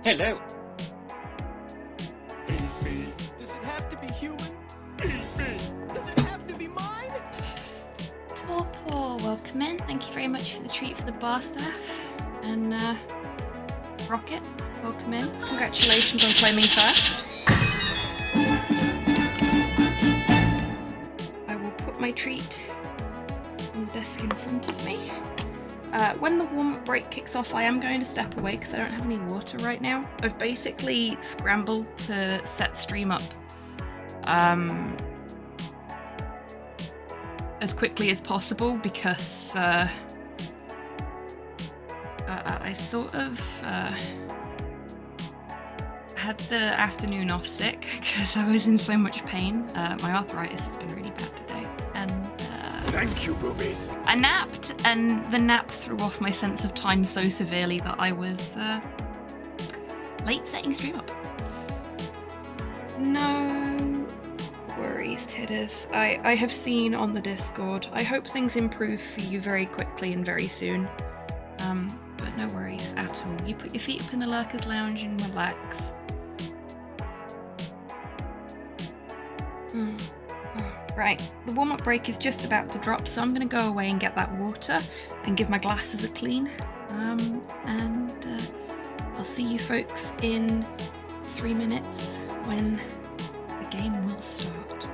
Hello. Does it have to be human? Does it have to be mine? Torpor, welcome in. Thank you very much for the treat for the bar staff. And Rocket, welcome in. Congratulations on claiming first. I will put my treat on the desk in front of me. When the warm-up break kicks off, I am going to step away because I don't have any water right now. I've basically scrambled to set stream up as quickly as possible because I sort of had the afternoon off sick because I was in so much pain. My arthritis has been really bad today, and Thank you, boobies. I napped, and the nap threw off my sense of time so severely that I was late setting stream up. No worries, Tidders. I have seen on the Discord. I hope things improve for you very quickly and very soon. But no worries at all. You put your feet up in the Lurkers Lounge and relax. Right, the warm-up break is just about to drop, so I'm going to go away and get that water and give my glasses a clean. And I'll see you folks in 3 minutes when the game will start.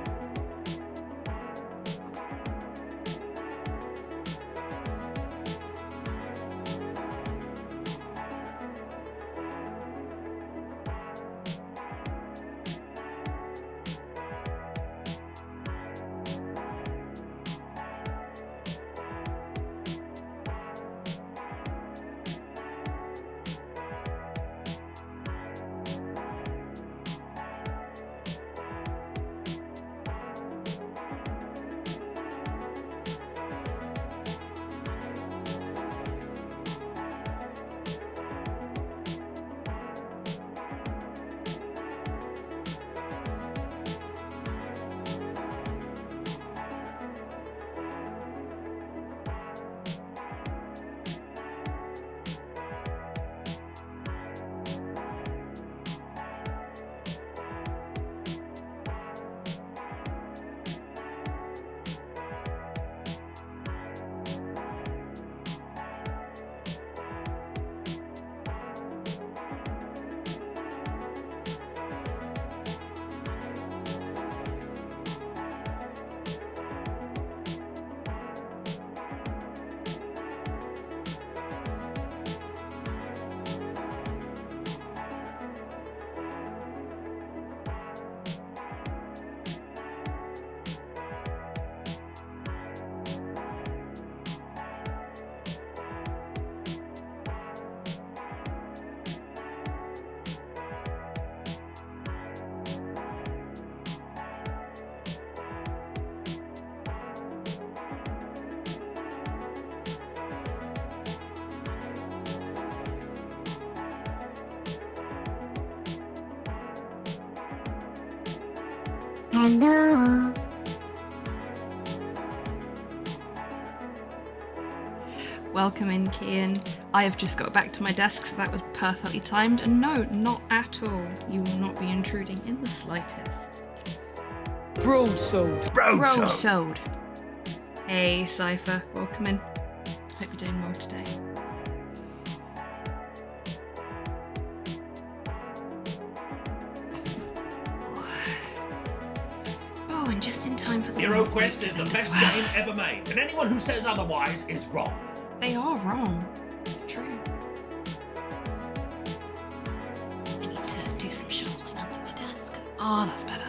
Hello. Welcome in, Kian. I have just got back to my desk, so that was perfectly timed. And no, not at all. You will not be intruding in the slightest. Broadsword. Hey, Cypher. Welcome in. Hope you're doing well today. Oh, and just in time for the Hero warm-up Quest break is to the end as best well. game ever made, and anyone who says otherwise is wrong. They are wrong. It's true. I need to do some shuffling under my desk. Oh, that's better.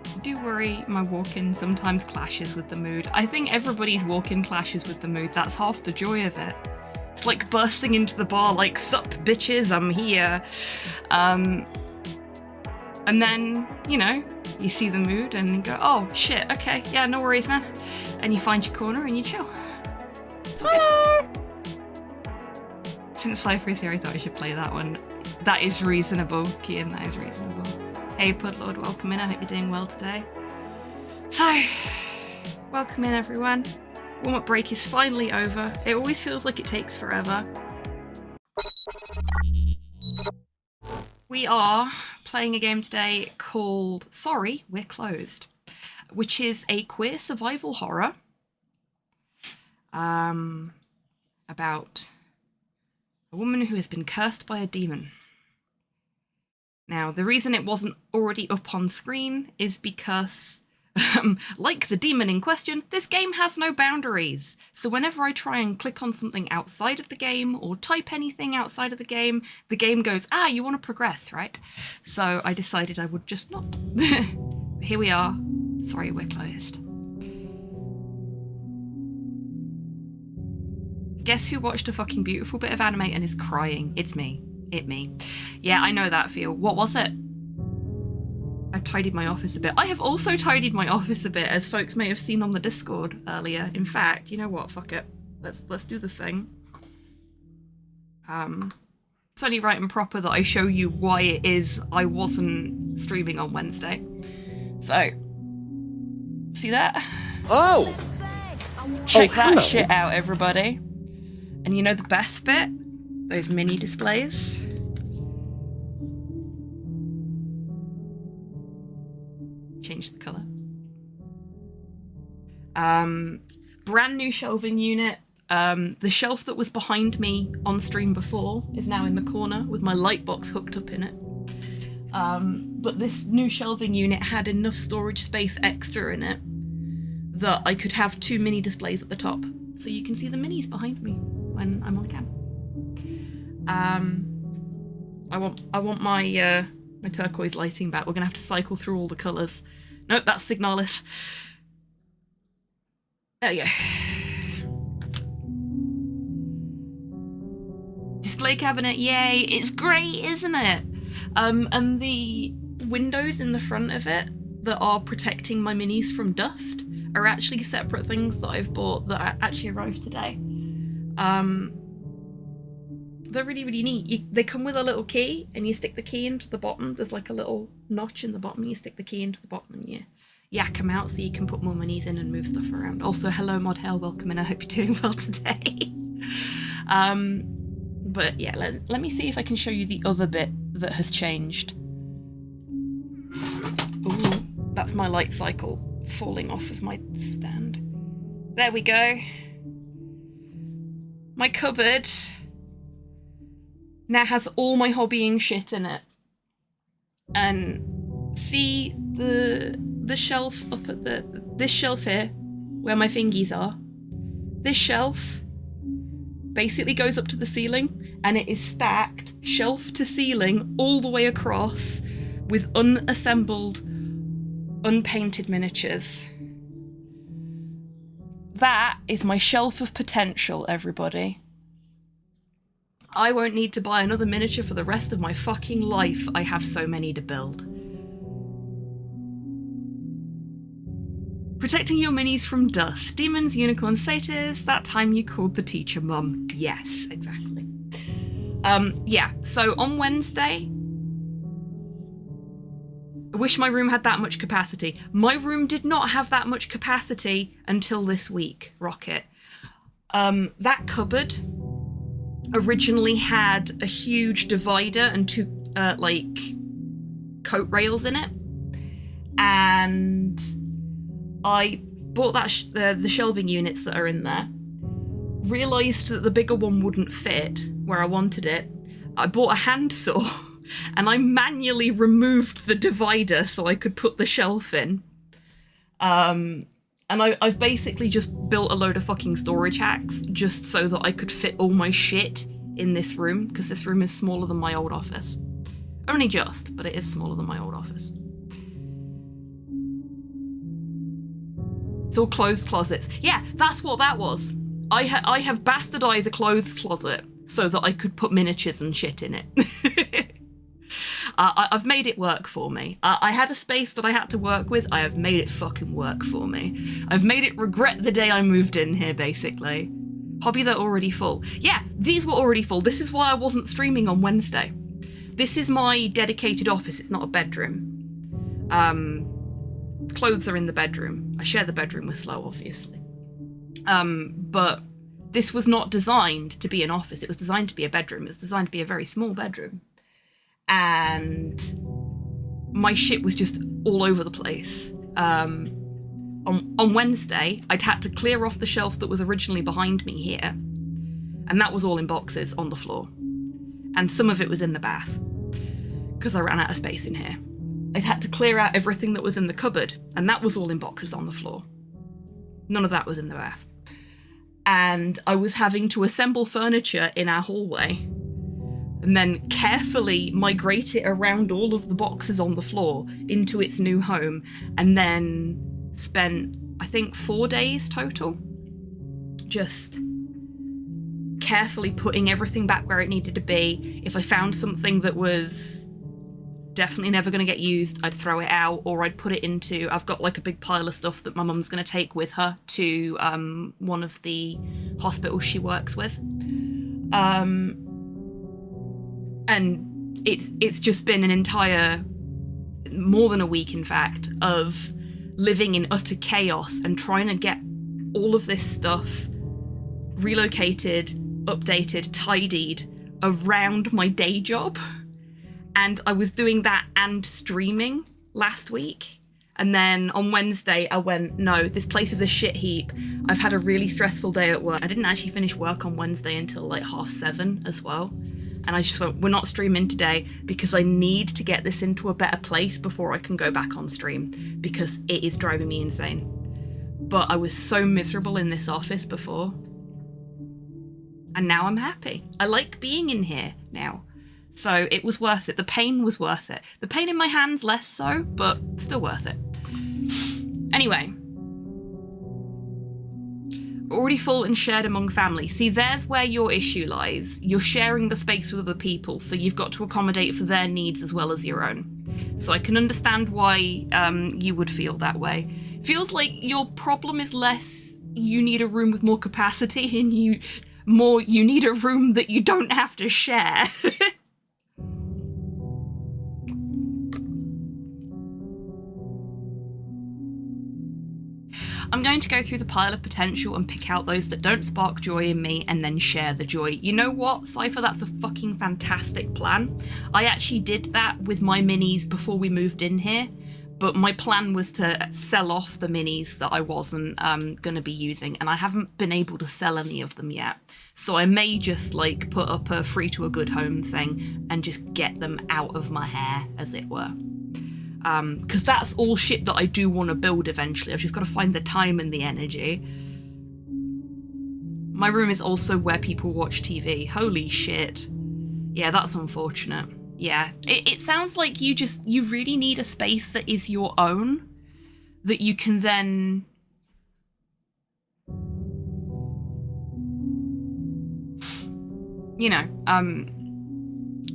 I do worry my walk-in sometimes clashes with the mood. I think everybody's walk-in clashes with the mood. That's half the joy of it. It's like bursting into the bar like, sup, bitches, I'm here. And then, you know, you see the mood and you go, oh, shit, okay, yeah, no worries, man. And you find your corner and you chill. It's all good. Since Cypher is here, I thought I should play that one. That is reasonable, Kian, that is reasonable. Hey, Pudlord, welcome in. I hope you're doing well today. So, welcome in, everyone. Warm-up break is finally over. It always feels like it takes forever. We are playing a game today called Sorry, We're Closed, which is a queer survival horror about a woman who has been cursed by a demon. Now, the reason it wasn't already up on screen is because, like the demon in question, this game has no boundaries. So whenever I try and click on something outside of the game or type anything outside of the game goes, you want to progress, right? So I decided I would just not. Here we are. Sorry, we're closed. Guess who watched a fucking beautiful bit of anime and is crying? It's me. Me. Yeah, I know that feel. What was it? I've tidied my office a bit. I have also tidied my office a bit, as folks may have seen on the Discord earlier. In fact, you know what? Fuck it. Let's do the thing. It's only right and proper that I show you why it is I wasn't streaming on Wednesday. So, see that? Oh! Check that hello. shit out, everybody. And you know the best bit? Those mini displays. Change the colour. Brand new shelving unit. The shelf that was behind me on stream before is now in the corner with my light box hooked up in it. But this new shelving unit had enough storage space extra in it that I could have 2 mini displays at the top. So you can see the minis behind me when I'm on cam. I want my my turquoise lighting back. We're gonna have to cycle through all the colours. Nope, that's Signalis. There we go. Display cabinet, yay! It's great, isn't it? And the windows in the front of it that are protecting my minis from dust are actually separate things that I've bought that actually arrived today. They're really, really neat. They come with a little key, and you stick the key into the bottom. There's like a little notch in the bottom. You stick the key into the bottom, and you yak them out so you can put more minis in and move stuff around. Also, hello, Mod Hell, welcome in. I hope you're doing well today. But yeah, let me see if I can show you the other bit that has changed. Ooh, that's my light cycle falling off of my stand. There we go. My cupboard now has all my hobbying shit in it. And see the shelf up at this shelf here, where my fingies are. This shelf basically goes up to the ceiling, and it is stacked shelf to ceiling all the way across with unassembled, unpainted miniatures. That is my shelf of potential, everybody. I won't need to buy another miniature for the rest of my fucking life. I have so many to build. Protecting your minis from dust. Demons, unicorns, satyrs. That time you called the teacher mum. Yes, exactly. Yeah, so on Wednesday, I wish my room had that much capacity. My room did not have that much capacity until this week, Rocket. That cupboard originally had a huge divider and 2 coat rails in it, and I bought that the shelving units that are in there, realised that the bigger one wouldn't fit where I wanted it. I bought a handsaw and I manually removed the divider so I could put the shelf in. And I've basically just built a load of fucking storage hacks just so that I could fit all my shit in this room, because this room is smaller than my old office. Only just, but it is smaller than my old office. It's all clothes closets. Yeah, that's what that was. I have bastardized a clothes closet so that I could put miniatures and shit in it. I've made it work for me. I had a space that I had to work with. I have made it fucking work for me. I've made it regret the day I moved in here, basically. Hobby that already full. Yeah, these were already full. This is why I wasn't streaming on Wednesday. This is my dedicated office. It's not a bedroom. Clothes are in the bedroom. I share the bedroom with Slow, obviously. But this was not designed to be an office. It was designed to be a bedroom. It was designed to be a very small bedroom. And my shit was just all over the place. On Wednesday, I'd had to clear off the shelf that was originally behind me here. And that was all in boxes on the floor. And some of it was in the bath, because I ran out of space in here. I'd had to clear out everything that was in the cupboard, and that was all in boxes on the floor. None of that was in the bath. And I was having to assemble furniture in our hallway and then carefully migrate it around all of the boxes on the floor into its new home, and then spent, I think, 4 days total just carefully putting everything back where it needed to be. If I found something that was definitely never going to get used, I'd throw it out, or I'd put it into, I've got like a big pile of stuff that my mum's going to take with her to one of the hospitals she works with. And it's just been an entire, more than a week in fact, of living in utter chaos and trying to get all of this stuff relocated, updated, tidied around my day job. And I was doing that and streaming last week. And then on Wednesday, I went, no, this place is a shit heap. I've had a really stressful day at work. I didn't actually finish work on Wednesday until like 7:30 as well. And I just went, we're not streaming today because I need to get this into a better place before I can go back on stream, because it is driving me insane. But I was so miserable in this office before. And now I'm happy. I like being in here now. So it was worth it. The pain was worth it. The pain in my hands, less so, but still worth it. Anyway. Already full and shared among family. See, there's where your issue lies. You're sharing the space with other people, so you've got to accommodate for their needs as well as your own. So I can understand why you would feel that way. Feels like your problem is less you need a room with more capacity, and you need a room that you don't have to share. I'm going to go through the pile of potential and pick out those that don't spark joy in me and then share the joy. You know what, Cypher? That's a fucking fantastic plan. I actually did that with my minis before we moved in here, but my plan was to sell off the minis that I wasn't going to be using, and I haven't been able to sell any of them yet. So I may just like put up a free to a good home thing and just get them out of my hair, as it were. Because that's all shit that I do want to build eventually. I've just got to find the time and the energy. My room is also where people watch TV. Holy shit. Yeah, that's unfortunate. Yeah, it sounds like you really need a space that is your own, that you can then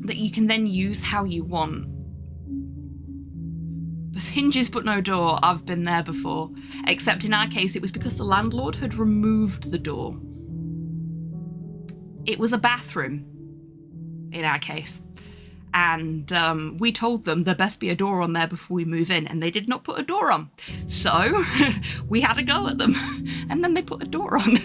that you can then use how you want. There's hinges but no door. I've been there before. Except in our case, it was because the landlord had removed the door. It was a bathroom, in our case. And we told them there best be a door on there before we move in, and they did not put a door on. So we had a go at them, and then they put a door on.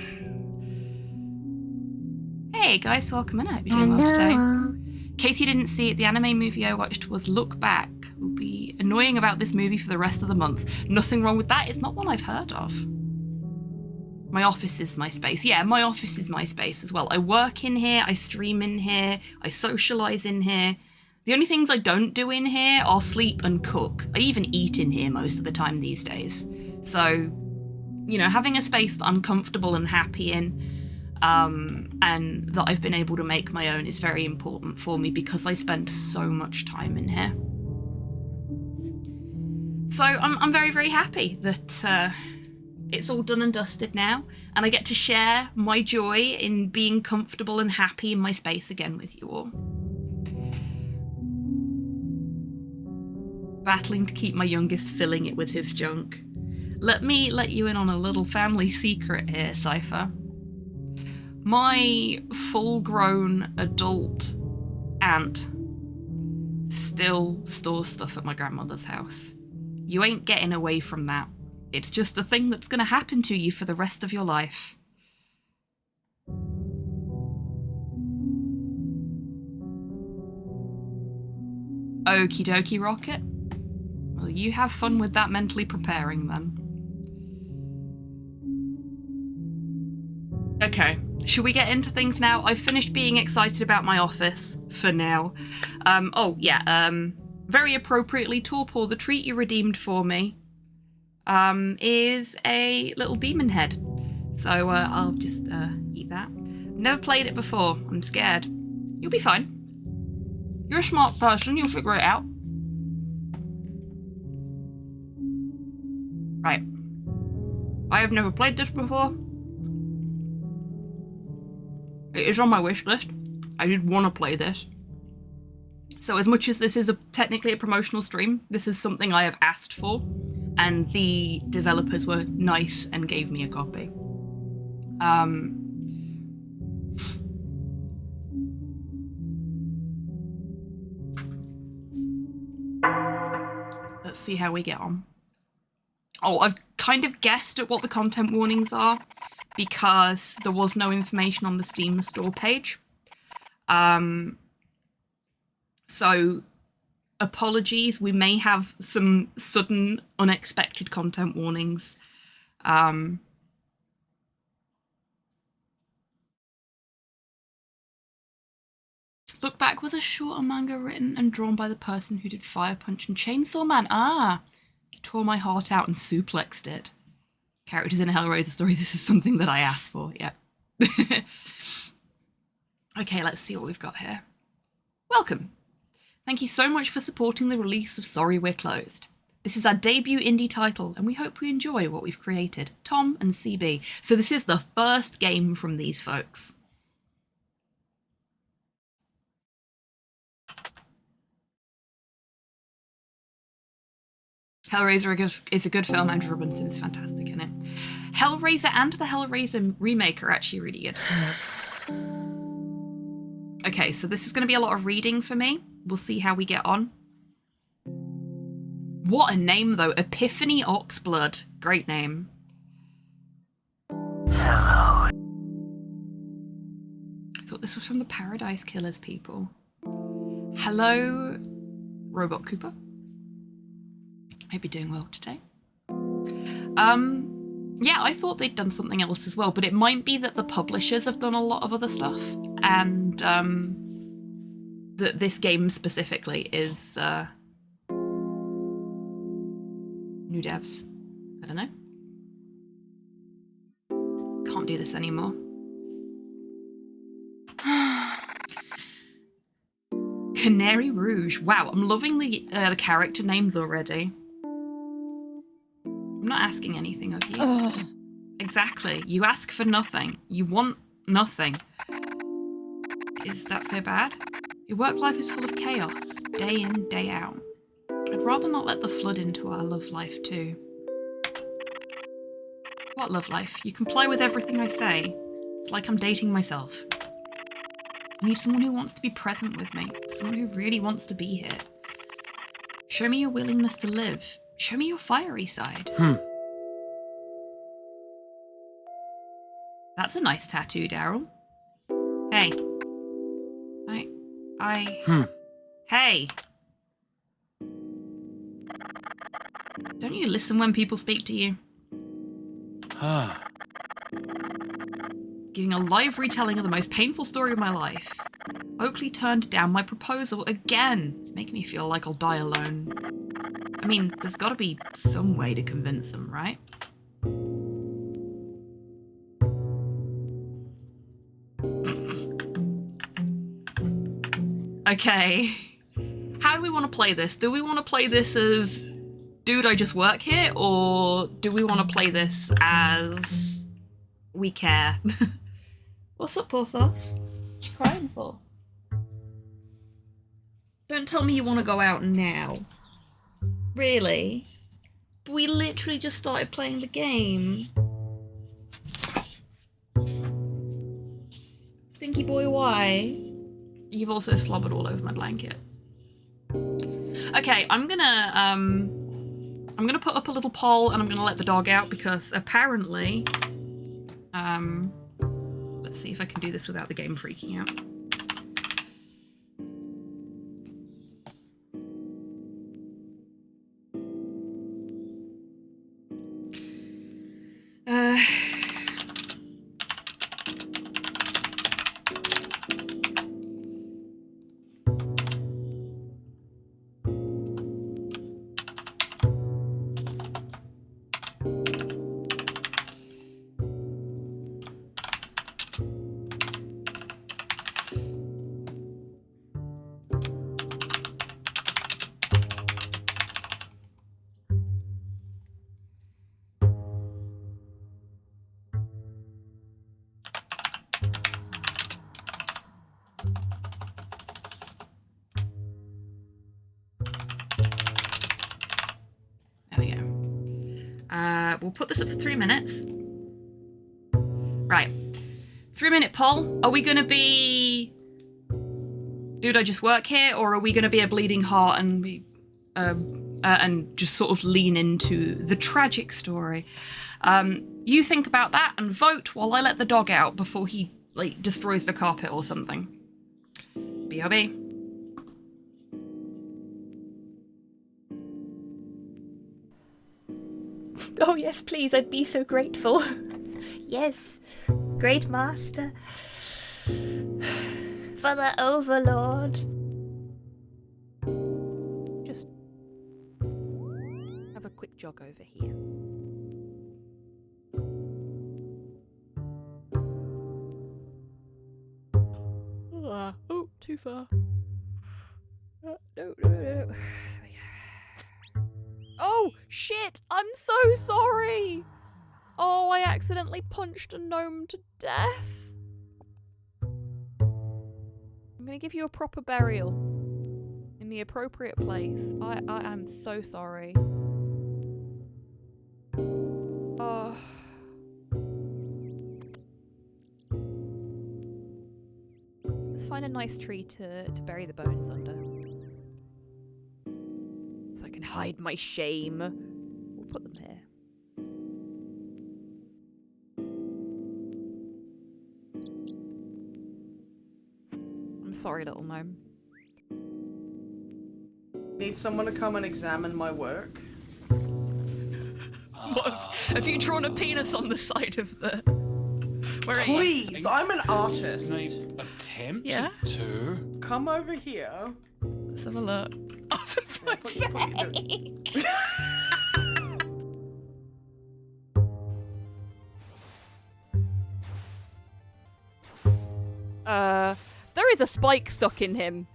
Hey guys, welcome in. I hope you're doing well today. In case you didn't see it, the anime movie I watched was Look Back. Will be annoying about this movie for the rest of the month. Nothing wrong with that. It's not one I've heard of. My office is my space. Yeah, my office is my space as well. I work in here, I stream in here, I socialise in here. The only things I don't do in here are sleep and cook. I even eat in here most of the time these days. So, having a space that I'm comfortable and happy in, and that I've been able to make my own is very important for me because I spend so much time in here. So I'm very, very happy that it's all done and dusted now, and I get to share my joy in being comfortable and happy in my space again with you all. Battling to keep my youngest filling it with his junk. Let me let you in on a little family secret here, Cypher. My full-grown adult aunt still stores stuff at my grandmother's house. You ain't getting away from that. It's just a thing that's going to happen to you for the rest of your life. Okie dokie, Rocket. Well, you have fun with that mentally preparing then. Okay, should we get into things now? I've finished being excited about my office, for now. Very appropriately, Torpor, the treat you redeemed for me, is a little demon head. So I'll just eat that. Never played it before, I'm scared. You'll be fine. You're a smart person, you'll figure it out. Right. I have never played this before. It is on my wish list. I did want to play this. So as much as this is technically a promotional stream, this is something I have asked for, and the developers were nice and gave me a copy. Let's see how we get on. Oh, I've kind of guessed at what the content warnings are because there was no information on the Steam store page. So apologies, we may have some sudden, unexpected content warnings. Look Back was a shorter manga written and drawn by the person who did Fire Punch and Chainsaw Man. Ah, he tore my heart out and suplexed it. Characters in a Hellraiser story, this is something that I asked for, yeah. Okay, let's see what we've got here. Welcome. Thank you so much for supporting the release of Sorry We're Closed. This is our debut indie title, and we hope we enjoy what we've created. Tom and CB. So this is the first game from these folks. Hellraiser is a good film. Andrew Robinson is fantastic in it. Hellraiser and the Hellraiser remake are actually really good. Okay, so this is going to be a lot of reading for me. We'll see how we get on. What a name, though. Epiphany Oxblood. Great name. Hello. I thought this was from the Paradise Killers people. Hello, Robot Cooper. Hope you're doing well today. Yeah, I thought they'd done something else as well, but it might be that the publishers have done a lot of other stuff, and that this game specifically is new devs. I don't know. Can't do this anymore. Canary Rouge. Wow, I'm loving the character names already. I'm not asking anything of you. Ugh. Exactly. You ask for nothing. You want nothing. Is that so bad? Your work life is full of chaos, day in, day out. I'd rather not let the flood into our love life too. What love life? You comply with everything I say. It's like I'm dating myself. I need someone who wants to be present with me. Someone who really wants to be here. Show me your willingness to live. Show me your fiery side. That's a nice tattoo, Daryl. Hey. Hey. Don't you listen when people speak to you? Giving a live retelling of the most painful story of my life. Oakley turned down my proposal again. It's making me feel like I'll die alone. I mean, there's gotta be some way to convince them, right? Okay. How do we want to play this? Do we want to play this as, dude, I just work here? Or do we want to play this as, we care? What's up, Porthos? What you crying for? Don't tell me you want to go out now. Really? But we literally just started playing the game. Stinky boy, why? You've also slobbered all over my blanket. Okay, I'm gonna put up a little poll and I'm gonna let the dog out because apparently, let's see if I can do this without the game freaking out. We'll put this up for 3 minutes. Right. 3-minute poll. Are we gonna be... Dude, I just work here? Or are we gonna be a bleeding heart and be... and just sort of lean into the tragic story? You think about that and vote while I let the dog out before he, like, destroys the carpet or something. BRB. Oh yes, please, I'd be so grateful. Yes, great master. For the overlord. Just have a quick jog over here. Oh, too far. No. Oh, shit! I'm so sorry! Oh, I accidentally punched a gnome to death. I'm gonna give you a proper burial. In the appropriate place. I am so sorry. Oh. Let's find a nice tree to bury the bones under. So I can hide my shame. We'll put them here. I'm sorry, little gnome. Need someone to come and examine my work? Have you drawn a penis on the side of the... Where are you? Please, I'm an artist. Snape attempted Yeah? to. Come over here. Let's have a look. Oh, for fuck's Put your- sake! There is a spike stuck in him.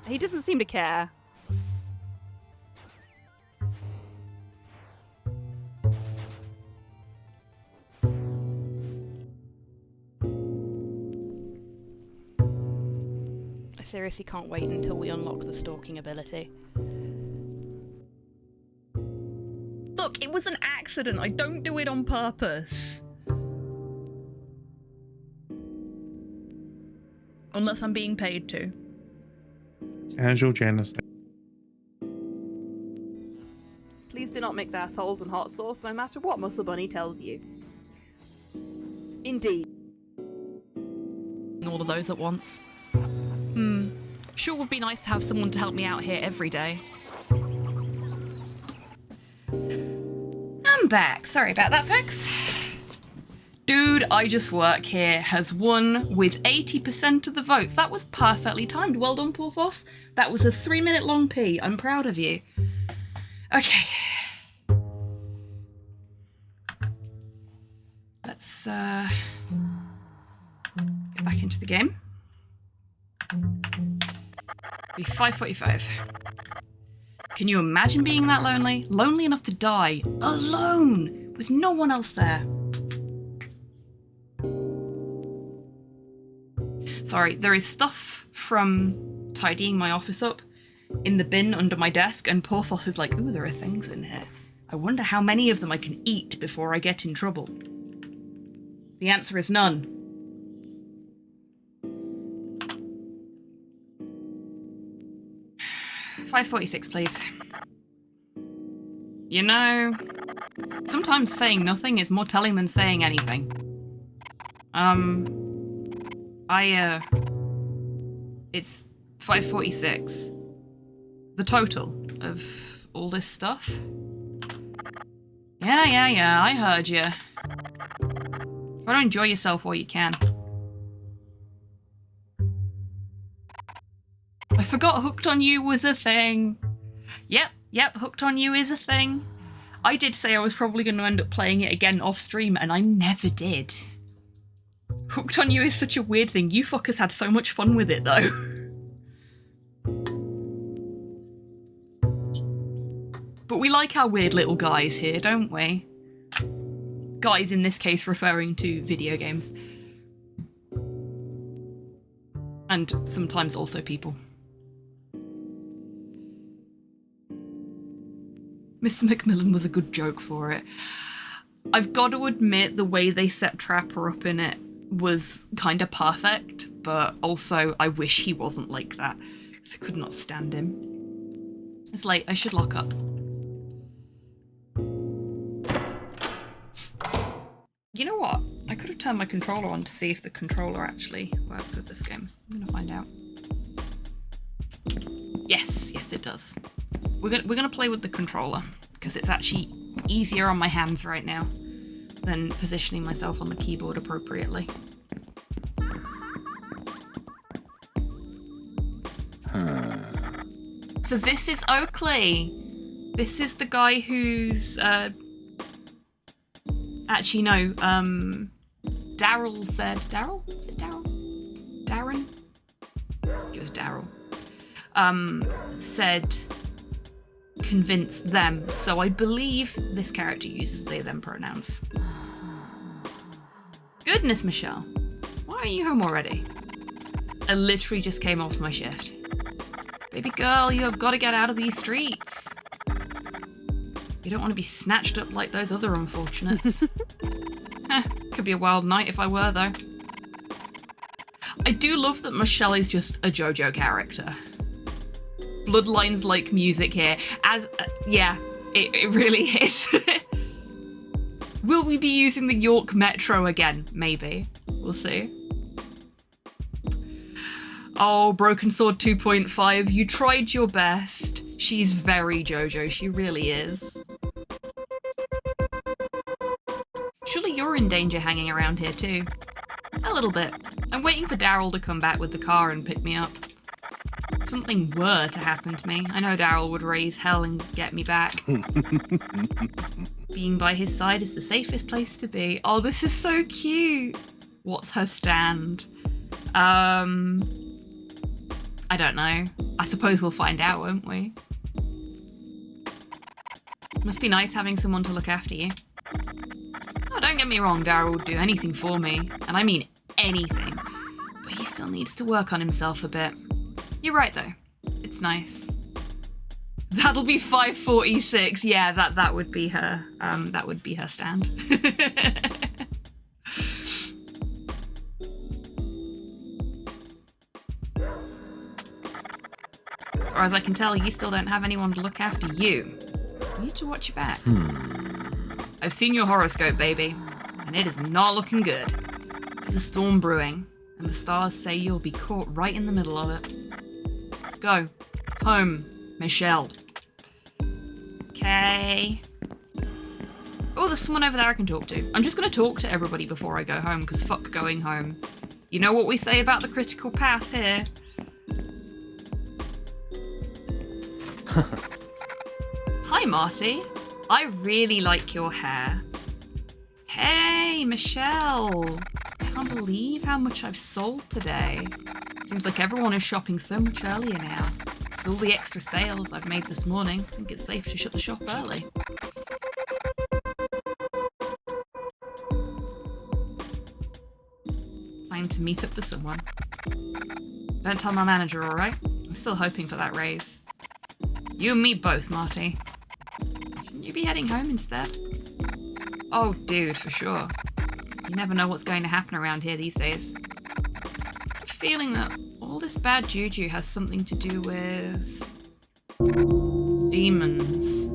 He doesn't seem to care. I seriously can't wait until we unlock the stalking ability. Look, it was an accident. I don't do it on purpose. Unless I'm being paid to. Casual genocide. Please do not mix assholes and hot sauce, no matter what Muscle Bunny tells you. Indeed. All of those at once. Sure would be nice to have someone to help me out here every day. I'm back. Sorry about that, folks. Dude, I just work here has won with 80% of the votes. That was perfectly timed. Well done, Porthos. That was a 3-minute long pee. I'm proud of you. Okay. Let's get back into the game. Be 5:45. Can you imagine being that lonely? Lonely enough to die alone with no one else there. Sorry, there is stuff from tidying my office up in the bin under my desk, and Porthos is like, ooh, there are things in here. I wonder how many of them I can eat before I get in trouble. The answer is none. $5.46, please. You know, sometimes saying nothing is more telling than saying anything. It's 5:46. The total of all this stuff. Yeah, I heard you. Try to enjoy yourself while you can. I forgot Hooked on You was a thing. Yep, Hooked on You is a thing. I did say I was probably going to end up playing it again off stream, and I never did. Hooked on You is such a weird thing. You fuckers had so much fun with it, though. But we like our weird little guys here, don't we? Guys in this case referring to video games. And sometimes also people. Mr. Macmillan was a good joke for it. I've got to admit the way they set Trapper up in it was kind of perfect, but also I wish he wasn't like that. I could not stand him. It's late, I should lock up. You know what? I could have turned my controller on to see if the controller actually works with this game. I'm gonna find out. Yes, it does. We're gonna play with the controller because it's actually easier on my hands right now than positioning myself on the keyboard appropriately. So this is Oakley. This is the guy who's actually no, Daryl said Daryl? Is it Daryl? Darren? It was Daryl. Said convince them, so I believe this character uses they them pronouns. Goodness, Michelle. Why are you home already? I literally just came off my shift. Baby girl, you have got to get out of these streets. You don't want to be snatched up like those other unfortunates. Could be a wild night if I were, though. I do love that Michelle is just a JoJo character. Bloodlines like music here. As yeah, it really is. Will we be using the York Metro again? Maybe. We'll see. Oh, Broken Sword 2.5, you tried your best. She's very JoJo, she really is. Surely you're in danger hanging around here too. A little bit. I'm waiting for Daryl to come back with the car and pick me up. If something were to happen to me, I know Daryl would raise hell and get me back. Being by his side is the safest place to be. Oh, this is so cute. What's her stand? I don't know. I suppose we'll find out, won't we? Must be nice having someone to look after you. Oh, don't get me wrong, Daryl would do anything for me. And I mean anything. But he still needs to work on himself a bit. You're right, though. It's nice. That'll be 546. Yeah, that would be her. That would be her stand. As far as I can tell, you still don't have anyone to look after you. You need to watch your back. I've seen your horoscope, baby, and it is not looking good. There's a storm brewing, and the stars say you'll be caught right in the middle of it. Go. Home, Michelle. Okay. Oh, there's someone over there I can talk to. I'm just going to talk to everybody before I go home, because fuck going home. You know what we say about the critical path here. Hi, Marty. I really like your hair. Hey, Michelle. I can't believe how much I've sold today. Seems like everyone is shopping so much earlier now. With all the extra sales I've made this morning, I think it's safe to shut the shop early. Planning to meet up with someone. Don't tell my manager, alright? I'm still hoping for that raise. You and me both, Marty. Shouldn't you be heading home instead? Oh, dude, for sure. You never know what's going to happen around here these days. I have a feeling that all this bad juju has something to do with demons.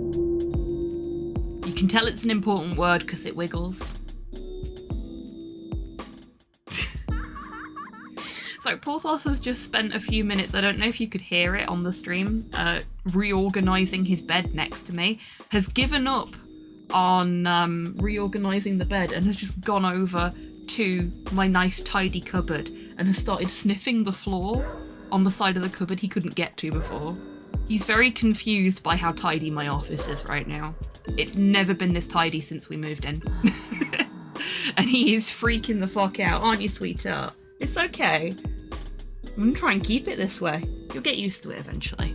You can tell it's an important word because it wiggles. So Porthos has just spent a few minutes, I don't know if you could hear it on the stream, reorganising his bed next to me, has given up on reorganising the bed and has just gone over to my nice tidy cupboard and has started sniffing the floor on the side of the cupboard he couldn't get to before. He's very confused by how tidy my office is right now. It's never been this tidy since we moved in. And he is freaking the fuck out, aren't you, sweetheart? It's okay. I'm gonna try and keep it this way. You'll get used to it eventually.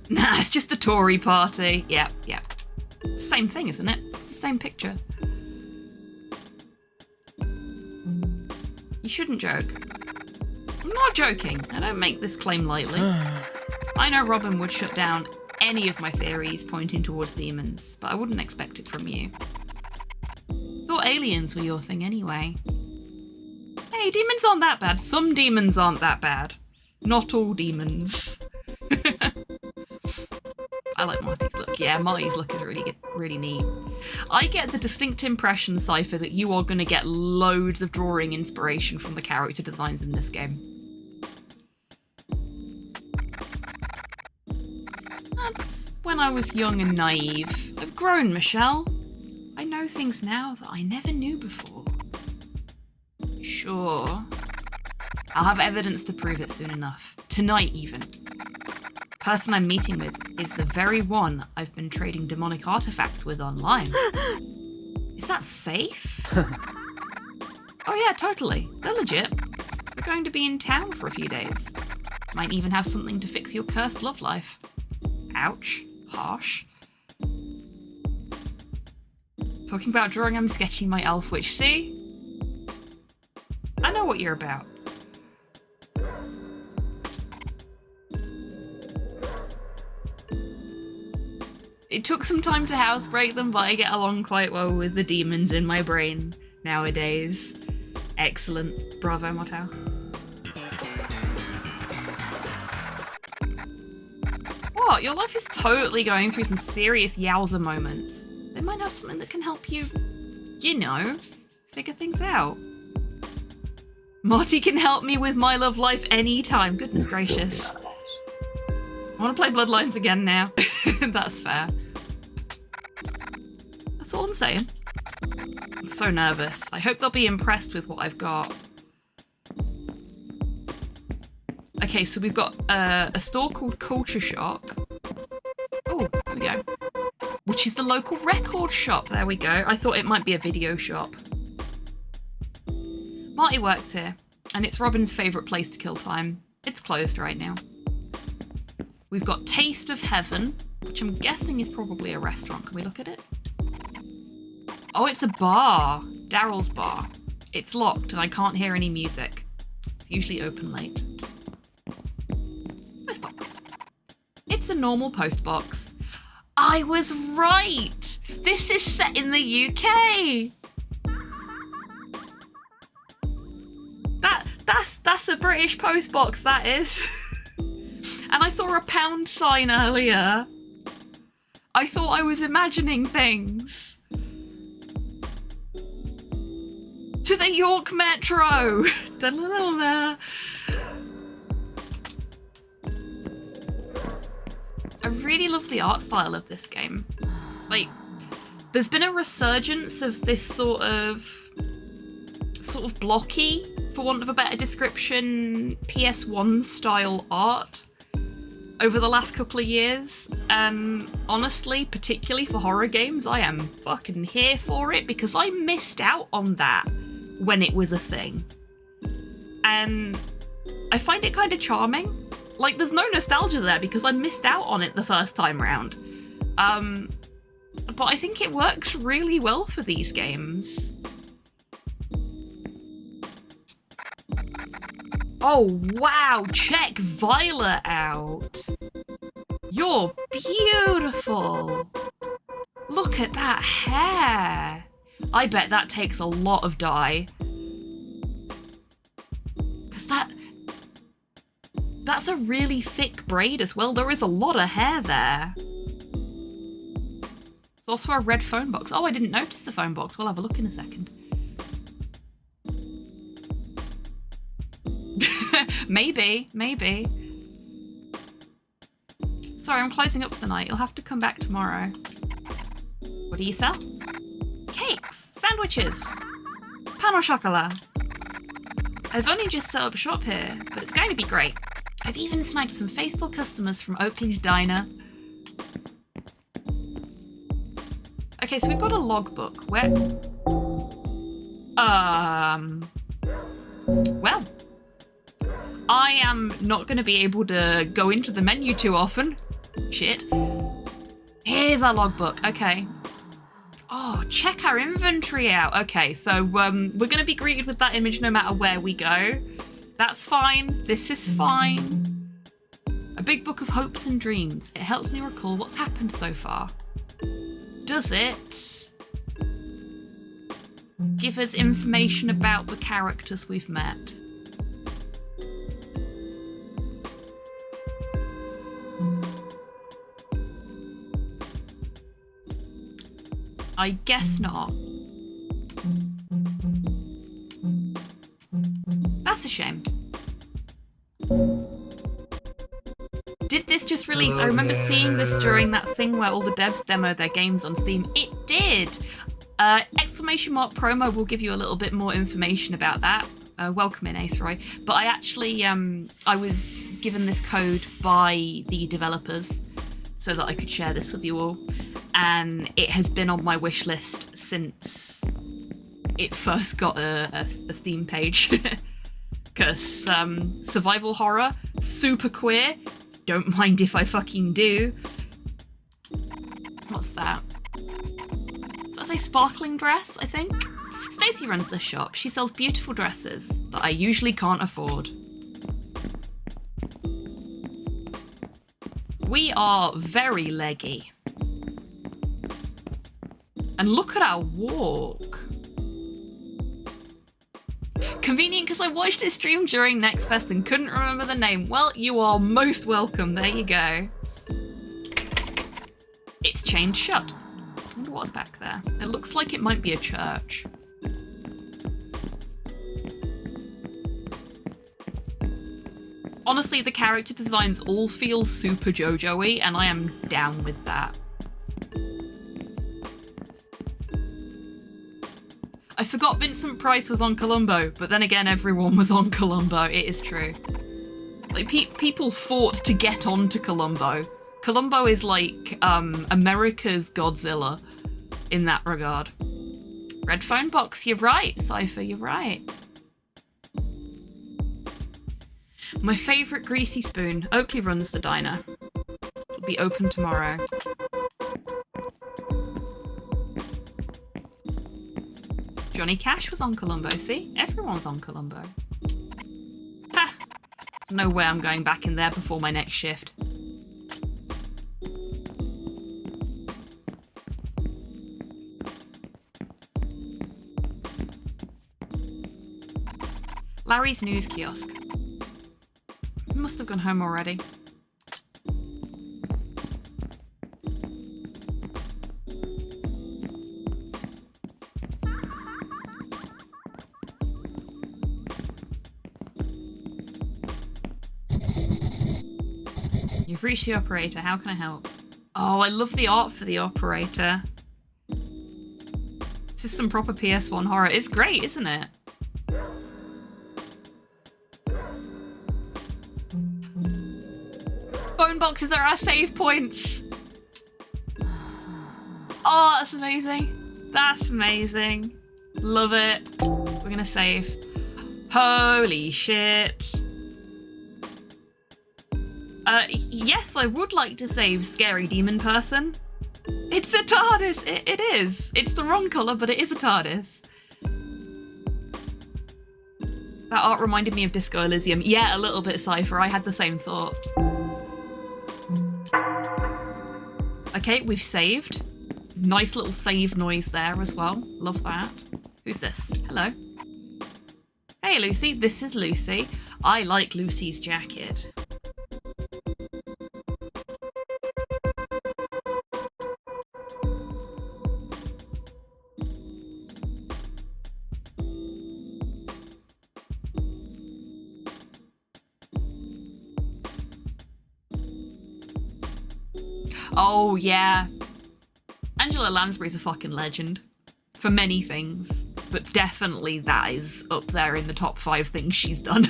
Nah, it's just a Tory party. Yeah. Same thing, isn't it? It's the same picture. You shouldn't joke. I'm not joking. I don't make this claim lightly. I know Robin would shut down any of my theories pointing towards demons, but I wouldn't expect it from you. Thought aliens were your thing anyway. Hey, demons aren't that bad. Some demons aren't that bad. Not all demons. I like Marty's look. Yeah, Marty's look is really good, really neat. I get the distinct impression, Cypher, that you are going to get loads of drawing inspiration from the character designs in this game. That's when I was young and naive. I've grown, Michelle. I know things now that I never knew before. Sure. I'll have evidence to prove it soon enough. Tonight, even. Person I'm meeting with is the very one I've been trading demonic artifacts with online. Is that safe? Oh yeah, totally. They're legit. We're going to be in town for a few days. Might even have something to fix your cursed love life. Ouch. Harsh. Talking about drawing, I'm sketching my elf witch. See? I know what you're about. It took some time to housebreak them, but I get along quite well with the demons in my brain nowadays. Excellent. Bravo, Motto. What? Your life is totally going through some serious yowza moments. They might have something that can help you, you know, figure things out. Marty can help me with my love life anytime. Goodness gracious. I want to play Bloodlines again now. That's fair. That's all I'm saying. I'm so nervous. I hope they'll be impressed with what I've got. Okay, so we've got a store called Culture Shock. Oh, there we go. Which is the local record shop. There we go. I thought it might be a video shop. Marty works here, and it's Robin's favourite place to kill time. It's closed right now. We've got Taste of Heaven, which I'm guessing is probably a restaurant. Can we look at it? Oh, it's a bar. Daryl's bar. It's locked and I can't hear any music. It's usually open late. Postbox. It's a normal postbox. I was right! This is set in the UK! That's a British postbox, that is. And I saw a pound sign earlier. I thought I was imagining things. To the York Metro! Da-la-la-la. I really love the art style of this game. Like, there's been a resurgence of this sort of blocky, for want of a better description, PS1 style art over the last couple of years, and honestly, particularly for horror games, I am fucking here for it because I missed out on that when it was a thing. And I find it kind of charming. Like, there's no nostalgia there because I missed out on it the first time round. But I think it works really well for these games. Oh, wow, check Violet out. You're beautiful. Look at that hair. I bet that takes a lot of dye. Because that's a really thick braid as well. There is a lot of hair there. There's also a red phone box. Oh, I didn't notice the phone box. We'll have a look in a second. Maybe. Sorry, I'm closing up for the night. You'll have to come back tomorrow. What do you sell? Cakes, sandwiches, pain au chocolat. I've only just set up shop here, but it's going to be great. I've even snagged some faithful customers from Oakley's Diner. Okay, so we've got a logbook. Where? Well, I am not going to be able to go into the menu too often. Shit. Here's our logbook. Okay. Oh, check our inventory out. Okay, so we're going to be greeted with that image no matter where we go. That's fine. This is fine. A big book of hopes and dreams. It helps me recall what's happened so far. Does it give us information about the characters we've met? I guess not. That's a shame. Did this just release? I remember seeing this during that thing where all the devs demo their games on Steam. It did! Exclamation mark promo will give you a little bit more information about that. Welcome in, Ace Roy. But I actually, I was given this code by the developers so that I could share this with you all. And it has been on my wish list since it first got a Steam page. Because survival horror, super queer, don't mind if I fucking do. What's that? Does that say sparkling dress, I think? Stacey runs this shop. She sells beautiful dresses that I usually can't afford. We are very leggy. And look at our walk. Convenient because I watched it stream during Next Fest and couldn't remember the name. Well, you are most welcome. There you go. It's chained shut. I wonder what's back there. It looks like it might be a church. Honestly, the character designs all feel super JoJo-y, and I am down with that. I forgot Vincent Price was on Columbo, but then again, everyone was on Columbo. It is true. Like, people fought to get onto Columbo. Columbo is like America's Godzilla in that regard. Red phone box, you're right, Cypher, you're right. My favourite greasy spoon. Oakley runs the diner. It'll be open tomorrow. Johnny Cash was on Columbo, see? Everyone's on Columbo. Ha! There's no way I'm going back in there before my next shift. Larry's news kiosk. He must have gone home already. You've reached the operator. How can I help? Oh, I love the art for the operator. This is some proper PS1 horror. It's great, isn't it? Phone boxes are our save points. Oh, that's amazing. That's amazing. Love it. We're gonna save. Holy shit. Yes, I would like to save Scary Demon Person. It's a TARDIS. It is. It's the wrong colour, but it is a TARDIS. That art reminded me of Disco Elysium. Yeah, a little bit, Cypher. I had the same thought. Okay, we've saved. Nice little save noise there as well. Love that. Who's this? Hello. Hey, Lucy. This is Lucy. I like Lucy's jacket. Oh, yeah. Angela Lansbury's a fucking legend. For many things. But definitely that is up there in the top 5 things she's done.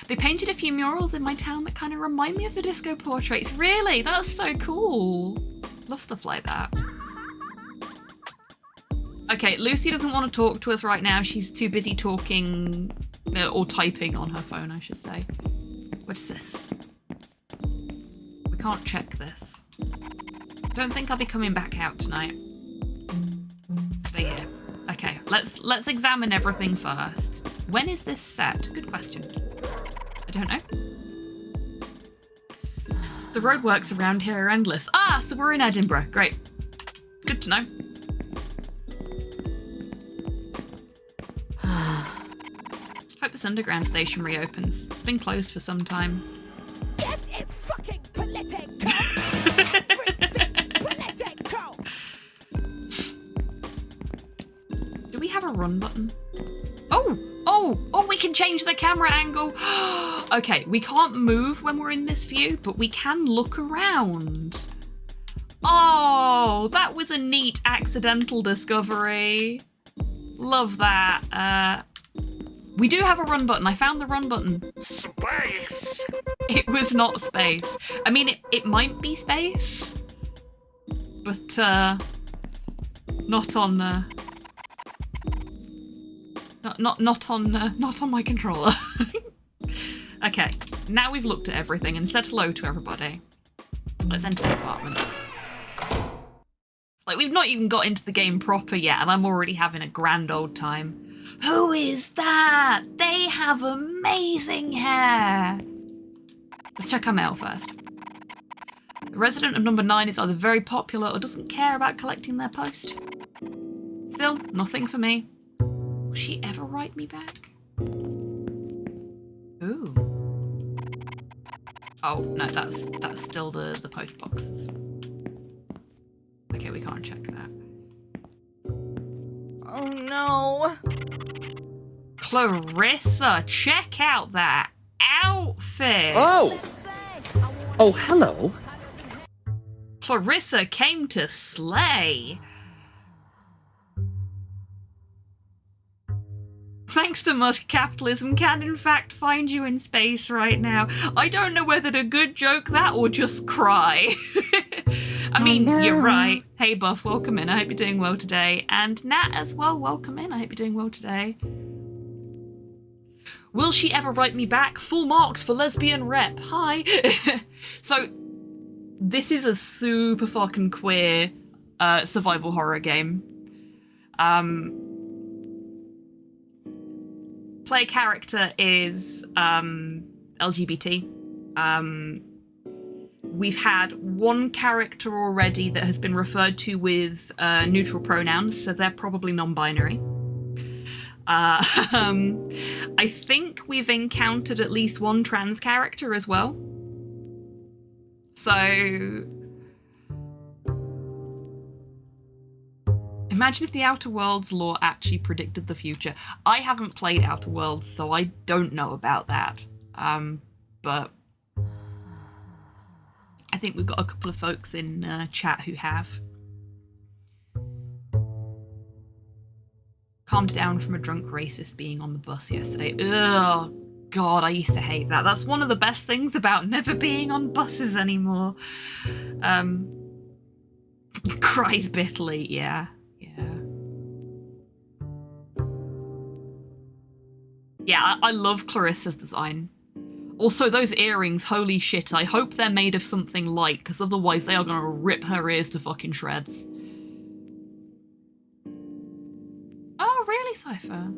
They painted a few murals in my town that kind of remind me of the disco portraits. Really? That's so cool. Love stuff like that. Okay, Lucy doesn't want to talk to us right now. She's too busy talking, or typing on her phone, I should say. What's this? We can't check this. Don't think I'll be coming back out tonight. Stay here. Okay, let's examine everything first. When is this set? Good question. don't know. The roadworks around here are endless. Ah, so we're in Edinburgh. Great. Good to know. Hope this underground station reopens. It's been closed for some time. It is fucking political. Political. Do we have a run button? Oh, we can change the camera angle. Okay, we can't move when we're in this view, but we can look around. Oh, that was a neat accidental discovery. Love that. We do have a run button. I found the run button. Space! It was not space. I mean, it might be space, but not on not on my controller. Okay, now we've looked at everything and said hello to everybody. Let's enter the apartments. Like, we've not even got into the game proper yet, and I'm already having a grand old time. Who is that? They have amazing hair. Let's check our mail first. The resident of number 9 is either very popular or doesn't care about collecting their post. Still, nothing for me. Will she ever write me back? Ooh. Oh, no, that's still the post boxes. Okay, we can't check that. Oh no. Clarissa, check out that outfit. Oh, hello. Clarissa came to slay. Thanks to Musk, capitalism can in fact find you in space right now. I don't know whether to good joke that or just cry. I mean, you're right. Hey Buff, welcome in. I hope you're doing well today. And Nat as well, welcome in. I hope you're doing well today. Will she ever write me back? Full marks for lesbian rep. Hi. So, this is a super fucking queer survival horror game. Player character is LGBT. We've had one character already that has been referred to with neutral pronouns, so they're probably non-binary. I think we've encountered at least one trans character as well. So imagine if the Outer Worlds lore actually predicted the future. I haven't played Outer Worlds, so I don't know about that. But I think we've got a couple of folks in chat who have. Calmed down from a drunk racist being on the bus yesterday. Ugh, God, I used to hate that. That's one of the best things about never being on buses anymore. Cries bitterly, yeah. Yeah, I love Clarissa's design. Also, those earrings, holy shit, I hope they're made of something light, because otherwise they are going to rip her ears to fucking shreds. Oh, really, Cypher?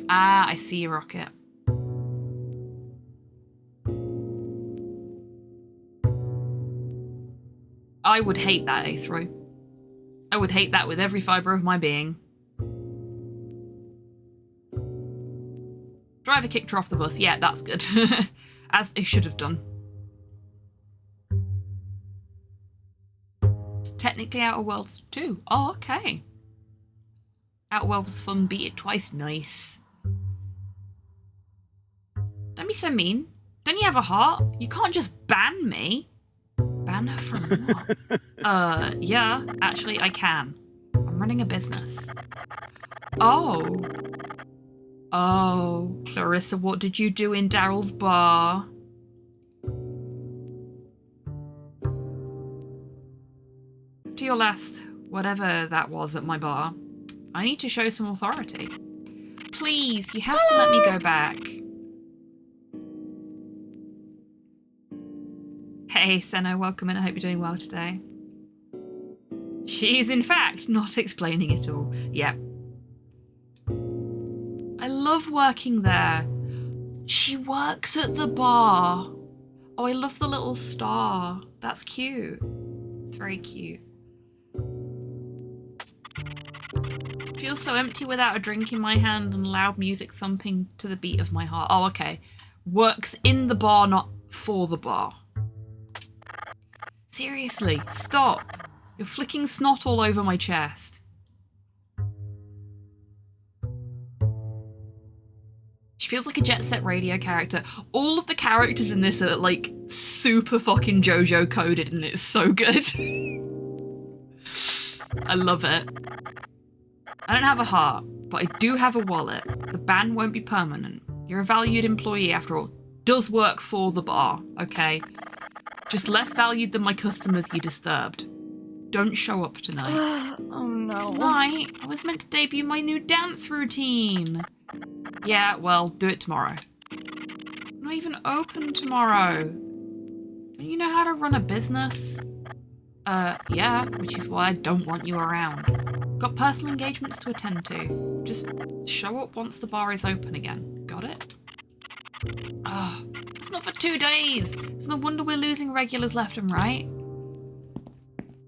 Ah, I see you, Rocket. I would hate that, Ace-Roy. I would hate that with every fibre of my being. Driver kicked her off the bus. Yeah, that's good. As they should have done. Technically Outer Worlds 2. Oh, okay. Outer Worlds fun, beat it twice. Nice. Don't be so mean. Don't you have a heart? You can't just ban me. Ban her from what? Yeah, actually I can. I'm running a business. Oh. Oh, Clarissa, what did you do in Daryl's bar? To your last, whatever that was at my bar, I need to show some authority. Please, you have to let me go back. Hey, Senna, welcome in. I hope you're doing well today. She's, in fact, not explaining it all. Yep. I love working there. She works at the bar. Oh, I love the little star. That's cute. It's very cute. Feels so empty without a drink in my hand and loud music thumping to the beat of my heart. Oh, okay. Works in the bar, not for the bar. Seriously, stop. You're flicking snot all over my chest. She feels like a Jet Set Radio character. All of the characters in this are like super fucking JoJo coded and it's so good. I love it. I don't have a heart, but I do have a wallet. The ban won't be permanent. You're a valued employee after all. Does work for the bar, okay? Just less valued than my customers you disturbed. Don't show up tonight. Oh no. Tonight, I was meant to debut my new dance routine. Yeah, well, do it tomorrow. I'm not even open tomorrow. Don't you know how to run a business? Yeah, which is why I don't want you around. Got personal engagements to attend to. Just show up once the bar is open again. Got it? Ah, it's not for 2 days. It's no wonder we're losing regulars left and right.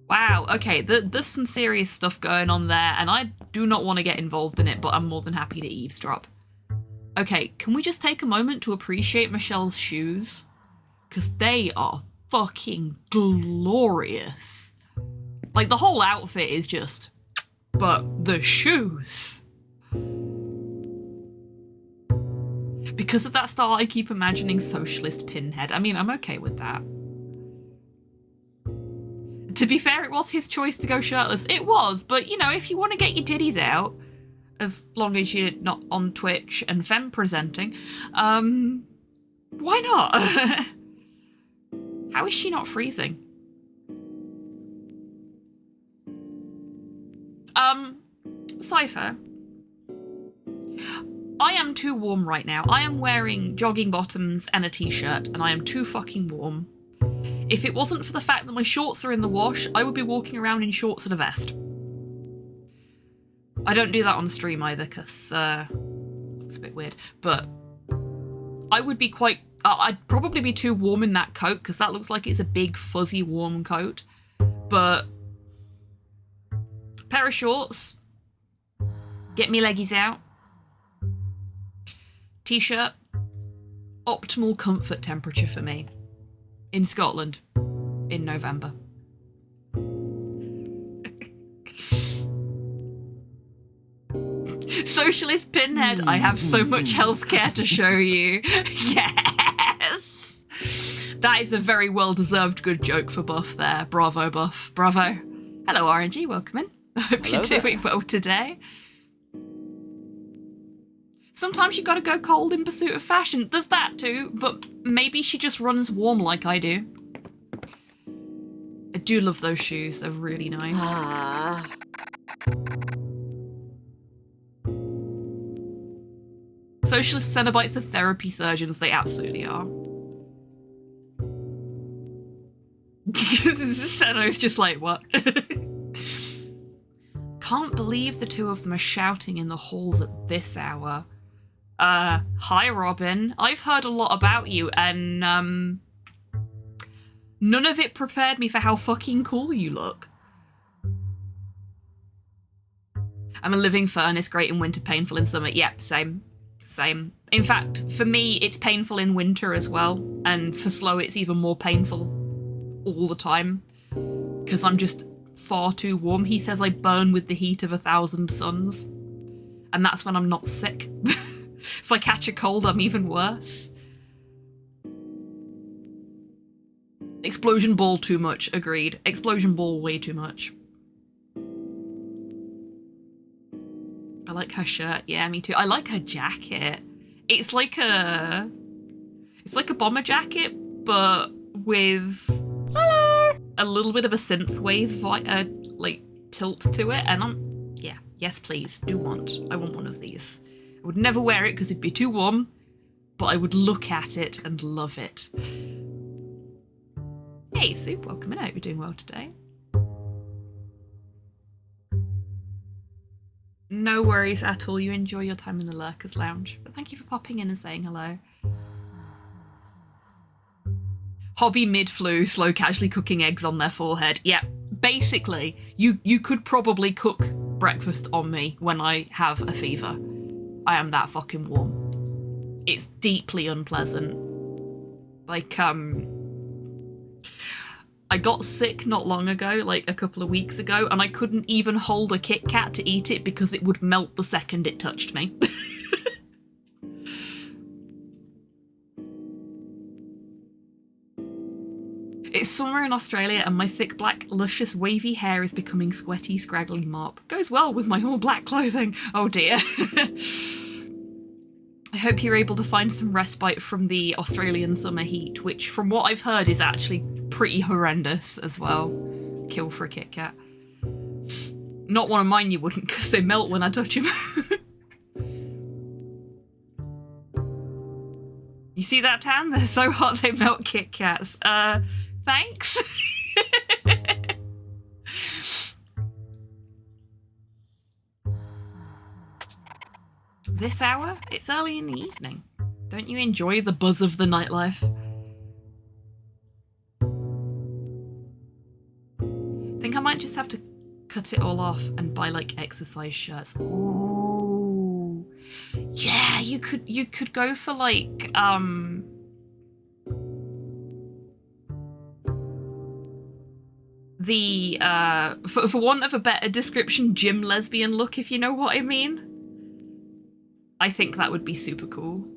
Wow, okay, there's some serious stuff going on there, and I do not want to get involved in it, but I'm more than happy to eavesdrop. Okay, can we just take a moment to appreciate Michelle's shoes? Because they are fucking glorious. Like, the whole outfit is just... but the shoes. Because of that style, I keep imagining Socialist Pinhead. I mean, I'm okay with that. To be fair, it was his choice to go shirtless. It was, but you know, if you want to get your titties out, as long as you're not on Twitch and femme presenting, why not? How is she not freezing? Cypher. I am too warm right now. I am wearing jogging bottoms and a t-shirt, and I am too fucking warm. If it wasn't for the fact that my shorts are in the wash, I would be walking around in shorts and a vest. I don't do that on stream either, because it's a bit weird, but I would be quite... I'd probably be too warm in that coat, because that looks like it's a big, fuzzy, warm coat. But... pair of shorts. Get me leggies out. T-shirt. Optimal comfort temperature for me. In Scotland. In November. Socialist Pinhead, I have so much healthcare to show you. Yes! That is a very well-deserved good joke for Buff there. Bravo, Buff. Bravo. Hello, RNG. Welcome in. I hope you're doing well today. Sometimes you gotta go cold in pursuit of fashion. There's that too, but maybe she just runs warm like I do. I do love those shoes. They're really nice. Socialist Cenobites are therapy surgeons. They absolutely are. Ceno's just like, what? Can't believe the two of them are shouting in the halls at this hour. Hi Robin. I've heard a lot about you and, none of it prepared me for how fucking cool you look. I'm a living furnace, great in winter, painful in summer. Yep, same. Same. In fact, for me, it's painful in winter as well. And for Slow, it's even more painful all the time. Because I'm just far too warm. He says I burn with the heat of 1,000 suns. And that's when I'm not sick. If I catch a cold, I'm even worse. Explosion ball too much, agreed. Explosion ball way too much. I like her shirt, yeah, me too. I like her jacket. It's like a bomber jacket, but with a little bit of a synthwave like tilt to it, and yeah, yes please, I want one of these. I would never wear it because it'd be too warm, but I would look at it and love it. Hey Soup, welcome in. I hope you're doing well today. No worries at all. You enjoy your time in the Lurkers Lounge. But thank you for popping in and saying hello. Hobby mid-flu, slow casually cooking eggs on their forehead. Yeah, basically, you could probably cook breakfast on me when I have a fever. I am that fucking warm. It's deeply unpleasant. Like, I got sick not long ago, like a couple of weeks ago, and I couldn't even hold a Kit Kat to eat it because it would melt the second it touched me. It's summer in Australia and my thick black luscious wavy hair is becoming sweaty scraggly mop. Goes well with my all black clothing. Oh dear. I hope you're able to find some respite from the Australian summer heat, which from what I've heard is actually pretty horrendous as well. Kill for a Kit Kat. Not one of mine you wouldn't, because they melt when I touch them. You see that, Tan? They're so hot they melt Kit Kats. Thanks. This hour? It's early in the evening. Don't you enjoy the buzz of the nightlife? Think I might just have to cut it all off and buy like exercise shirts. Ooh. Yeah, you could go for like the for want of a better description, gym lesbian look, if you know what I mean. I think that would be super cool.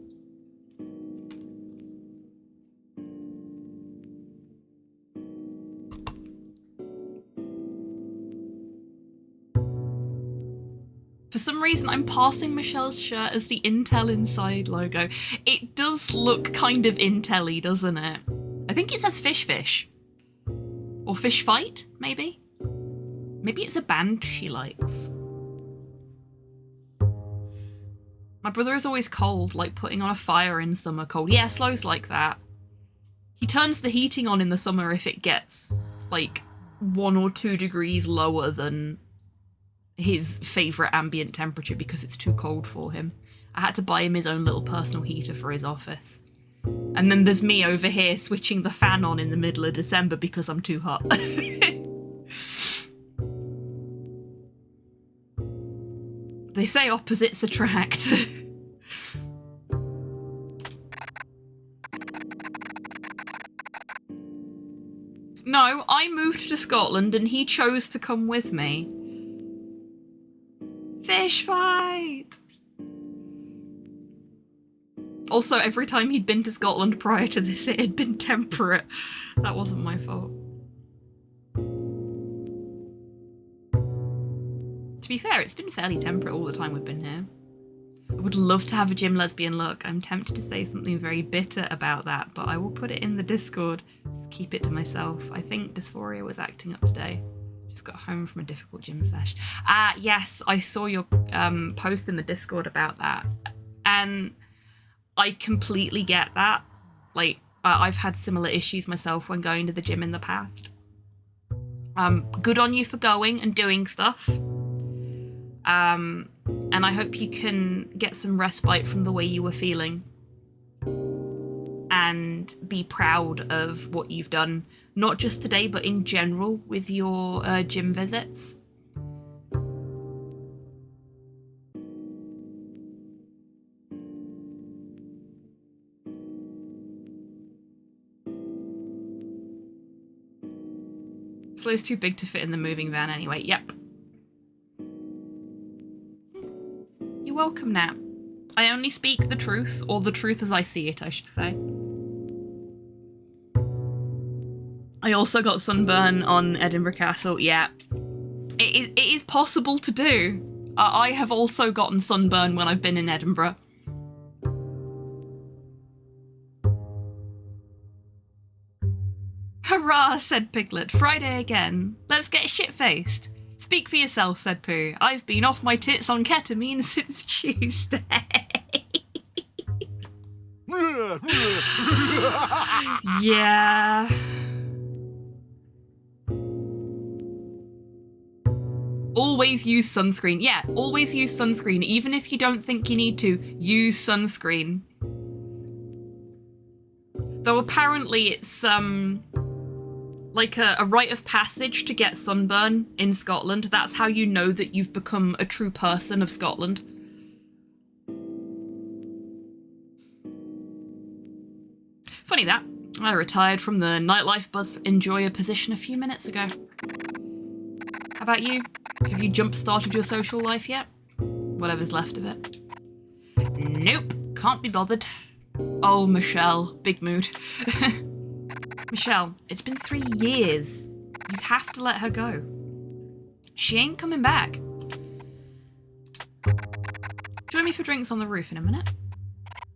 For some reason, I'm passing Michelle's shirt as the Intel Inside logo. It does look kind of Intel-y, doesn't it? I think it says Fish Fish. Or Fish Fight, maybe? Maybe it's a band she likes. My brother is always cold, like putting on a fire in summer cold. Yeah, Slow's like that. He turns the heating on in the summer if it gets, like, 1 or 2 degrees lower than his favourite ambient temperature because it's too cold for him. I had to buy him his own little personal heater for his office. And then there's me over here switching the fan on in the middle of December because I'm too hot. They say opposites attract. No, I moved to Scotland and he chose to come with me. Fish fight! Also, every time he'd been to Scotland prior to this, it had been temperate. That wasn't my fault. To be fair, it's been fairly temperate all the time we've been here. I would love to have a gym lesbian look. I'm tempted to say something very bitter about that, but I will put it in the Discord. Just keep it to myself. I think Dysphoria was acting up today. Just got home from a difficult gym sesh. Yes, I saw your post in the Discord about that. And I completely get that. Like, I've had similar issues myself when going to the gym in the past. Good on you for going and doing stuff. And I hope you can get some respite from the way you were feeling and be proud of what you've done, not just today, but in general with your gym visits. Slow's too big to fit in the moving van anyway. Yep. You're welcome, Nat. I only speak the truth, or the truth as I see it, I should say. I also got sunburn on Edinburgh Castle. Yeah. It is possible to do. I have also gotten sunburn when I've been in Edinburgh. Hurrah, said Piglet. Friday again. Let's get shit-faced. Speak for yourself, said Pooh. I've been off my tits on ketamine since Tuesday. Yeah. Always use sunscreen. Yeah, always use sunscreen. Even if you don't think you need to, use sunscreen. Though So apparently it's like a rite of passage to get sunburn in Scotland. That's how you know that you've become a true person of Scotland. Funny that. I retired from the nightlife buzz enjoyer position a few minutes ago. How about you? Have you jump-started your social life yet? Whatever's left of it. Nope, can't be bothered. Oh, Michelle, big mood. Michelle, it's been 3 years. You have to let her go. She ain't coming back. Join me for drinks on the roof in a minute.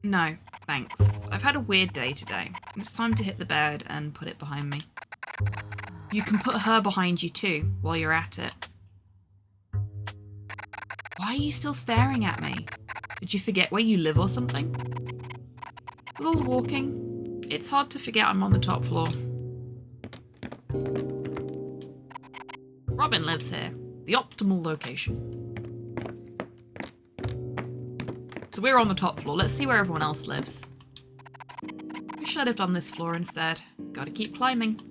No, thanks. I've had a weird day today. It's time to hit the bed and put it behind me. You can put her behind you too, while you're at it. Why are you still staring at me? Did you forget where you live or something? With all the walking, it's hard to forget I'm on the top floor. Robin lives here, the optimal location. So we're on the top floor. Let's see where everyone else lives. Wish I lived on this floor instead. Gotta keep climbing.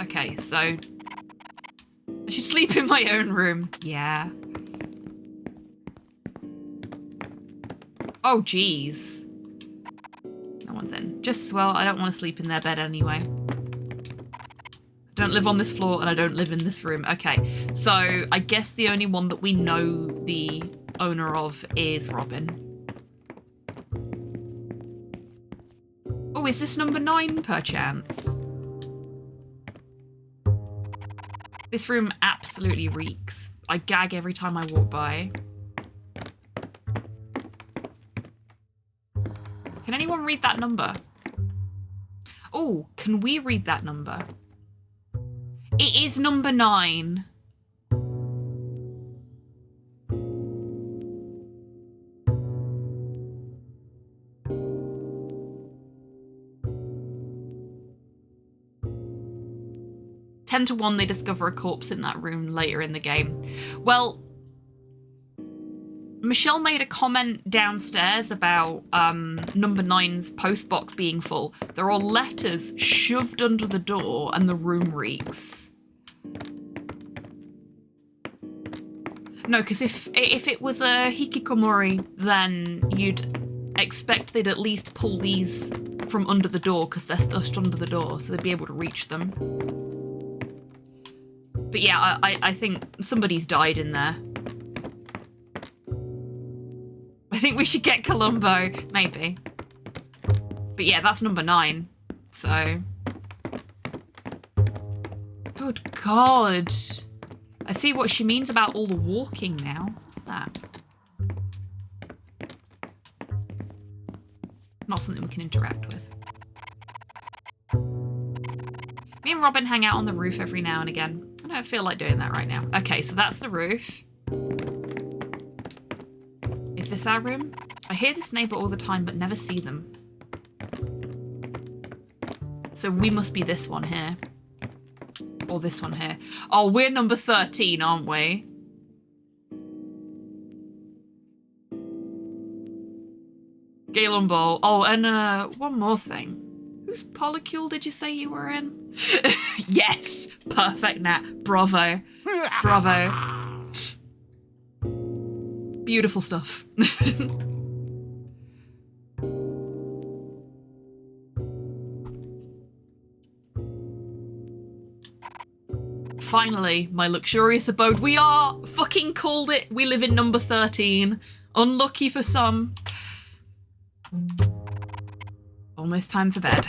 Okay, so I should sleep in my own room. Yeah. Oh, jeez. No one's in. Just as well, I don't want to sleep in their bed anyway. I don't live on this floor and I don't live in this room. Okay, so I guess the only one that we know the owner of is Robin. Oh, is this number 9 perchance? This room absolutely reeks. I gag every time I walk by. Can anyone read that number? Oh, can we read that number? It is number 9. Ten to 1 they discover a corpse in that room later in the game. Well, Michelle made a comment downstairs about number 9's postbox being full. There are letters shoved under the door and the room reeks. No, because if it was a hikikomori, then you'd expect they'd at least pull these from under the door because they're stuffed under the door, so they'd be able to reach them. But yeah, I think somebody's died in there. I think we should get Columbo, maybe. But yeah, that's number 9, so... Good God. I see what she means about all the walking now. What's that? Not something we can interact with. Me and Robin hang out on the roof every now and again. I don't feel like doing that right now. Okay, so that's the roof. Is this our room? I hear this neighbour all the time, but never see them. So we must be this one here. Or this one here. Oh, we're number 13, aren't we? Galen Ball. Oh, and one more thing. Whose polycule did you say you were in? Yes! Perfect, Nat. Bravo. Bravo. Beautiful stuff. Finally, my luxurious abode. We are fucking called it. We live in number 13. Unlucky for some. Almost time for bed.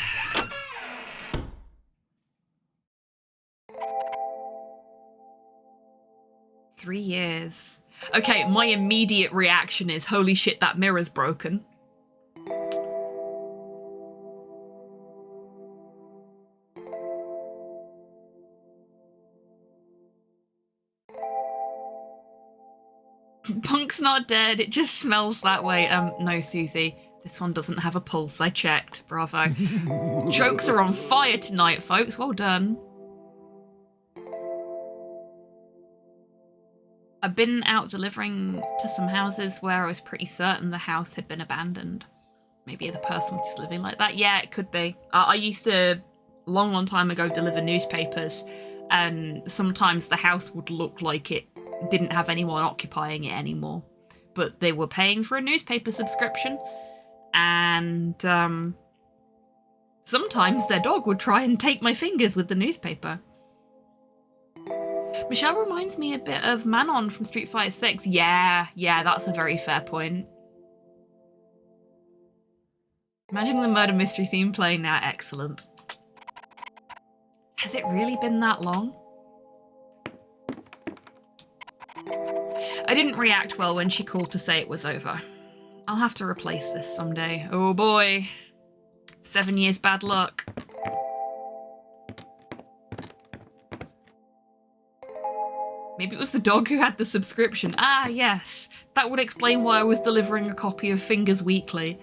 Three years. Okay, my immediate reaction is, holy shit, that mirror's broken. Punk's not dead, it just smells that way. No, Susie. This one doesn't have a pulse, I checked. Bravo. Jokes are on fire tonight, folks. Well done. I've been out delivering to some houses where I was pretty certain the house had been abandoned. Maybe the person was just living like that. Yeah, it could be. I used to, long time ago, deliver newspapers, and sometimes the house would look like it didn't have anyone occupying it anymore, but they were paying for a newspaper subscription, and sometimes their dog would try and take my fingers with the newspaper. Michelle reminds me a bit of Manon from Street Fighter 6. Yeah, that's a very fair point. Imagine the murder mystery theme playing now. Excellent. Has it really been that long? I didn't react well when she called to say it was over. I'll have to replace this someday. Oh boy. 7 years bad luck. Maybe it was the dog who had the subscription. Ah, yes. That would explain why I was delivering a copy of Fingers Weekly.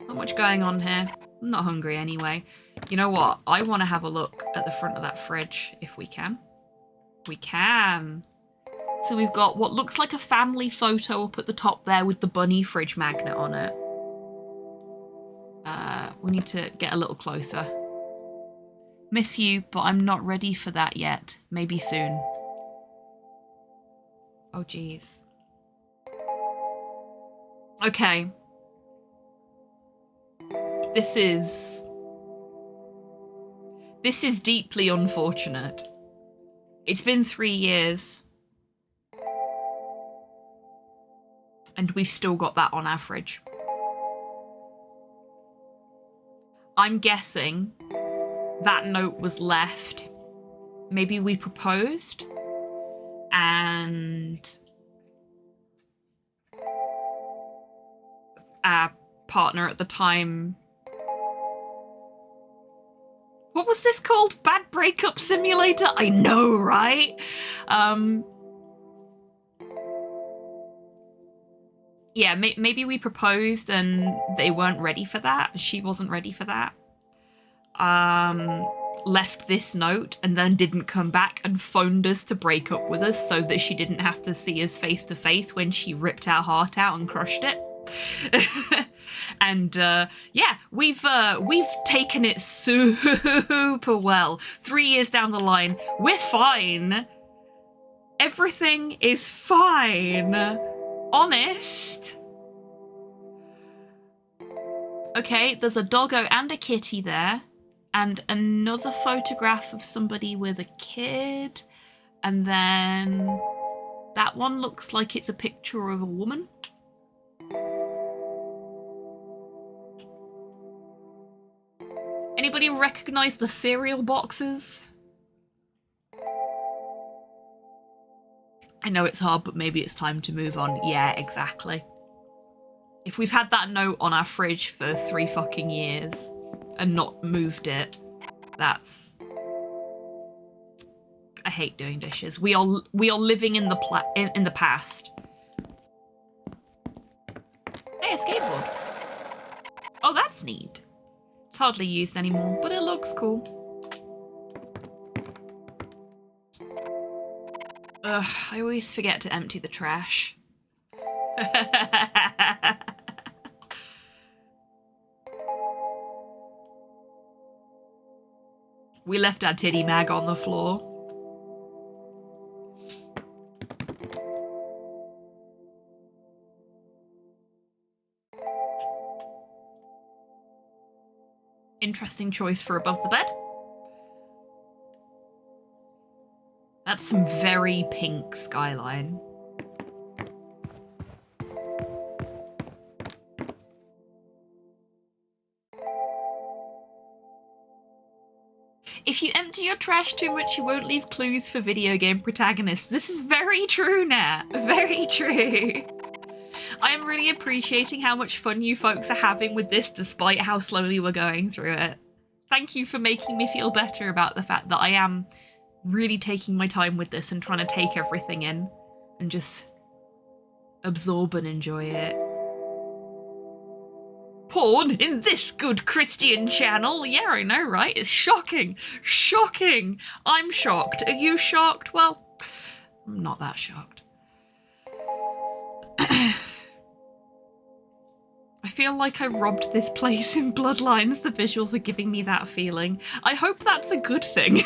Not much going on here. I'm not hungry anyway. You know what? I want to have a look at the front of that fridge, if we can. We can. So we've got what looks like a family photo up at the top there with the bunny fridge magnet on it. We need to get a little closer. Miss you, but I'm not ready for that yet. Maybe soon. Oh, geez. Okay. This is deeply unfortunate. It's been 3 years. And we've still got that on our fridge. I'm guessing that note was left. Maybe we proposed and our partner at the time... What was this called? Bad Breakup Simulator? I know, right? Yeah, maybe we proposed and they weren't ready for that. She wasn't ready for that. Left this note and then didn't come back and phoned us to break up with us so that she didn't have to see us face to face when she ripped our heart out and crushed it. And yeah, we've taken it super well. 3 years down the line, we're fine. Everything is fine. Honest. Okay, there's a doggo and a kitty there, and another photograph of somebody with a kid, and then that one looks like it's a picture of a woman. Anybody recognize the cereal boxes? I know it's hard, but maybe it's time to move on. Yeah, exactly. If we've had that note on our fridge for 3 fucking years and not moved it, that's... I hate doing dishes. We are living in the past. Hey, a skateboard. Oh, that's neat. It's hardly used anymore, but it looks cool. Ugh, I always forget to empty the trash. We left our titty mag on the floor. Interesting choice for above the bed. That's some very pink skyline. If you empty your trash too much, you won't leave clues for video game protagonists. This is very true, Nat. Very true. I am really appreciating how much fun you folks are having with this despite how slowly we're going through it. Thank you for making me feel better about the fact that I am really taking my time with this and trying to take everything in and just absorb and enjoy it. Porn in this good Christian channel? Yeah, I know, right? It's shocking. Shocking. I'm shocked. Are you shocked? Well, I'm not that shocked. I feel like I robbed this place in Bloodlines. The visuals are giving me that feeling. I hope that's a good thing.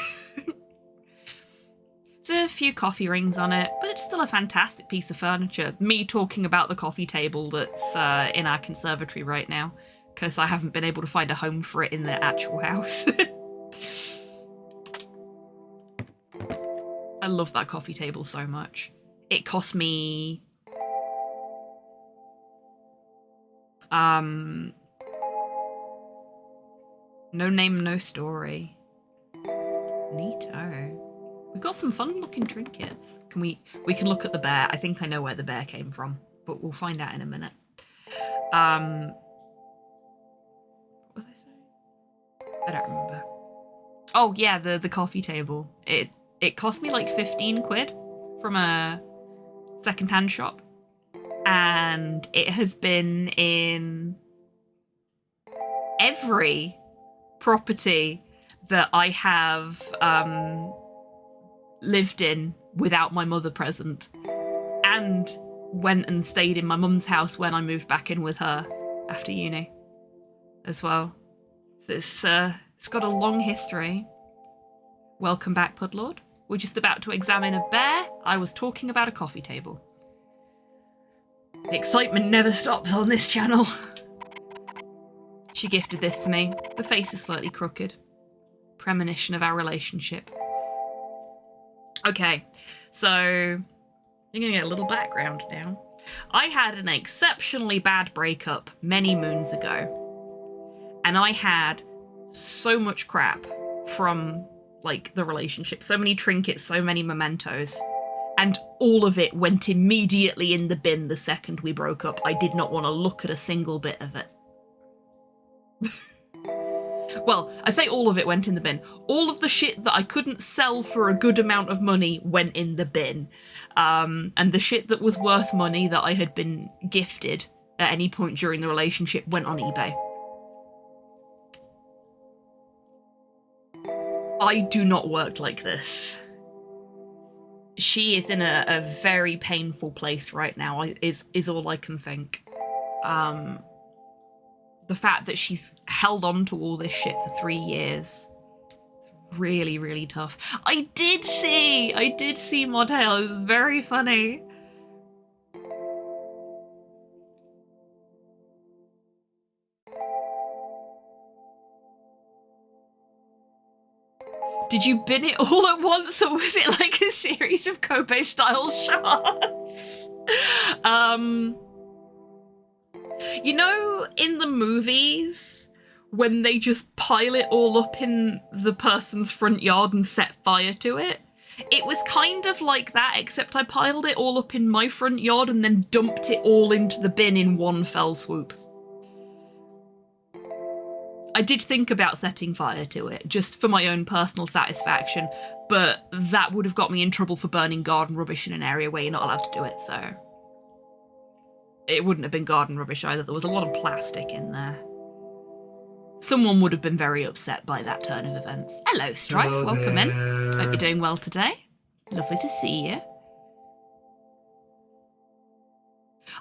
There's a few coffee rings on it, but it's still a fantastic piece of furniture. Me talking about the coffee table that's in our conservatory right now, because I haven't been able to find a home for it in the actual house. I love that coffee table so much. It cost me... no name, no story. Neato. We've got some fun looking trinkets. We can look at the bear. I think I know where the bear came from, but we'll find out in a minute. What was I saying? I don't remember. Oh yeah, the coffee table. It cost me like 15 quid from a secondhand shop. And it has been in every property that I have lived in without my mother present, and went and stayed in my mum's house when I moved back in with her after uni as well. So it's got a long history. Welcome back, Pudlord. We're just about to examine a bear. I was talking about a coffee table. The excitement never stops on this channel. She gifted this to me. The face is slightly crooked. Premonition of our relationship. Okay, so I'm gonna get a little background now. I had an exceptionally bad breakup many moons ago. And I had so much crap from, like, the relationship. So many trinkets, so many mementos. And all of it went immediately in the bin the second we broke up. I did not want to look at a single bit of it. Well, I say all of it went in the bin. All of the shit that I couldn't sell for a good amount of money went in the bin. And the shit that was worth money that I had been gifted at any point during the relationship went on eBay. I do not work like this. She is in a very painful place right now, is all I can think. The fact that she's held on to all this shit for 3 years, it's really, really tough. I did see Modale. It was very funny. Did you bin it all at once, or was it like a series of Kobe-style shots? You know, in the movies, when they just pile it all up in the person's front yard and set fire to it? It was kind of like that, except I piled it all up in my front yard and then dumped it all into the bin in one fell swoop. I did think about setting fire to it, just for my own personal satisfaction, but that would have got me in trouble for burning garden rubbish in an area where you're not allowed to do it, so... It wouldn't have been garden rubbish either, there was a lot of plastic in there. Someone would have been very upset by that turn of events. Hello, Strife, welcome in. Hope you're doing well today. Lovely to see you.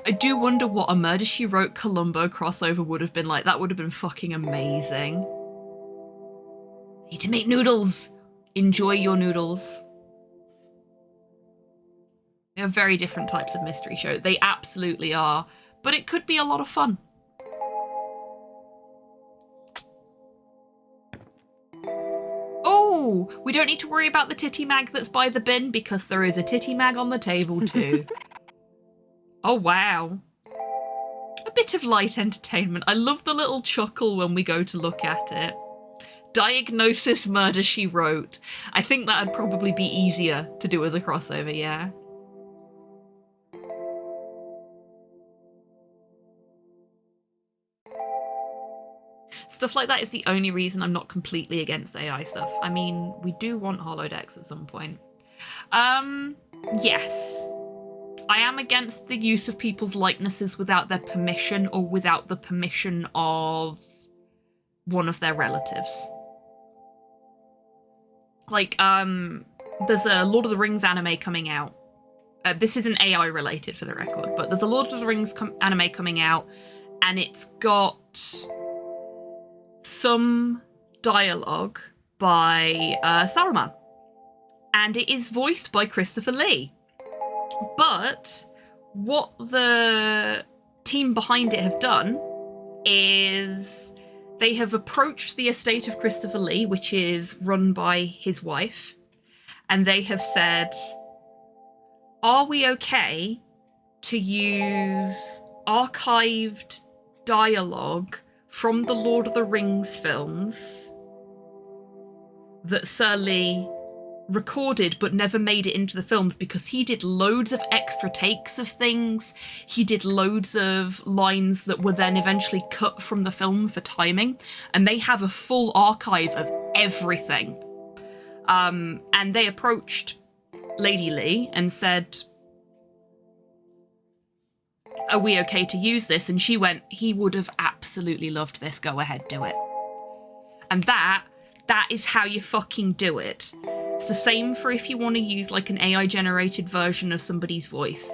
I do wonder what a Murder, She Wrote Columbo crossover would have been like. That would have been fucking amazing. Need to make noodles. Enjoy your noodles. They are very different types of mystery show. They absolutely are. But it could be a lot of fun. Oh, we don't need to worry about the titty mag that's by the bin because there is a titty mag on the table too. Oh, wow. A bit of light entertainment. I love the little chuckle when we go to look at it. Diagnosis Murder, She Wrote. I think that'd probably be easier to do as a crossover, yeah. Stuff like that is the only reason I'm not completely against AI stuff. I mean, we do want holodecks at some point. Yes. I am against the use of people's likenesses without their permission or without the permission of one of their relatives. Like, there's a Lord of the Rings anime coming out. This isn't AI related for the record, but there's a Lord of the Rings anime coming out, and it's got some dialogue by Saruman, and it is voiced by Christopher Lee. But what the team behind it have done is they have approached the estate of Christopher Lee, which is run by his wife, and they have said, are we okay to use archived dialogue from the Lord of the Rings films that Sir Lee recorded but never made it into the films, because he did loads of extra takes of things. He did loads of lines that were then eventually cut from the film for timing, and they have a full archive of everything. And they approached Lady Lee and said, are we okay to use this? And she went, he would have absolutely loved this. Go ahead, do it. And that is how you fucking do it. It's the same for if you want to use like an AI generated version of somebody's voice.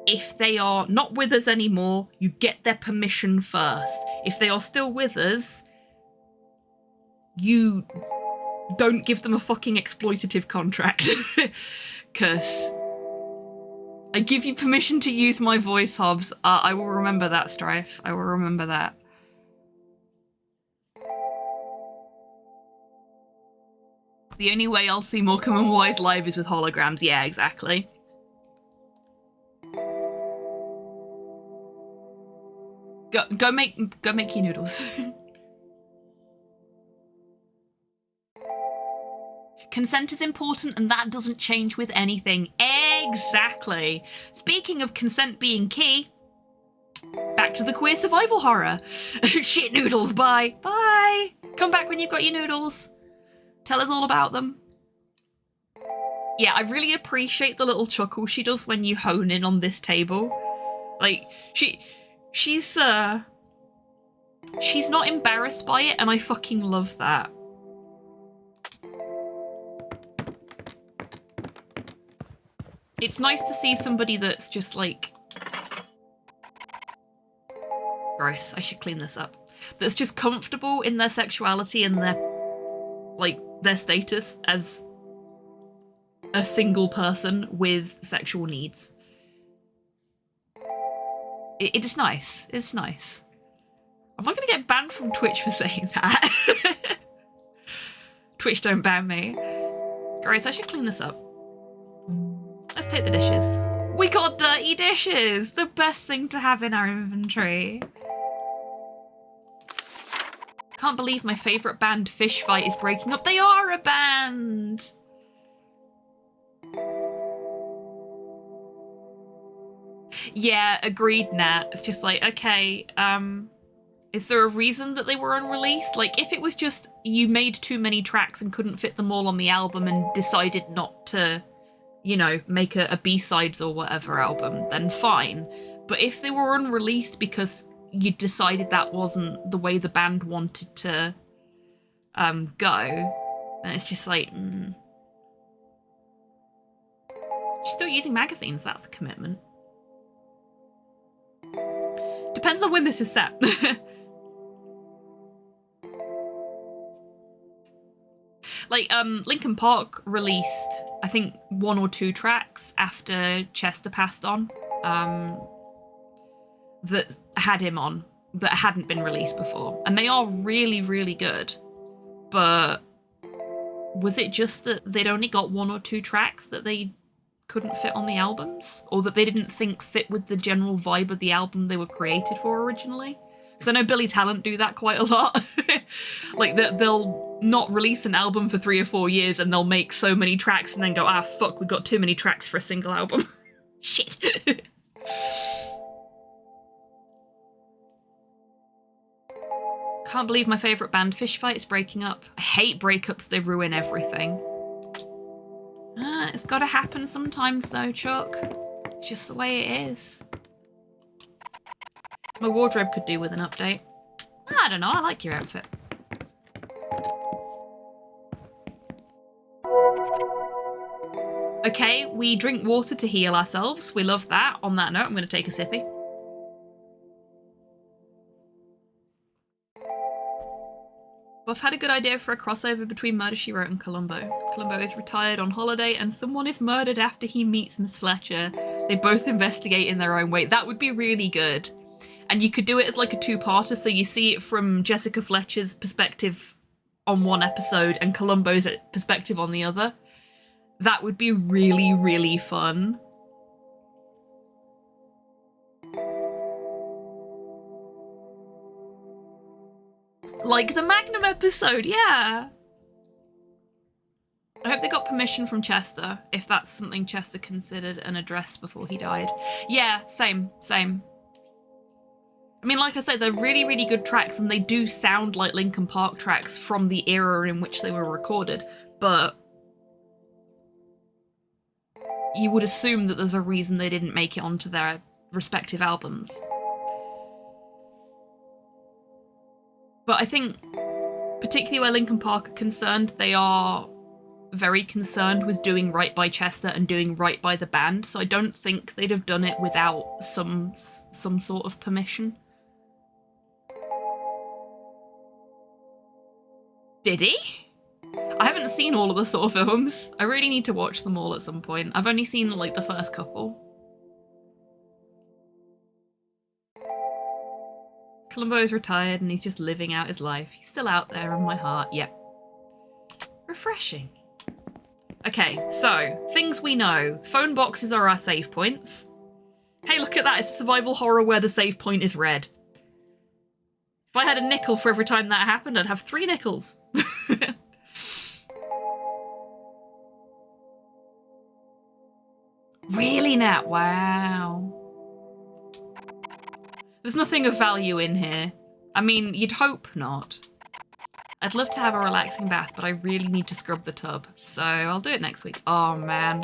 If they are not with us anymore, you get their permission first. If they are still with us, you don't give them a fucking exploitative contract. Because I give you permission to use my voice, Hobbs. I will remember that, Strife. I will remember that. The only way I'll see Morecambe and Wise live is with holograms. Yeah, exactly. Go make your noodles. Consent is important, and that doesn't change with anything. Exactly. Speaking of consent being key, back to the queer survival horror. Shit noodles, bye. Bye. Come back when you've got your noodles. Tell us all about them. Yeah, I really appreciate the little chuckle she does when you hone in on this table. Like, she's not embarrassed by it, and I fucking love that. It's nice to see somebody that's just like... Gross, I should clean this up. That's just comfortable in their sexuality and their, like, their status as a single person with sexual needs. It is nice. It's nice. Am I gonna get banned from Twitch for saying that? Twitch don't ban me. Gross, I should clean this up. Let's take the dishes. We got dirty dishes! The best thing to have in our inventory. Can't believe my favourite band, Fish Fight, is breaking up. They are a band! Yeah, agreed, Nat. It's just like, okay, is there a reason that they were unreleased? Like, if it was just you made too many tracks and couldn't fit them all on the album and decided not to, you know, make a B-sides or whatever album, then fine. But if they were unreleased because you decided that wasn't the way the band wanted to go, then it's just like, She's still using magazines, that's a commitment. Depends on when this is set. Like, Linkin Park released, I think, 1 or 2 tracks after Chester passed on, that had him on, that hadn't been released before. And they are really, really good. But was it just that they'd only got 1 or 2 tracks that they couldn't fit on the albums? Or that they didn't think fit with the general vibe of the album they were created for originally? Because I know Billy Talent do that quite a lot. Like, they'll not release an album for 3 or 4 years and they'll make so many tracks and then go, ah, fuck, we got too many tracks for a single album. Shit. Can't believe my favourite band, Fish Fight, is breaking up. I hate breakups, they ruin everything. It's gotta happen sometimes though, Chuck. It's just the way it is. My wardrobe could do with an update. I don't know, I like your outfit. Okay, we drink water to heal ourselves. We love that. On that note, I'm going to take a sippy. I've had a good idea for a crossover between Murder, She Wrote and Columbo. Columbo is retired on holiday and someone is murdered after he meets Miss Fletcher. They both investigate in their own way. That would be really good. And you could do it as like a two-parter, so you see it from Jessica Fletcher's perspective on one episode and Columbo's perspective on the other. That would be really, really fun. Like the Magnum episode, yeah. I hope they got permission from Chester, if that's something Chester considered and addressed before he died. Yeah, same. I mean, like I said, they're really, really good tracks and they do sound like Linkin Park tracks from the era in which they were recorded, but you would assume that there's a reason they didn't make it onto their respective albums. But I think, particularly where Linkin Park are concerned, they are very concerned with doing right by Chester and doing right by the band, so I don't think they'd have done it without some sort of permission. Did he? I haven't seen all of the Saw films. I really need to watch them all at some point. I've only seen like the first couple. Columbo is retired and he's just living out his life. He's still out there in my heart. Yep. Refreshing. Okay, so, things we know. Phone boxes are our save points. Hey, look at that. It's a survival horror where the save point is red. If I had a nickel for every time that happened, I'd have 3 nickels. Really, Nat? Wow. There's nothing of value in here. I mean, you'd hope not. I'd love to have a relaxing bath, but I really need to scrub the tub, so I'll do it next week. Oh man.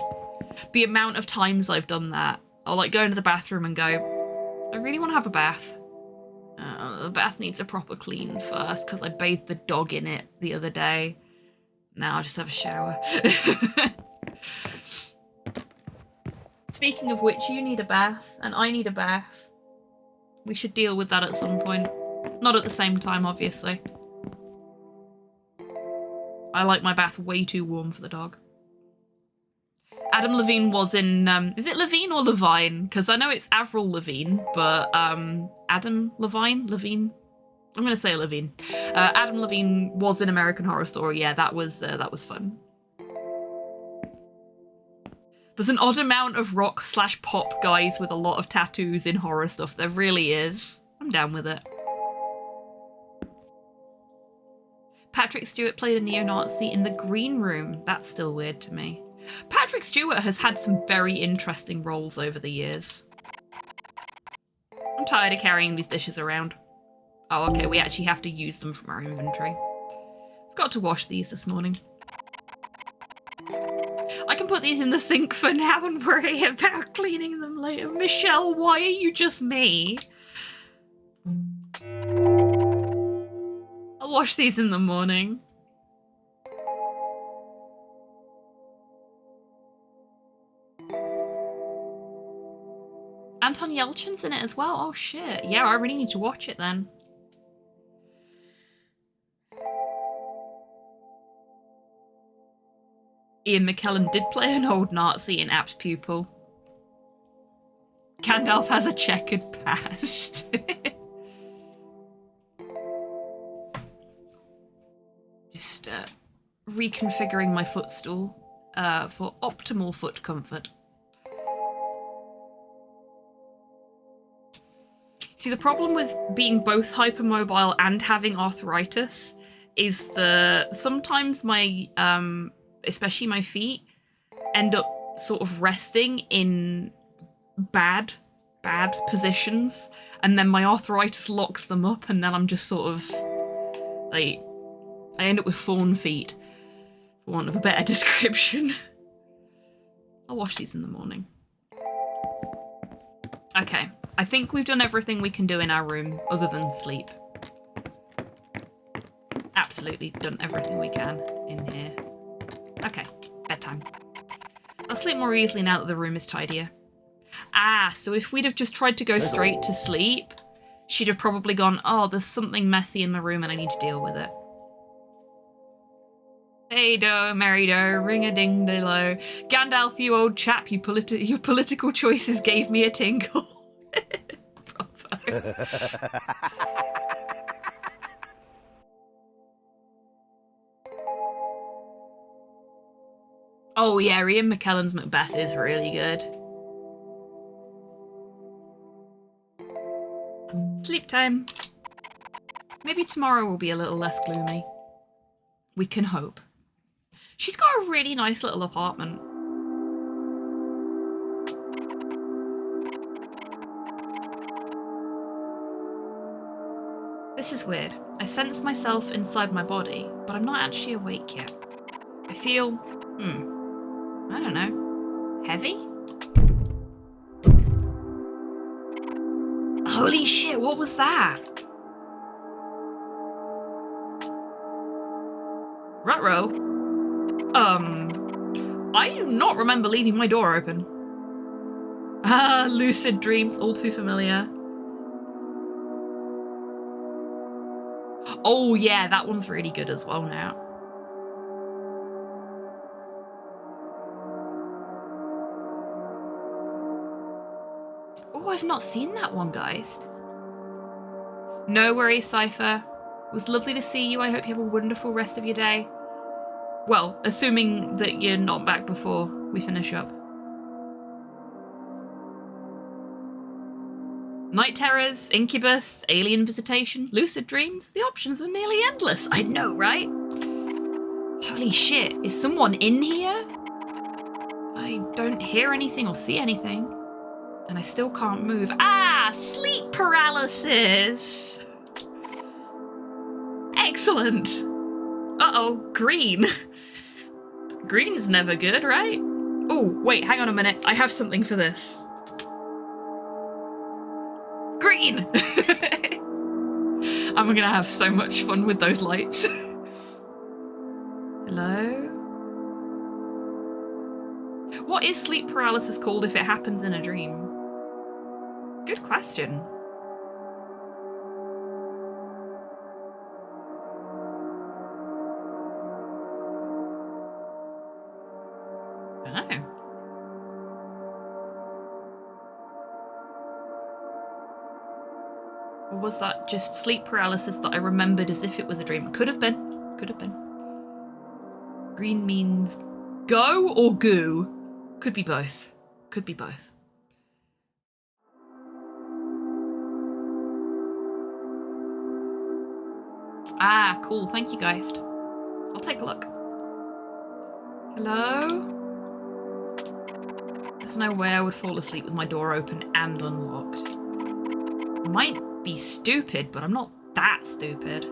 The amount of times I've done that. I'll like go into the bathroom and go, I really want to have a bath. The bath needs a proper clean first, because I bathed the dog in it the other day. Now I'll just have a shower. Speaking of which, you need a bath, and I need a bath. We should deal with that at some point. Not at the same time, obviously. I like my bath way too warm for the dog. Adam Levine was in, is it Levine or Levine? Because I know it's Avril Lavigne, but Adam Levine? Levine? I'm going to say Levine. Adam Levine was in American Horror Story. Yeah, that was fun. There's an odd amount of rock/pop guys with a lot of tattoos in horror stuff. There really is. I'm down with it. Patrick Stewart played a neo-Nazi in The Green Room. That's still weird to me. Patrick Stewart has had some very interesting roles over the years. I'm tired of carrying these dishes around. Oh, okay, we actually have to use them from our inventory. Forgot to wash these this morning. I can put these in the sink for now and worry about cleaning them later. Michelle, why are you just me? I'll wash these in the morning. Anton Yelchin's in it as well. Oh shit. Yeah, I really need to watch it then. Ian McKellen did play an old Nazi in Apt Pupil. Gandalf has a checkered past. Just reconfiguring my footstool for optimal foot comfort. See, the problem with being both hypermobile and having arthritis is that sometimes my, especially my feet, end up sort of resting in bad positions, and then my arthritis locks them up, and then I'm just sort of, like, I end up with fawn feet, for want of a better description. I'll wash these in the morning. Okay, I think we've done everything we can do in our room, other than sleep. Absolutely done everything we can in here. Okay, bedtime. I'll sleep more easily now that the room is tidier. Ah, so if we'd have just tried to go straight to sleep, she'd have probably gone, oh, there's something messy in my room and I need to deal with it. Hey do, merry do, ring a ding de lo. Gandalf, you old chap, your political choices gave me a tingle. Bravo. Oh yeah, Ian McKellen's Macbeth is really good. Sleep time. Maybe tomorrow will be a little less gloomy. We can hope. She's got a really nice little apartment. This is weird. I sense myself inside my body, but I'm not actually awake yet. I feel, I don't know, heavy? Holy shit, what was that? Ruh-roh. I do not remember leaving my door open. Ah, lucid dreams, all too familiar. Oh yeah, that one's really good as well now. Oh, I've not seen that one, guys. No worries, Cypher. It was lovely to see you. I hope you have a wonderful rest of your day. Well, assuming that you're not back before we finish up. Night terrors, incubus, alien visitation, lucid dreams. The options are nearly endless. I know, right? Holy shit, is someone in here? I don't hear anything or see anything. And I still can't move. Ah, sleep paralysis! Excellent! Uh-oh, green. Green's never good, right? Oh, wait, hang on a minute. I have something for this. Green! I'm gonna have so much fun with those lights. Hello? What is sleep paralysis called if it happens in a dream? Good question. I don't know. Or was that just sleep paralysis that I remembered as if it was a dream? Could have been. Could have been. Green means go or goo? Could be both. Could be both. Ah, cool. Thank you, Geist. I'll take a look. Hello? There's no way I would fall asleep with my door open and unlocked. Might be stupid, but I'm not that stupid.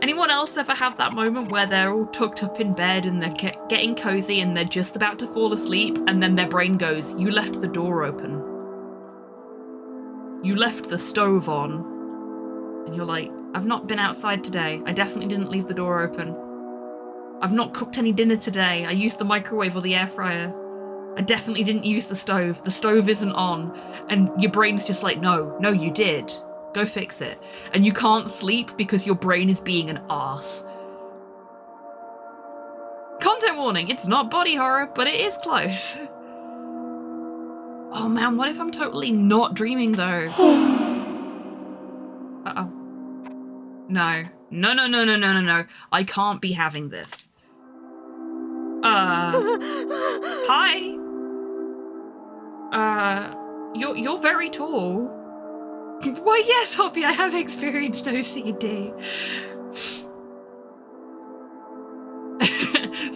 Anyone else ever have that moment where they're all tucked up in bed and they're getting cozy and they're just about to fall asleep and then their brain goes, you left the door open. You left the stove on. And you're like, I've not been outside today. I definitely didn't leave the door open. I've not cooked any dinner today. I used the microwave or the air fryer. I definitely didn't use the stove. The stove isn't on. And your brain's just like, no, you did. Go fix it. And you can't sleep because your brain is being an arse. Content warning, it's not body horror, but it is close. Oh man, what if I'm totally not dreaming though? Uh-oh. No. No. I can't be having this. Hi. You're very tall. Why, yes, Hoppy, I have experienced OCD.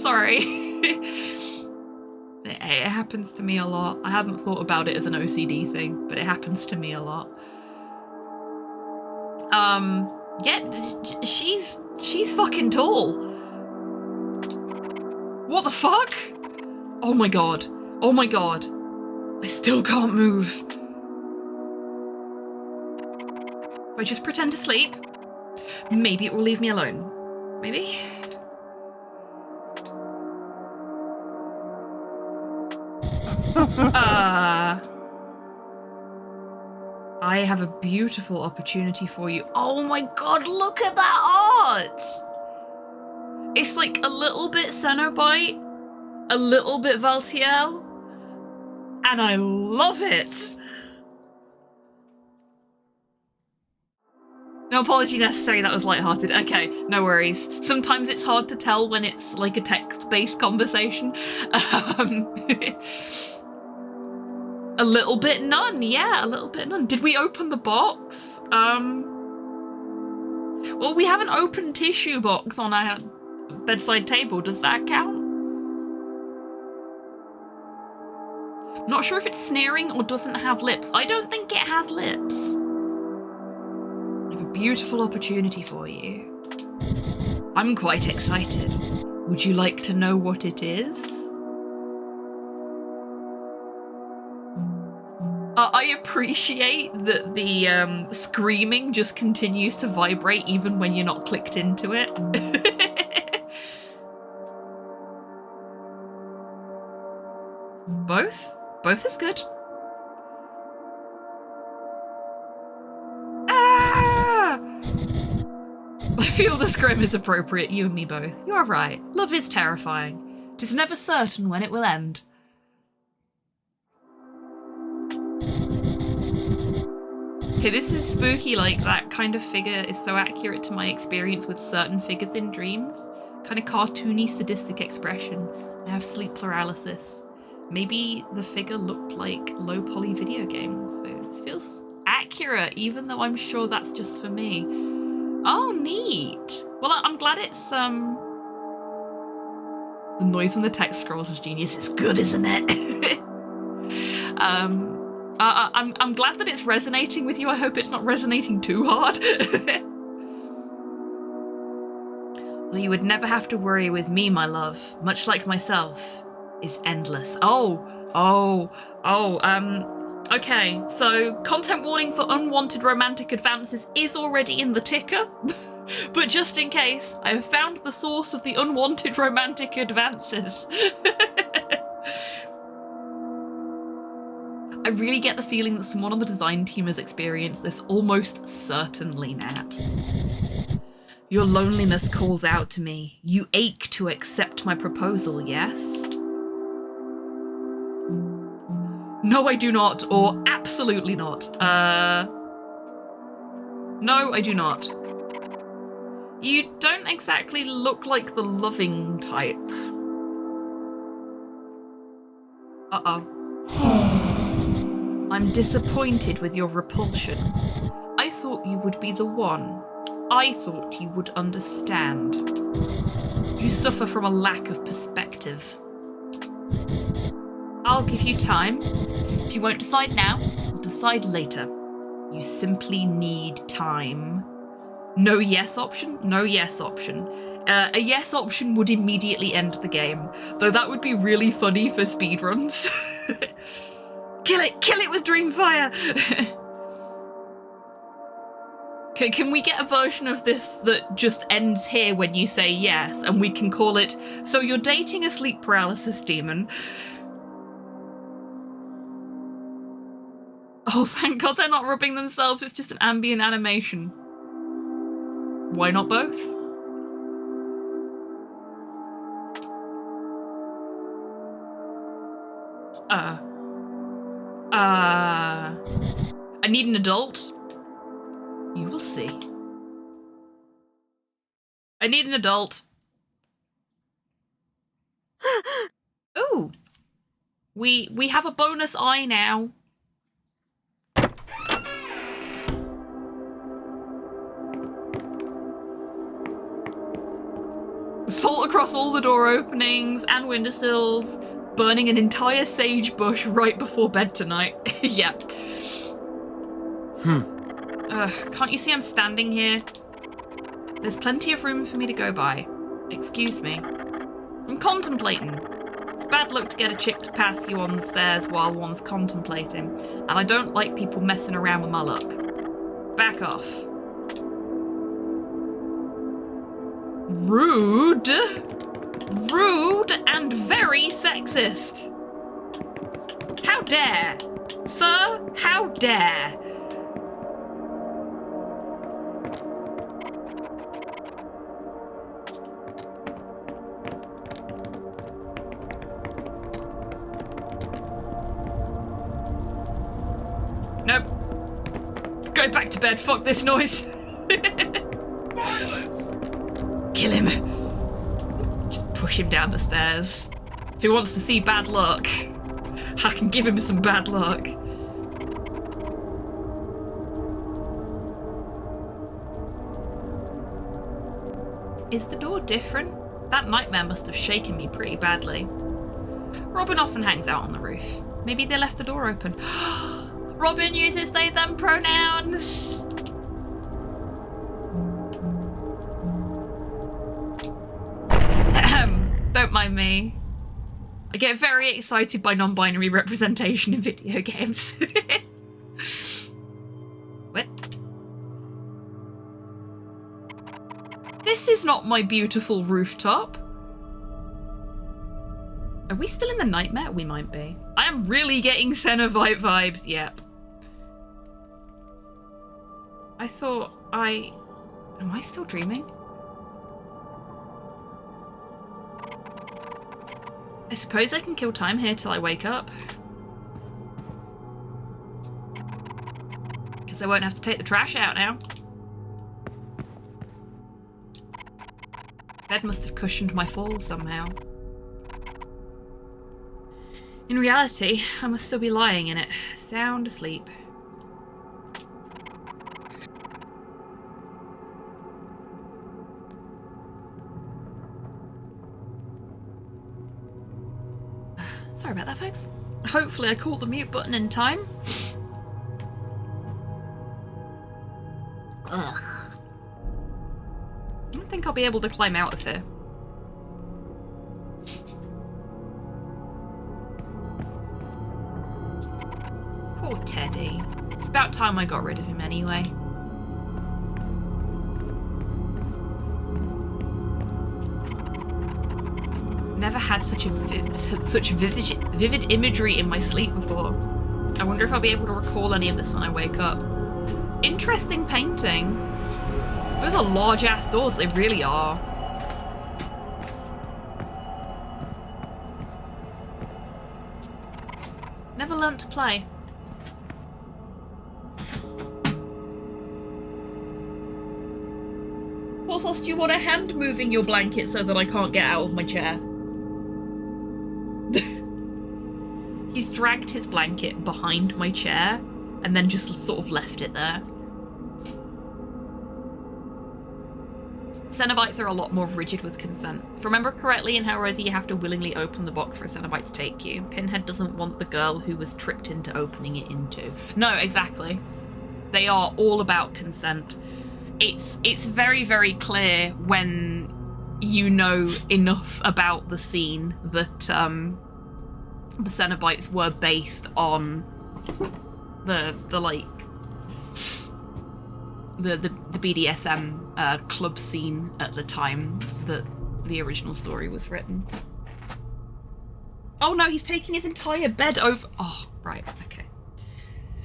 Sorry. It happens to me a lot. I hadn't thought about it as an OCD thing, but it happens to me a lot. Yeah, she's fucking tall. What the fuck? Oh my god. Oh my god. I still can't move. If I just pretend to sleep, maybe it will leave me alone. Maybe? I have a beautiful opportunity for you. Oh my god, look at that art! It's like a little bit Cenobite, a little bit Valtiel, and I love it. No apology necessary, that was lighthearted. Okay, no worries. Sometimes it's hard to tell when it's like a text-based conversation. A little bit none, yeah, a little bit none. Did we open the box? Well, we have an open tissue box on our bedside table. Does that count? Not sure if it's sneering or doesn't have lips. I don't think it has lips. I have a beautiful opportunity for you. I'm quite excited. Would you like to know what it is? I appreciate that the screaming just continues to vibrate even when you're not clicked into it. Both? Both is good. Ah! I feel the scream is appropriate, you and me both. You are right. Love is terrifying. 'Tis never certain when it will end. Okay, this is spooky, like that kind of figure is so accurate to my experience with certain figures in dreams. Kind of cartoony, sadistic expression. I have sleep paralysis. Maybe the figure looked like low poly video games. So this feels accurate, even though I'm sure that's just for me. Oh, neat. Well, I'm glad it's, the noise when the text scrolls is genius. It's good, isn't it? I'm glad that it's resonating with you. I hope it's not resonating too hard. Though you would never have to worry with me, my love, much like myself, is endless. Okay, so content warning for unwanted romantic advances is already in the ticker. But just in case, I have found the source of the unwanted romantic advances. I really get the feeling that someone on the design team has experienced this, almost certainly, Nat. Your loneliness calls out to me. You ache to accept my proposal, yes? No, I do not, or absolutely not. No, I do not. You don't exactly look like the loving type. Uh-oh. I'm disappointed with your repulsion. I thought you would be the one. I thought you would understand. You suffer from a lack of perspective. I'll give you time. If you won't decide now, we'll decide later. You simply need time. No yes option? No yes option. A yes option would immediately end the game, though that would be really funny for speedruns. Kill it with Dreamfire! Can we get a version of this that just ends here when you say yes, and we can call it, so you're dating a sleep paralysis demon? Oh, thank God they're not rubbing themselves, it's just an ambient animation. Why not both? I need an adult. You will see. I need an adult. Ooh. We have a bonus eye now. Salt across all the door openings and windowsills, burning an entire sage bush right before bed tonight. Yeah. Can't you see I'm standing here? There's plenty of room for me to go by. Excuse me. I'm contemplating. It's bad luck to get a chick to pass you on the stairs while one's contemplating, and I don't like people messing around with my luck. Back off. Rude. Rude and very sexist. How dare? Sir, how dare? Go back to bed. Fuck this noise. Kill him. Just push him down the stairs. If he wants to see bad luck, I can give him some bad luck. Is the door different? That nightmare must have shaken me pretty badly. Robin often hangs out on the roof. Maybe they left the door open. Robin uses they, them pronouns. Don't mind me. I get very excited by non-binary representation in video games. What? This is not my beautiful rooftop. Are we still in the nightmare? We might be. I am really getting Cenobite vibes. Yep. I thought am I still dreaming? I suppose I can kill time here till I wake up. Because I won't have to take the trash out now. Bed must have cushioned my fall somehow. In reality, I must still be lying in it, sound asleep. Sorry about that, folks. Hopefully I caught the mute button in time. Ugh. I don't think I'll be able to climb out of here. Poor Teddy. It's about time I got rid of him anyway. Never had such vivid imagery in my sleep before. I wonder if I'll be able to recall any of this when I wake up. Interesting painting. Those are large ass doors, they really are. Never learnt to play. Porthos, do you want a hand moving your blanket so that I can't get out of my chair? He's dragged his blanket behind my chair and then just sort of left it there. Cenobites are a lot more rigid with consent. If I remember correctly in Hellraiser, you have to willingly open the box for a Cenobite to take you. Pinhead doesn't want the girl who was tricked into opening it into. No, exactly. They are all about consent. It's very, very clear when you know enough about the scene that the Cenobites were based on the BDSM club scene at the time that the original story was written. Oh no, he's taking his entire bed over. Oh, right, okay.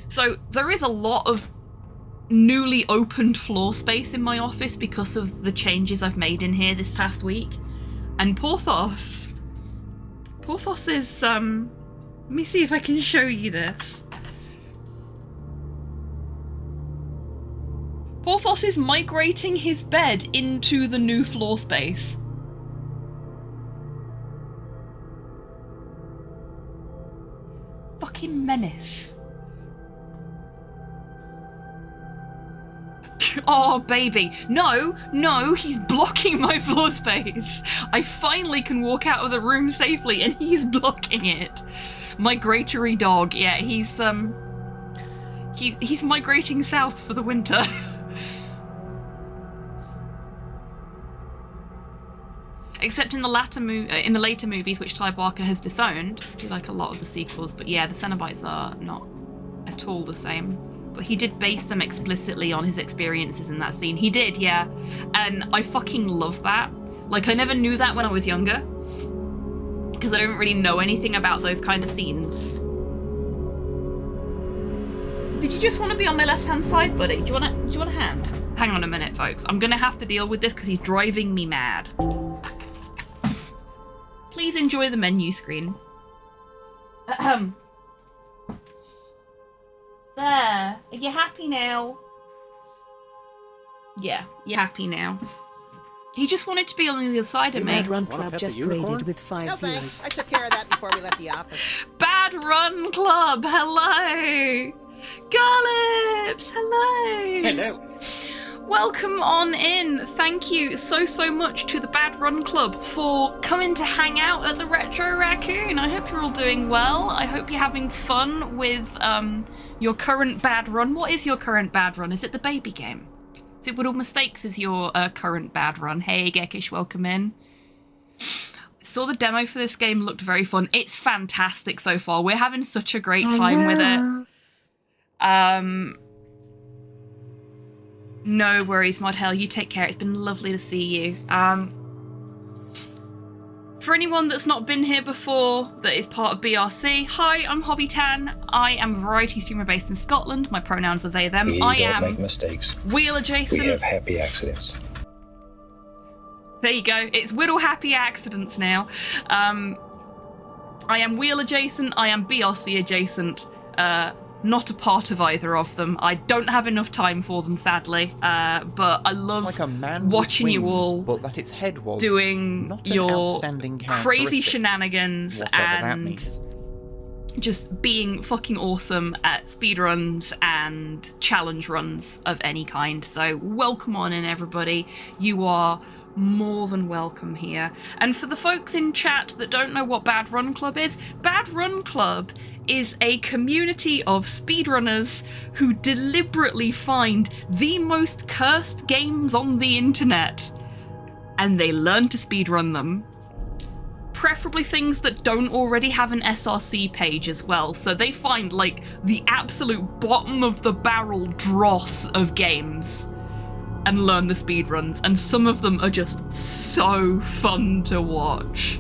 So there is a lot of newly opened floor space in my office because of the changes I've made in here this past week. And Porthos is, let me see if I can show you this. Porthos is migrating his bed into the new floor space. Fucking menace. Oh, baby. No, he's blocking my floor space. I finally can walk out of the room safely and he's blocking it. Migratory dog. Yeah, he's migrating south for the winter. Except in the later movies, which Clive Barker has disowned. I do like a lot of the sequels, but yeah, the Cenobites are not at all the same. But he did base them explicitly on his experiences in that scene. He did, yeah. And I fucking love that. Like, I never knew that when I was younger. Because I didn't really know anything about those kind of scenes. Did you just want to be on my left-hand side, buddy? Do you want a hand? Hang on a minute, folks. I'm gonna have to deal with this because he's driving me mad. Please enjoy the menu screen. There. Are you happy now? Yeah, you're happy now. He just wanted to be on the other side of me. Bad Run Club just raided with 5 No viewers. thanks. I took care of that before we left the office. Bad Run Club, hello! Garlips, hello! Hello. Welcome on in. Thank you so much to the Bad Run Club for coming to hang out at the Retro Raccoon. I hope you're all doing well. I hope you're having fun with your current bad run. What is your current bad run? Is it the baby game? Is it Woodall Mistakes is your current bad run? Hey Gekish, welcome in. Saw the demo for this game, looked very fun. It's fantastic so far. We're having such a great time with it. No worries, Mod Hell, you take care. It's been lovely to see you. For anyone that's not been here before, that is part of BRC, hi, I'm Hobby Tan. I am a variety streamer based in Scotland. My pronouns are they, them. We I don't am make mistakes. Wheel adjacent. We have happy accidents. There you go. It's Whittle Happy Accidents now. I am Wheel adjacent. I am BRC adjacent. Not a part of either of them. I don't have enough time for them, sadly. But I love like a man watching with you wings, all but that its head was doing not an your outstanding crazy characteristic, shenanigans whatever that and means. just being fucking awesome at speedruns and challenge runs of any kind. So welcome on in, everybody. You are more than welcome here. And for the folks in chat that don't know what Bad Run Club is, Bad Run Club is a community of speedrunners who deliberately find the most cursed games on the internet and they learn to speedrun them. Preferably things that don't already have an SRC page as well. So they find like the absolute bottom of the barrel dross of games and learn the speedruns, and some of them are just so fun to watch.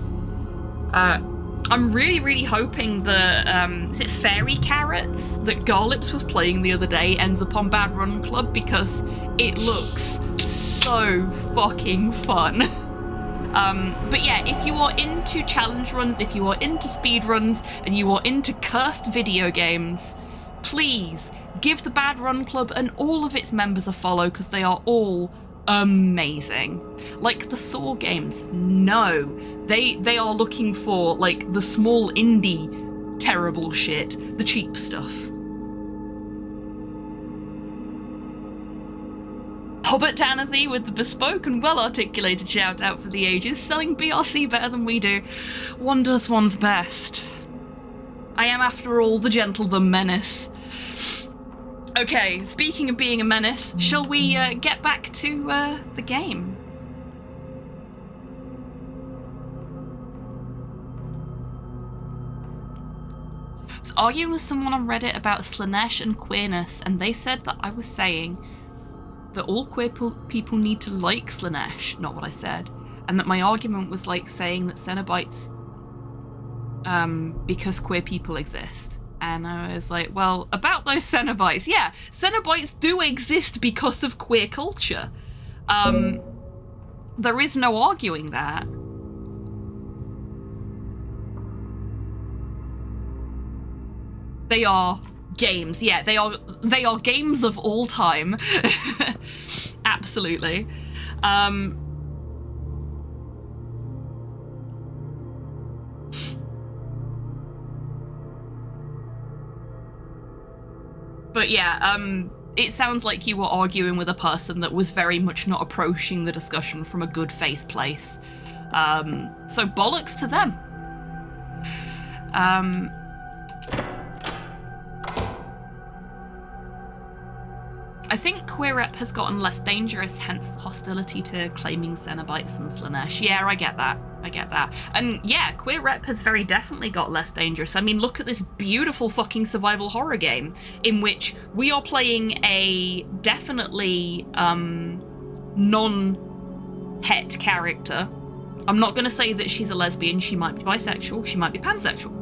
I'm really hoping that, is it Fairy Carrots that Garlips was playing the other day ends up on Bad Run Club, because it looks so fucking fun. But yeah, if you are into challenge runs, if you are into speed runs, and you are into cursed video games, please give the Bad Run Club and all of its members a follow, because they are all amazing. Like the Saw games, no. They are looking for like the small indie terrible shit, the cheap stuff. Hobbit Danathy with the bespoke and well-articulated shout-out for the ages, selling BRC better than we do. One does one's best. I am, after all, the gentle, the menace. Okay, speaking of being a menace, shall we get back to the game? I was arguing with someone on Reddit about Slanesh and queerness, and they said that I was saying that all queer people need to like Slanesh, not what I said, and that my argument was like saying that Cenobites, because queer people exist. And I was like, well, about those Cenobites, yeah, Cenobites do exist because of queer culture. There is no arguing that. They are games, yeah, they are games of all time. Absolutely. But yeah, it sounds like you were arguing with a person that was very much not approaching the discussion from a good faith place. So bollocks to them. I think Queer Rep has gotten less dangerous, hence the hostility to claiming Cenobites and Slanesh. Yeah, I get that. And yeah, Queer Rep has very definitely got less dangerous. I mean, look at this beautiful fucking survival horror game in which we are playing a definitely non-het character. I'm not going to say that she's a lesbian. She might be bisexual. She might be pansexual.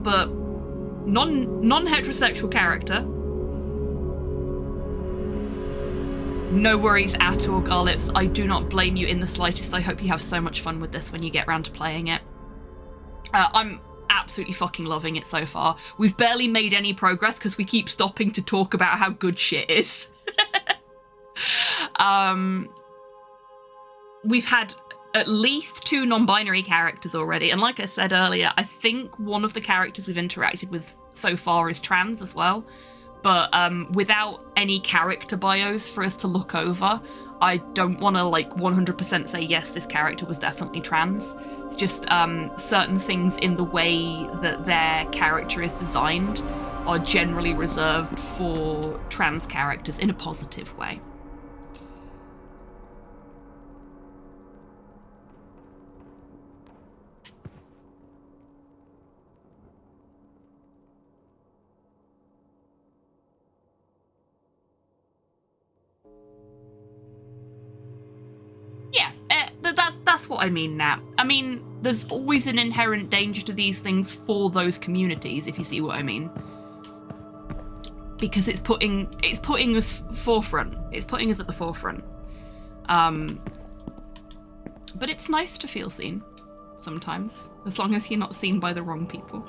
But non-heterosexual character. No worries at all, Garlips. I do not blame you in the slightest. I hope you have so much fun with this when you get around to playing it. I'm absolutely fucking loving it so far. We've barely made any progress because we keep stopping to talk about how good shit is. We've had at least 2 non-binary characters already, and like I said earlier, I think one of the characters we've interacted with so far is trans as well, but without any character bios for us to look over, I don't want to like 100% say yes, this character was definitely trans. It's just certain things in the way that their character is designed are generally reserved for trans characters in a positive way. Yeah, that's what I mean now. I mean, there's always an inherent danger to these things for those communities, if you see what I mean. Because it's putting us forefront. It's putting us at the forefront. But it's nice to feel seen sometimes, as long as you're not seen by the wrong people.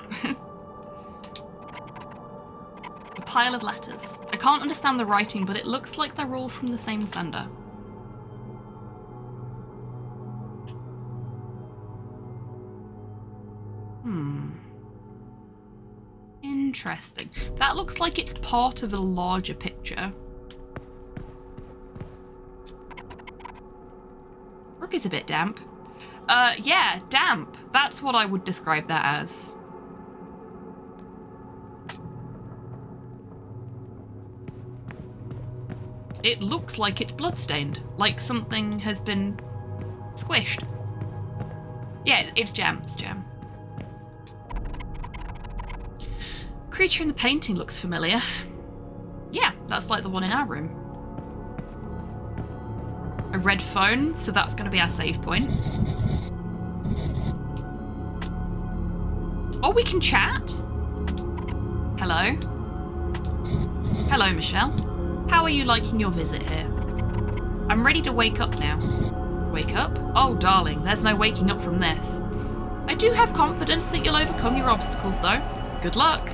A pile of letters. I can't understand the writing, but it looks like they're all from the same sender. Interesting. That looks like it's part of a larger picture. Rook is a bit damp. Yeah, damp. That's what I would describe that as. It looks like it's bloodstained, like something has been squished. Yeah, it's jam. It's jam. Creature in the painting looks familiar. Yeah, that's like the one in our room. A red phone, so that's going to be our save point. Oh, we can chat? Hello? Hello, Michelle. How are you liking your visit here? I'm ready to wake up now. Wake up? Oh, darling, there's no waking up from this. I do have confidence that you'll overcome your obstacles, though. Good luck.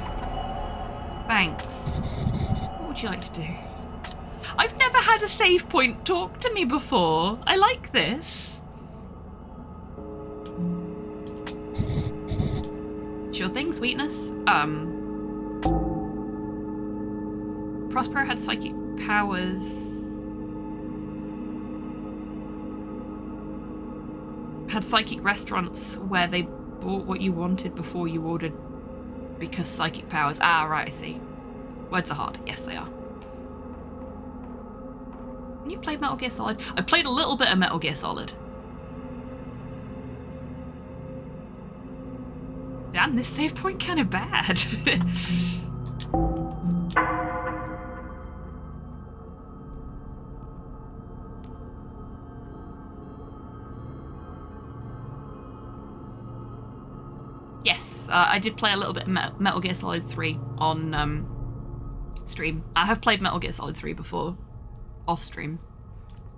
Thanks. What would you like to do? I've never had a save point talk to me before. I like this. Sure thing, sweetness. Prospero had psychic powers. Had psychic restaurants where they bought what you wanted before you ordered. Because psychic powers. Ah, right, I see. Words are hard. Yes, they are. Have you played Metal Gear Solid? I played a little bit of Metal Gear Solid. Damn, this save point kind of bad. Yes, I did play a little bit of Metal Gear Solid 3 on stream. I have played Metal Gear Solid 3 before, off stream,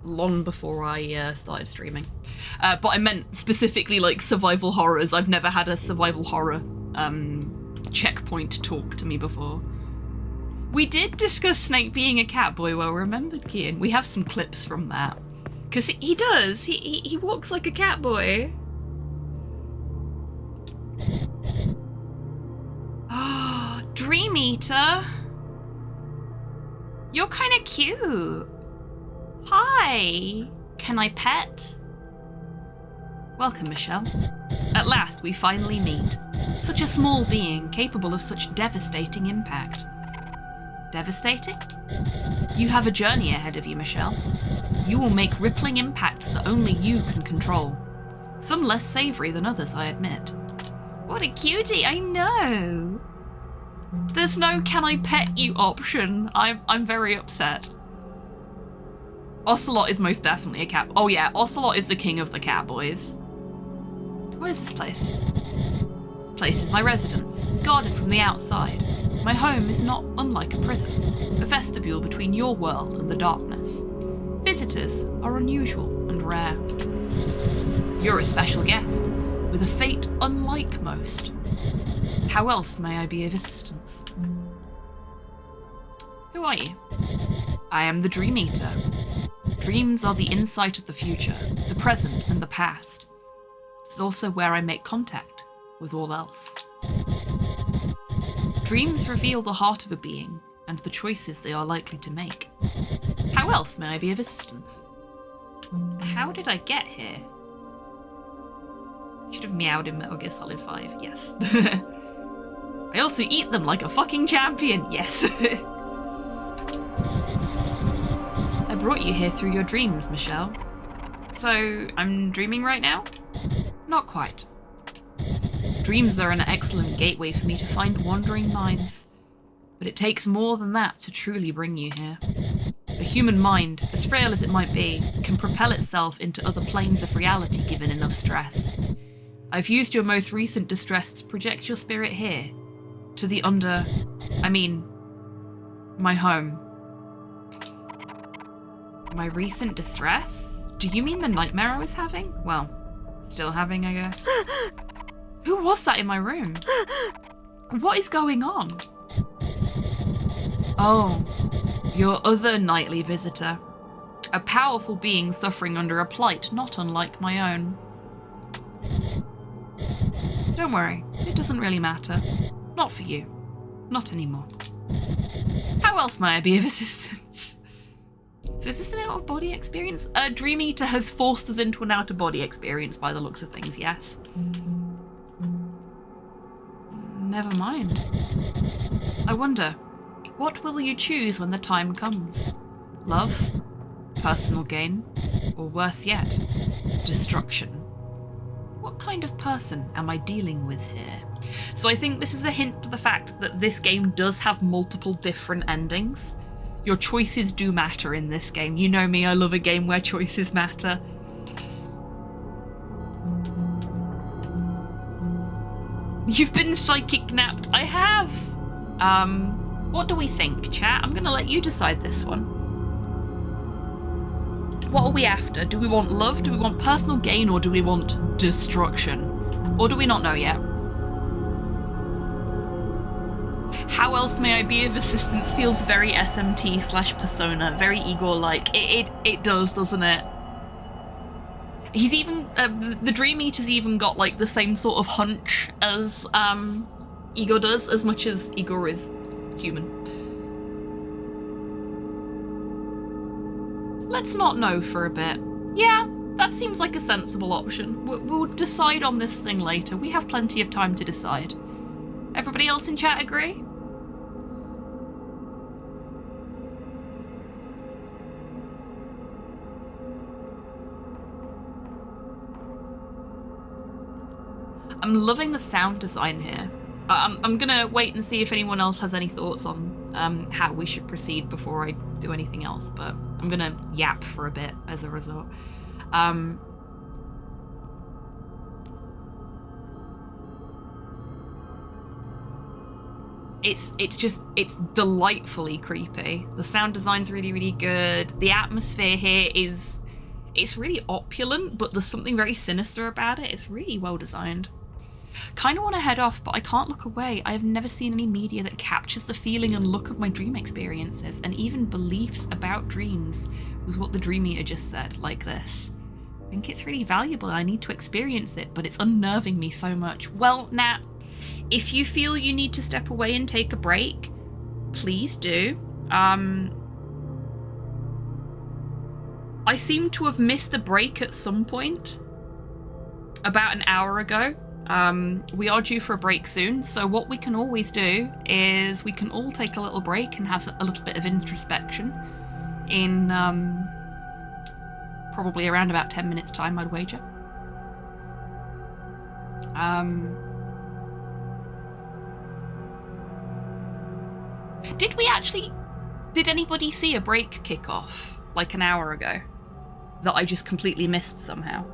long before I started streaming. But I meant specifically like survival horrors. I've never had a survival horror checkpoint talk to me before. We did discuss Snake being a cat boy, well remembered, Kian. We have some clips from that. Because he does, he walks like a cat boy. Oh, Dream Eater. You're kind of cute. Hi. Can I pet? Welcome, Michelle. At last, we finally meet. Such a small being, capable of such devastating impact. Devastating? You have a journey ahead of you, Michelle. You will make rippling impacts that only you can control. Some less savoury than others, I admit. What a cutie, I know. There's no can I pet you option. I'm very upset. Ocelot is most definitely a cat. Oh yeah, Ocelot is the king of the cat boys. Where's this place? This place is my residence, guarded from the outside. My home is not unlike a prison, a vestibule between your world and the darkness. Visitors are unusual and rare. You're a special guest, with a fate unlike most. How else may I be of assistance? Who are you? I am the Dream Eater. Dreams are the insight of the future, the present and the past. It's also where I make contact with all else. Dreams reveal the heart of a being and the choices they are likely to make. How else may I be of assistance? How did I get here? Should have meowed in Metal Gear Solid 5, yes. I also eat them like a fucking champion, yes. I brought you here through your dreams, Michelle. So, I'm dreaming right now? Not quite. Dreams are an excellent gateway for me to find wandering minds. But it takes more than that to truly bring you here. The human mind, as frail as it might be, can propel itself into other planes of reality given enough stress. I've used your most recent distress to project your spirit here, to the my home. My recent distress? Do you mean the nightmare I was having? Well, still having, I guess. Who was that in my room? What is going on? Oh, your other nightly visitor. A powerful being suffering under a plight not unlike my own. Don't worry, it doesn't really matter. Not for you. Not anymore. How else may I be of assistance? So is this an out-of-body experience? Dream Eater has forced us into an out-of-body experience by the looks of things, yes. Never mind. I wonder, what will you choose when the time comes? Love? Personal gain? Or worse yet, destruction? What kind of person am I dealing with here? So I think this is a hint to the fact that this game does have multiple different endings. Your choices do matter in this game. You know me, I love a game where choices matter. You've been psychic napped. I have! What do we think, chat? I'm gonna let you decide this one. What are we after? Do we want love? Do we want personal gain? Or do we want destruction? Or do we not know yet? How else may I be of assistance feels very SMT/Persona, very Igor-like. It does, doesn't it? He's even, the Dream Eater's even got like the same sort of hunch as Igor does, as much as Igor is human. Let's not know for a bit. Yeah, that seems like a sensible option. We'll decide on this thing later. We have plenty of time to decide. Everybody else in chat agree? I'm loving the sound design here. I'm gonna wait and see if anyone else has any thoughts on how we should proceed before I do anything else, but I'm gonna yap for a bit as a result. It's delightfully creepy. The sound design's really, really good. The atmosphere here it's really opulent, but there's something very sinister about it. It's really well designed. Kind of want to head off, but I can't look away. I have never seen any media that captures the feeling and look of my dream experiences, and even beliefs about dreams, was what the Dream Eater just said, like this. I think it's really valuable and I need to experience it, but it's unnerving me so much. Well, Nat, if you feel you need to step away and take a break, please do. I seem to have missed a break at some point, about an hour ago. We are due for a break soon, so what we can always do is we can all take a little break and have a little bit of introspection in probably around about 10 minutes time, I'd wager. Did anybody see a break kick off like an hour ago that I just completely missed somehow?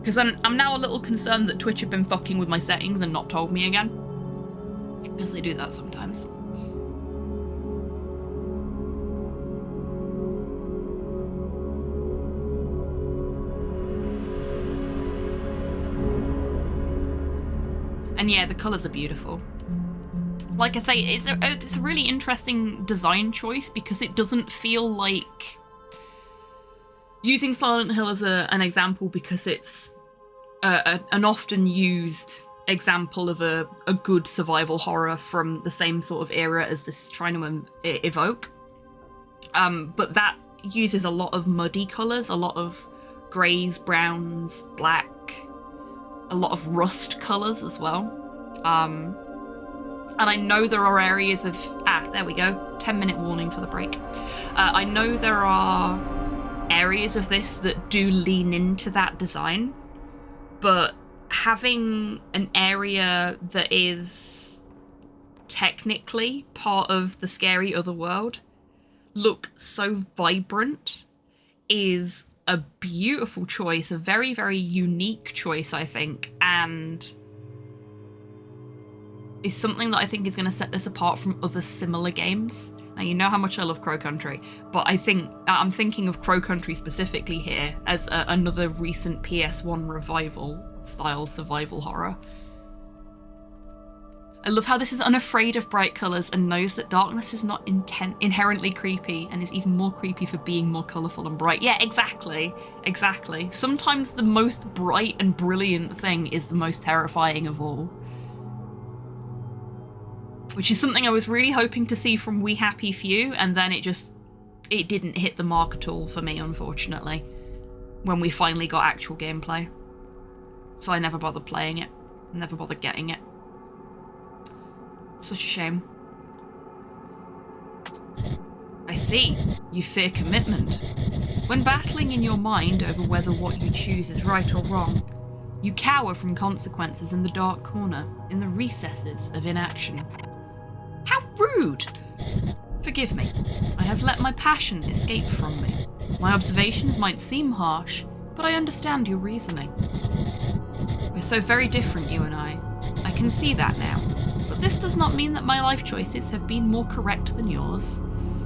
Because I'm now a little concerned that Twitch have been fucking with my settings and not told me again. Because they do that sometimes. And yeah, the colours are beautiful. like I say, it's a really interesting design choice because it doesn't feel like using Silent Hill as an example, because it's an often used example of a good survival horror from the same sort of era as this trying to evoke. But that uses a lot of muddy colours, a lot of greys, browns, black, a lot of rust colours as well. And I know there are areas of... there we go. 10-minute warning for the break. I know there are areas of this that do lean into that design, but having an area that is technically part of the scary other world look so vibrant is a beautiful choice, a very, very unique choice, I think, and is something that I think is going to set this apart from other similar games. Now, you know how much I love Crow Country, but I think I'm thinking of Crow Country specifically here as another recent PS1 revival style survival horror. I love how this is unafraid of bright colours and knows that darkness is not inherently creepy and is even more creepy for being more colourful and bright. Yeah, exactly. Exactly. Sometimes the most bright and brilliant thing is the most terrifying of all. Which is something I was really hoping to see from We Happy Few, and then it didn't hit the mark at all for me, unfortunately, when we finally got actual gameplay. So I never bothered playing it, never bothered getting it. Such a shame. I see. You fear commitment. When battling in your mind over whether what you choose is right or wrong, you cower from consequences in the dark corner, in the recesses of inaction. How rude! Forgive me. I have let my passion escape from me. My observations might seem harsh, but I understand your reasoning. We're so very different, you and I. I can see that now. But this does not mean that my life choices have been more correct than yours.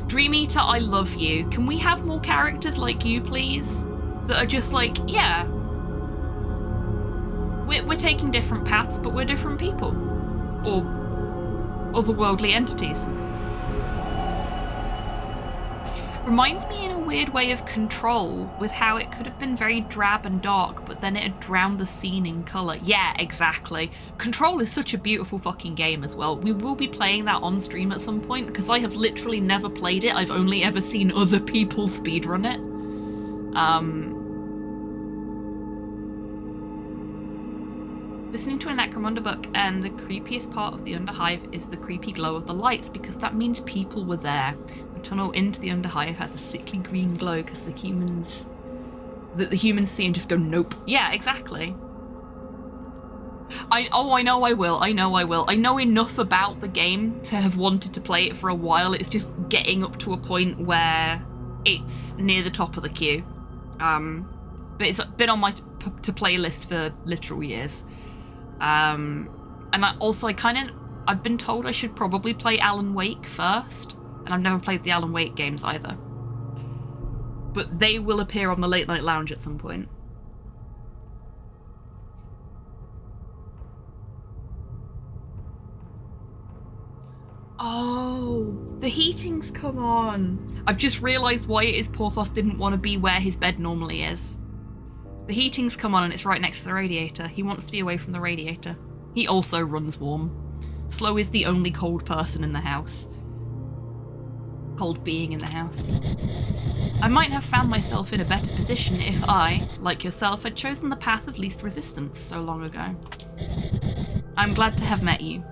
Dream Eater, I love you. Can we have more characters like you, please? That are just like, yeah, we're taking different paths, but we're different people. Or otherworldly entities. Reminds me in a weird way of Control, with how it could have been very drab and dark, but then it had drowned the scene in colour. Yeah, exactly. Control is such a beautiful fucking game as well. We will be playing that on stream at some point, because I have literally never played it. I've only ever seen other people speedrun it. Listening to a Necromunda book, and the creepiest part of the Underhive is the creepy glow of the lights, because that means people were there. The tunnel into the Underhive has a sickly green glow because the humans see and just go, nope. Yeah, exactly. I know I will. I know enough about the game to have wanted to play it for a while. It's just getting up to a point where it's near the top of the queue. But it's been on my to play list for literal years. And I've been told I should probably play Alan Wake first, and I've never played the Alan Wake games either. But they will appear on the Late Night Lounge at some point. Oh, the heating's come on. I've just realised why it is Porthos didn't want to be where his bed normally is. The heating's come on and it's right next to the radiator. He wants to be away from the radiator. He also runs warm. Slow is the only cold person in the house. Cold being in the house. I might have found myself in a better position if I, like yourself, had chosen the path of least resistance so long ago. I'm glad to have met you,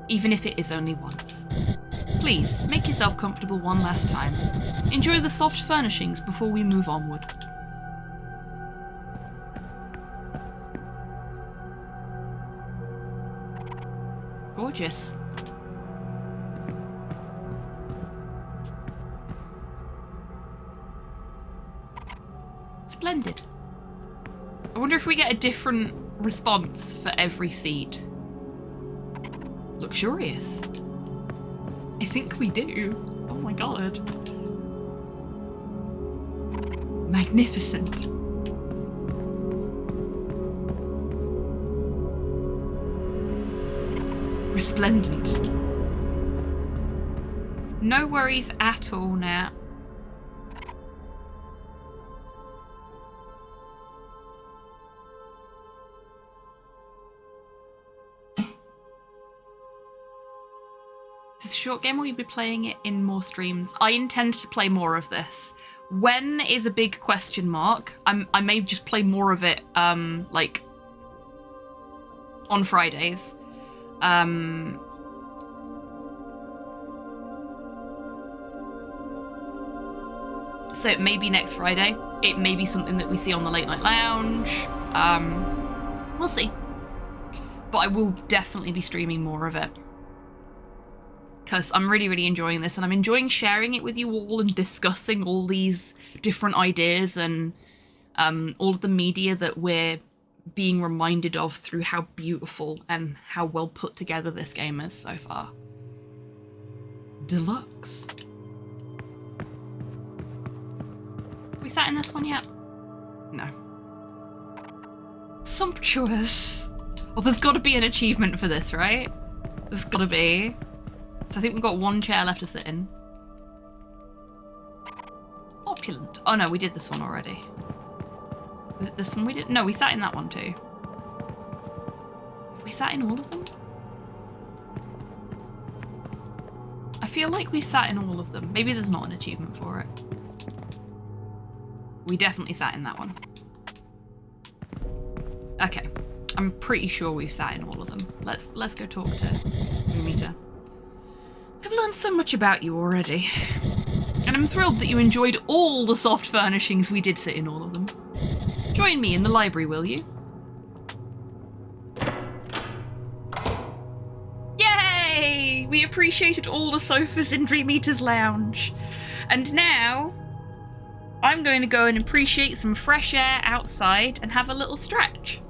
even if it is only once. Please, make yourself comfortable one last time. Enjoy the soft furnishings before we move onward. Gorgeous. Splendid. I wonder if we get a different response for every seat. Luxurious. I think we do. Oh my god. Magnificent. Resplendent. No worries at all, Nat. Is this a short game or will you be playing it in more streams? I intend to play more of this. When is a big question mark. I may just play more of it, like, on Fridays. So it may be next Friday. It may be something that we see on the Late Night Lounge. We'll see. But I will definitely be streaming more of it. Because I'm really, really enjoying this, and I'm enjoying sharing it with you all and discussing all these different ideas and all of the media that we're being reminded of through how beautiful and how well put together this game is so far. Deluxe. We sat in this one yet? No. Sumptuous. Well, there's got to be an achievement for this, right? There's got to be. So I think we've got one chair left to sit in. Opulent. Oh no, we did this one already. Was it this one we did? No, we sat in that one too. Have we sat in all of them? I feel like we sat in all of them. Maybe there's not an achievement for it. We definitely sat in that one. Okay. I'm pretty sure we've sat in all of them. Let's go talk to Umita. I've learned so much about you already. And I'm thrilled that you enjoyed all the soft furnishings we did sit in all of them. Join me in the library, will you? Yay! We appreciated all the sofas in Dream Eater's lounge. And now, I'm going to go and appreciate some fresh air outside and have a little stretch.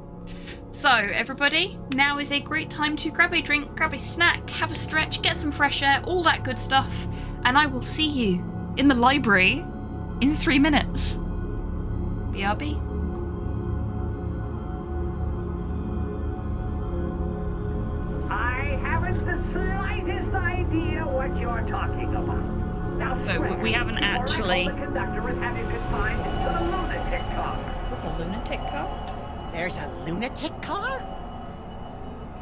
So, everybody, now is a great time to grab a drink, grab a snack, have a stretch, get some fresh air, all that good stuff, and I will see you in the library in 3 minutes. BRB. I haven't the slightest idea what you're talking about. Now, So, we haven't actually... the conductor is having confined to the lunatic car. There's a lunatic car? There's a lunatic car?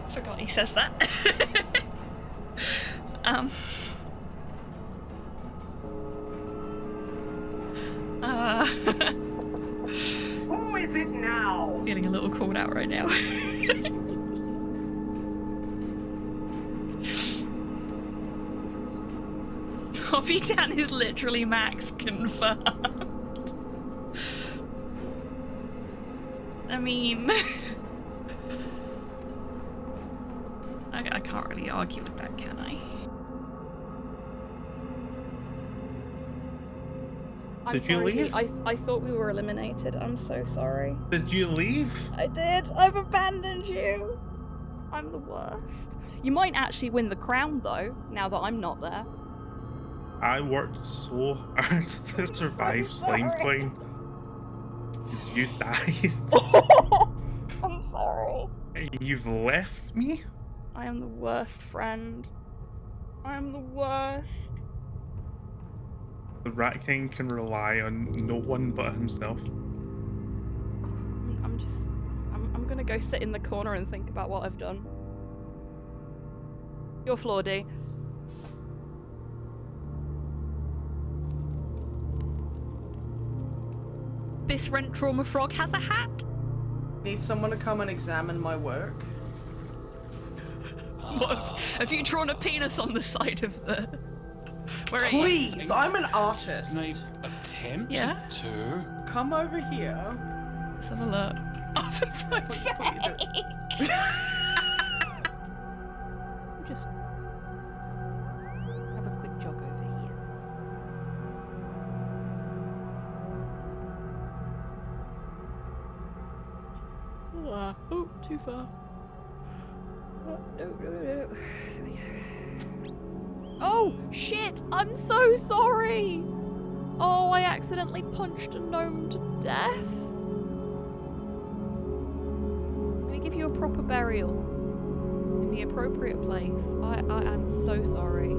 Forgot he says that. Who is it now? Feeling a little called out right now. Bobby Dan is literally Max confirmed. I mean, I can't really argue with that, can I? Did you leave? I thought we were eliminated. I'm so sorry. Did you leave? I did. I've abandoned you. I'm the worst. You might actually win the crown, though, now that I'm not there. I worked so hard to survive Slime Twine. You died. I'm sorry. And you've left me? I am the worst friend. I am the worst. The Rat King can rely on no one but himself. I'm gonna go sit in the corner and think about what I've done. You're Flawdy. This Rent Trauma Frog has a hat? Need someone to come and examine my work? What, have you drawn a penis on the side of the... Where are you? Please, I'm an artist. Snape attempted Yeah? to. Come over here. Let's have a look. Oh, for fuck's sake! Just have a quick jog over here. Oh, too far. No. Oh, shit! I'm so sorry! Oh, I accidentally punched a gnome to death. I'm gonna give you a proper burial. In the appropriate place. I am so sorry.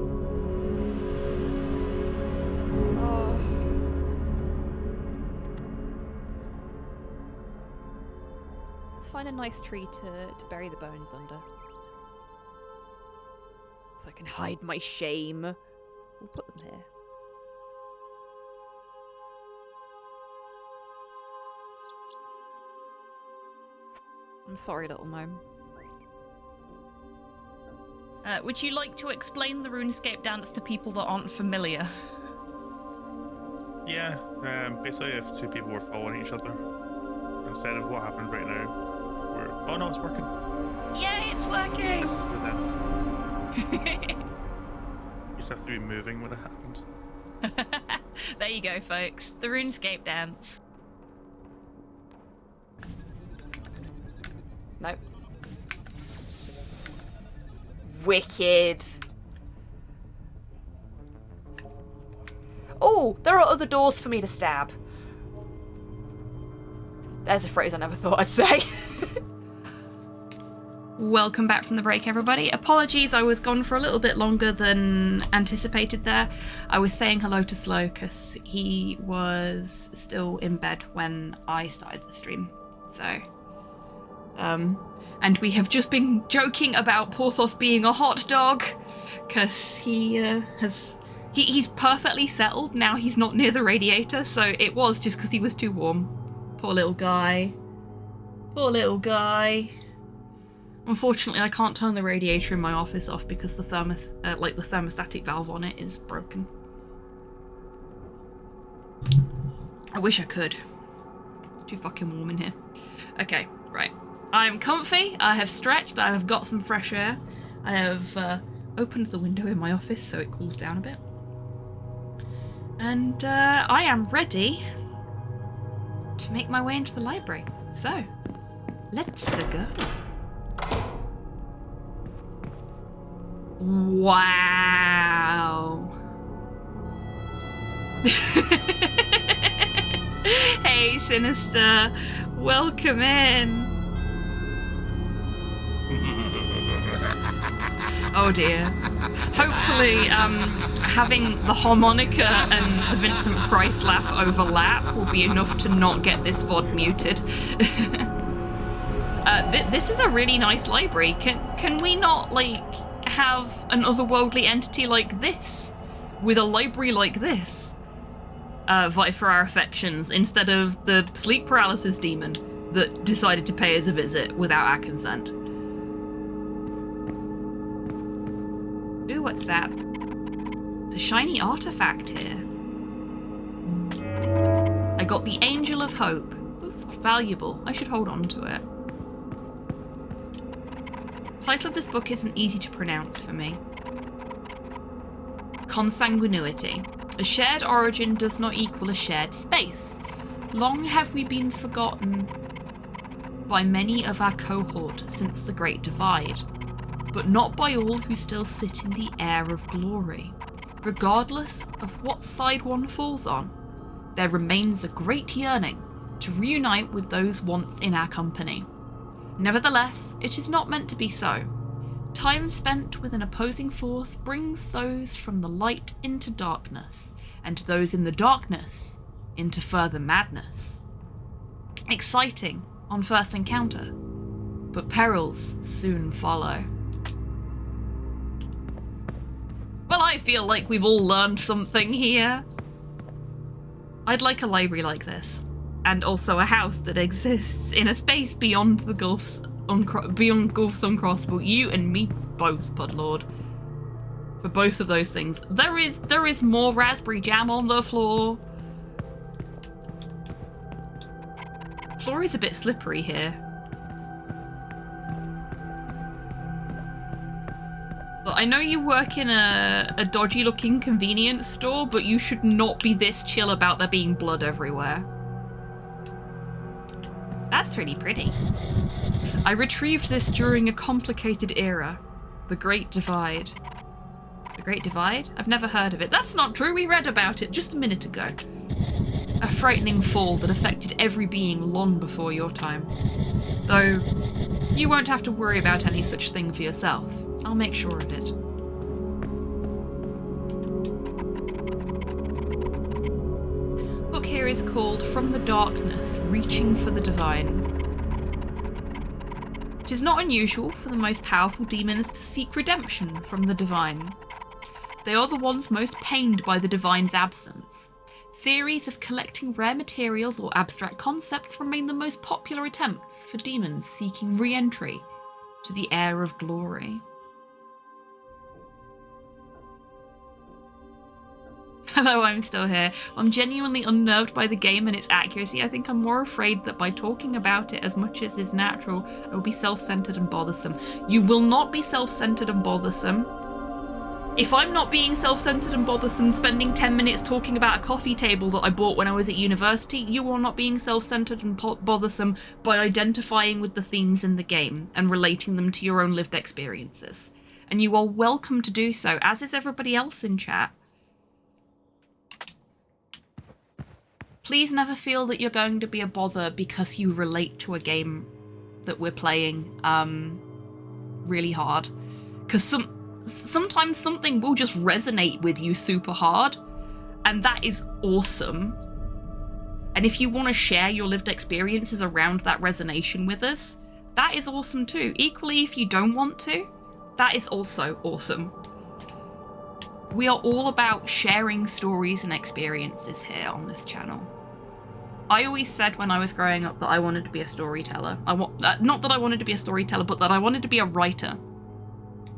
Let's find a nice tree to bury the bones under. So I can hide my shame. We'll put them here. I'm sorry, little gnome. Would you like to explain the RuneScape dance to people that aren't familiar? Yeah, basically if two people were following each other, instead of what happened right now, we're... Oh no, it's working. Yay, it's working! This is the dance. You just have to be moving when it happens. There you go, folks. The RuneScape dance. Nope. Wicked. Oh, there are other doors for me to stab. There's a phrase I never thought I'd say. Welcome back from the break, everybody. Apologies, I was gone for a little bit longer than anticipated there. I was saying hello to Slow because he was still in bed when I started the stream. So, and we have just been joking about Porthos being a hot dog because he's perfectly settled now. He's not near the radiator, so it was just because he was too warm. Poor little guy. Poor little guy. Unfortunately, I can't turn the radiator in my office off because the thermostatic valve on it is broken. I wish I could. Too fucking warm in here. Okay, right. I'm comfy, I have stretched, I have got some fresh air. I have opened the window in my office so it cools down a bit. And I am ready to make my way into the library. So, let's go. Wow. Hey, Sinister. Welcome in. Oh dear. Hopefully, having the harmonica and the Vincent Price laugh overlap will be enough to not get this VOD muted. This is a really nice library. Can we not, like, have an otherworldly entity like this with a library like this vie for our affections instead of the sleep paralysis demon that decided to pay us a visit without our consent? Ooh, what's that? It's a shiny artifact here. I got the Angel of Hope. It's valuable. I should hold on to it. The title of this book isn't easy to pronounce for me. Consanguinity. A shared origin does not equal a shared space. Long have we been forgotten by many of our cohort since the Great Divide, but not by all who still sit in the air of glory. Regardless of what side one falls on, there remains a great yearning to reunite with those once in our company. Nevertheless, it is not meant to be so. Time spent with an opposing force brings those from the light into darkness, and those in the darkness into further madness. Exciting on first encounter, but perils soon follow. Well, I feel like we've all learned something here. I'd like a library like this, and also a house that exists in a space beyond the gulfs uncrossable. You and me both, Pudlord. For both of those things. There is more raspberry jam on the floor. The floor is a bit slippery here. I know you work in a dodgy looking convenience store, but you should not be this chill about there being blood everywhere. That's really pretty. I retrieved this during a complicated era. The Great Divide. The Great Divide? I've never heard of it. That's not true, we read about it just a minute ago. A frightening fall that affected every being long before your time. Though, you won't have to worry about any such thing for yourself. I'll make sure of it. Book here is called From the Darkness, Reaching for the Divine. It is not unusual for the most powerful demons to seek redemption from the divine. They are the ones most pained by the divine's absence. Theories of collecting rare materials or abstract concepts remain the most popular attempts for demons seeking re-entry to the air of glory. Hello, I'm still here. I'm genuinely unnerved by the game and its accuracy. I think I'm more afraid that by talking about it as much as is natural, I will be self-centered and bothersome. You will not be self-centered and bothersome. If I'm not being self-centered and bothersome, spending 10 minutes talking about a coffee table that I bought when I was at university, you are not being self-centered and bothersome by identifying with the themes in the game and relating them to your own lived experiences. And you are welcome to do so, as is everybody else in chat. Please never feel that you're going to be a bother because you relate to a game that we're playing really hard. Because sometimes something will just resonate with you super hard, and that is awesome. And if you want to share your lived experiences around that resonation with us, that is awesome too. Equally, if you don't want to, that is also awesome. We are all about sharing stories and experiences here on this channel. I always said when I was growing up that I wanted to be a storyteller. Not that I wanted to be a storyteller, but that I wanted to be a writer.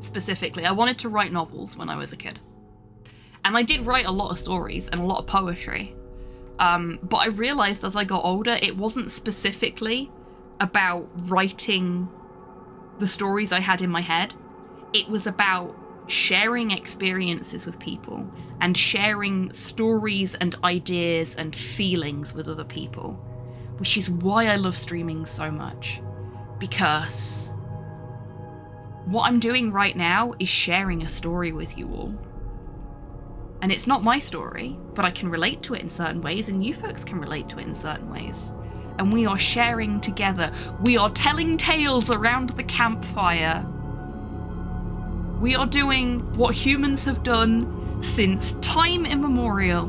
Specifically, I wanted to write novels when I was a kid. And I did write a lot of stories and a lot of poetry. But I realized as I got older, it wasn't specifically about writing the stories I had in my head. It was about sharing experiences with people and sharing stories and ideas and feelings with other people, which is why I love streaming so much. Because what I'm doing right now is sharing a story with you all. And it's not my story, but I can relate to it in certain ways, and you folks can relate to it in certain ways. And we are sharing together. We are telling tales around the campfire. We are doing what humans have done since time immemorial.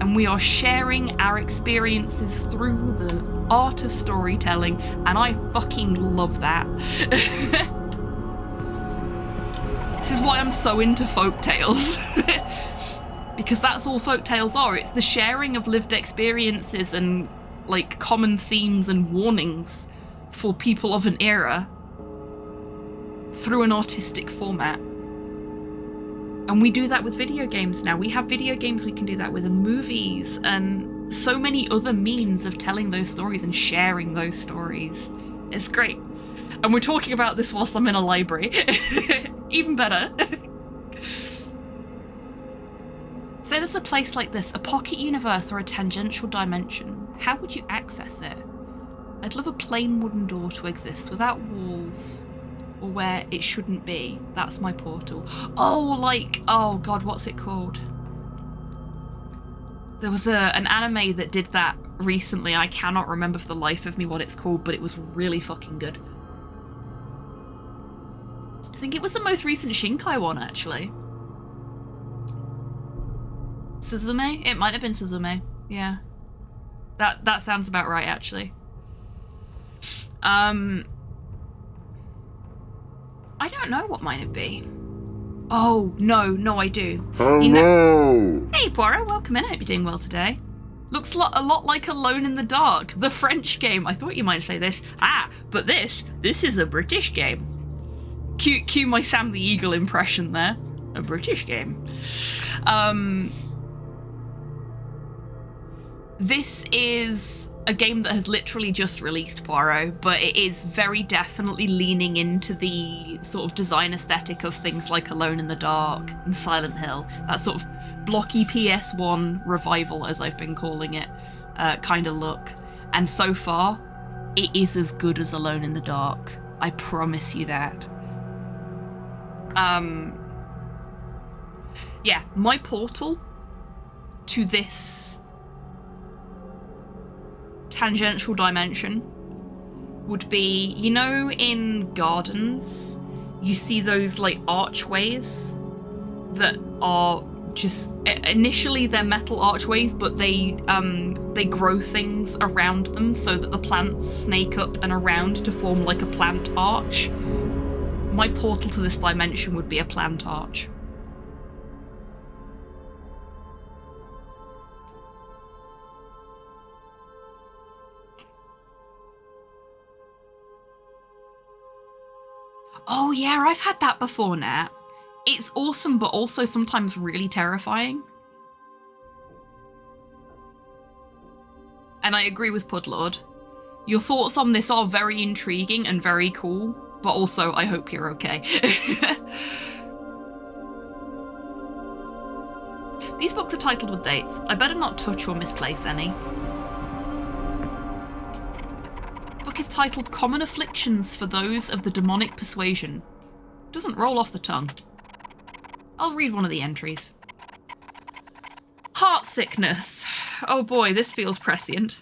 And we are sharing our experiences through the art of storytelling, and I fucking love that. This is why I'm so into folk tales. Because that's all folk tales are. It's the sharing of lived experiences and like common themes and warnings for people of an era through an artistic format. And we do that with video games now. We have video games we can do that with, and movies, and so many other means of telling those stories and sharing those stories. It's great. And we're talking about this whilst I'm in a library. Even better. Say there's a place like this, a pocket universe or a tangential dimension. How would you access it? I'd love a plain wooden door to exist without walls, or where it shouldn't be. That's my portal. Oh, like, oh god, what's it called? There was an anime that did that recently. I cannot remember for the life of me what it's called, but it was really fucking good. I think it was the most recent Shinkai one, actually. Suzume? It might have been Suzume. Yeah. That sounds about right, actually. I don't know what mine would be. Oh, no, I do. Oh, no! Hey, Poirot, welcome in. I hope you're doing well today. Looks a lot like Alone in the Dark, the French game. I thought you might say this. Ah, but this is a British game. Cue my Sam the Eagle impression there. A British game. This is a game that has literally just released, Poirot, but it is very definitely leaning into the sort of design aesthetic of things like Alone in the Dark and Silent Hill. That sort of blocky PS1 revival, as I've been calling it, kind of look. And so far, it is as good as Alone in the Dark. I promise you that. Yeah, my portal to this tangential dimension would be, you know, in gardens, you see those like archways that are just initially they're metal archways, but they grow things around them so that the plants snake up and around to form like a plant arch. My portal to this dimension would be a plant arch. Oh yeah, I've had that before, Nat. It's awesome, but also sometimes really terrifying. And I agree with Pudlord. Your thoughts on this are very intriguing and very cool, but also I hope you're okay. These books are titled with dates. I better not touch or misplace any. The book is titled Common Afflictions for Those of the Demonic Persuasion. Doesn't roll off the tongue. I'll read one of the entries. Heart sickness. Oh boy, this feels prescient.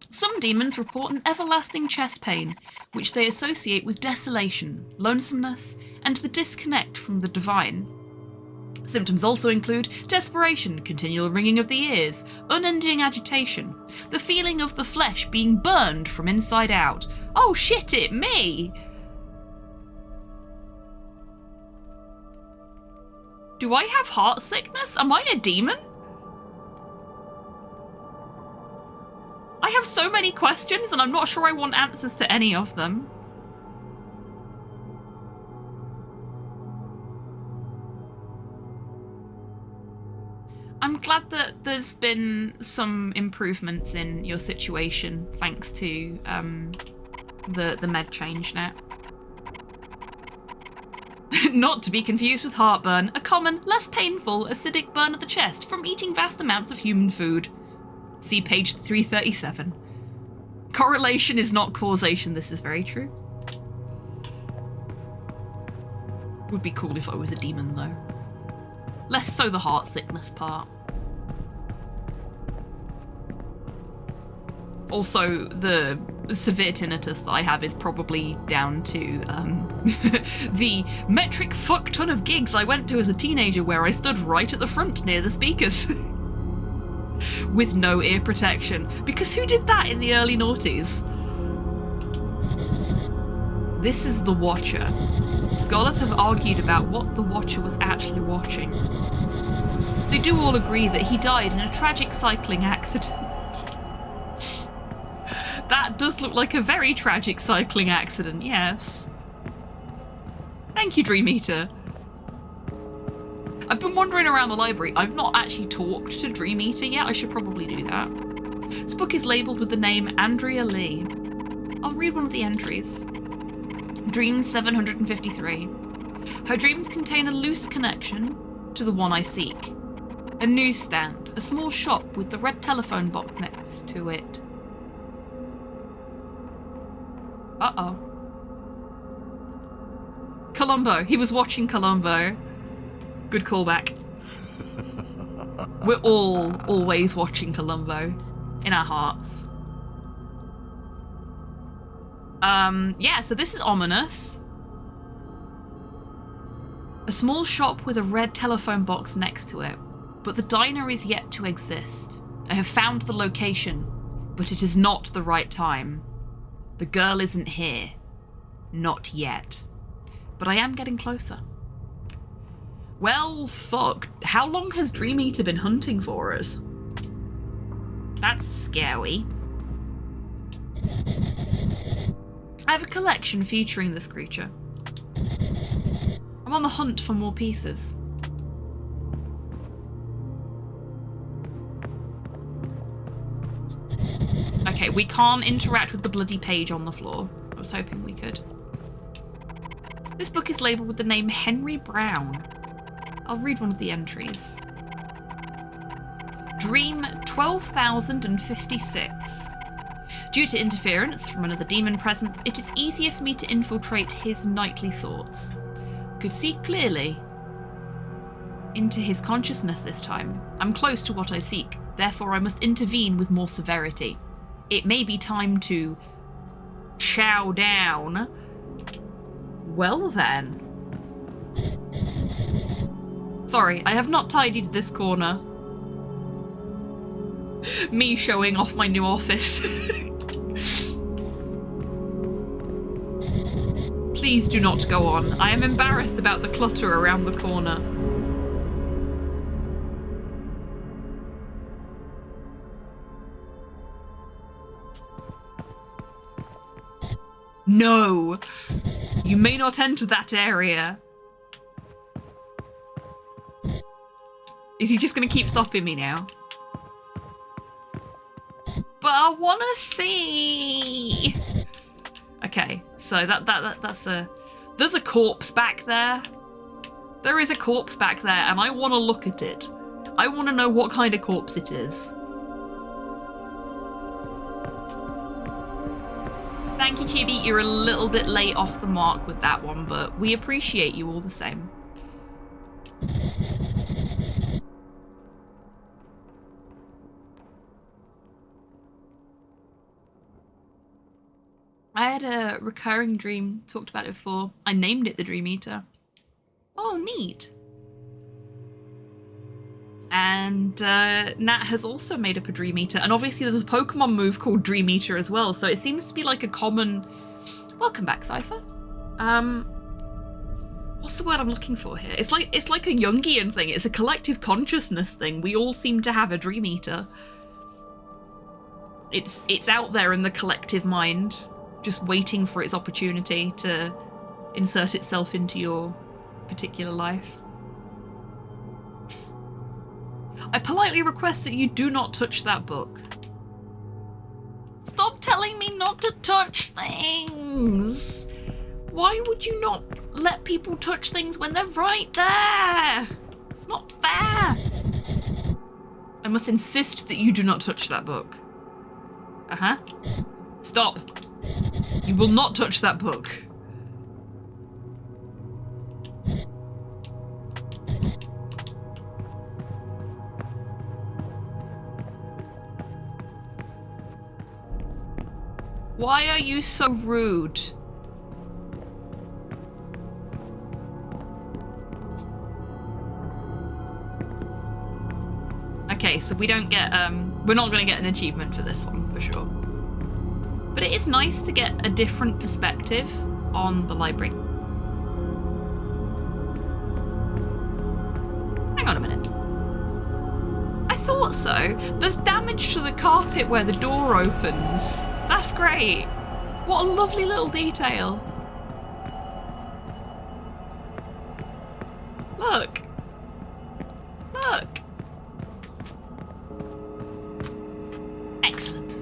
Some demons report an everlasting chest pain, which they associate with desolation, lonesomeness, and the disconnect from the divine. Symptoms also include desperation, continual ringing of the ears, unending agitation, the feeling of the flesh being burned from inside out. Oh shit, it me! Do I have heart sickness? Am I a demon? I have so many questions and I'm not sure I want answers to any of them. I'm glad that there's been some improvements in your situation thanks to the med change now. Not to be confused with heartburn, a common, less painful, acidic burn of the chest from eating vast amounts of human food. See page 337. Correlation is not causation, this is very true. Would be cool if I was a demon though. Less so the heart sickness part. Also, the severe tinnitus that I have is probably down to the metric fuck ton of gigs I went to as a teenager where I stood right at the front near the speakers. With no ear protection. Because who did that in the early noughties? This is the Watcher. Scholars have argued about what the Watcher was actually watching. They do all agree that he died in a tragic cycling accident. That does look like a very tragic cycling accident, yes. Thank you, Dream Eater. I've been wandering around the library. I've not actually talked to Dream Eater yet. I should probably do that. This book is labelled with the name Andrea Lee. I'll read one of the entries. Dream 753. Her dreams contain a loose connection to the one I seek. A newsstand, a small shop with the red telephone box next to it. Uh-oh. Columbo. He was watching Columbo. Good callback. We're all always watching Columbo in our hearts. Yeah, so this is ominous. A small shop with a red telephone box next to it, but the diner is yet to exist. I have found the location, but it is not the right time. The girl isn't here. Not yet. But I am getting closer. Well, fuck. How long has Dream Eater been hunting for us? That's scary. I have a collection featuring this creature. I'm on the hunt for more pieces. Okay, we can't interact with the bloody page on the floor. I was hoping we could. This book is labelled with the name Henry Brown. I'll read one of the entries. Dream 12,056. Due to interference from another demon presence, it is easier for me to infiltrate his nightly thoughts. Could see clearly into his consciousness this time. I'm close to what I seek, therefore I must intervene with more severity. It may be time to chow down. Well then. Sorry, I have not tidied this corner. Me showing off my new office. Please do not go on. I am embarrassed about the clutter around the corner. No! You may not enter that area. Is he just gonna keep stopping me now? But I wanna see! Okay, so that's a... There's a corpse back there. There is a corpse back there, and I wanna look at it. I wanna know what kind of corpse it is. Thank you, Chibi. You're a little bit late off the mark with that one, but we appreciate you all the same. I had a recurring dream, talked about it before. I named it the Dream Eater. Oh, neat. And Nat has also made up a Dream Eater, and obviously there's a Pokemon move called Dream Eater as well, so it seems to be like a common... Welcome back, Cypher. What's the word I'm looking for here? It's like a Jungian thing. It's a collective consciousness thing. We all seem to have a Dream Eater. It's out there in the collective mind, just waiting for its opportunity to insert itself into your particular life. I politely request that you do not touch that book. Stop telling me not to touch things! Why would you not let people touch things when they're right there? It's not fair! I must insist that you do not touch that book. Uh-huh. Stop. You will not touch that book. Why are you so rude? Okay, so we don't get, we're not going to get an achievement for this one, for sure. But it is nice to get a different perspective on the library. Hang on a minute. I thought so. There's damage to the carpet where the door opens. That's great. What a lovely little detail. Look. Look. Excellent.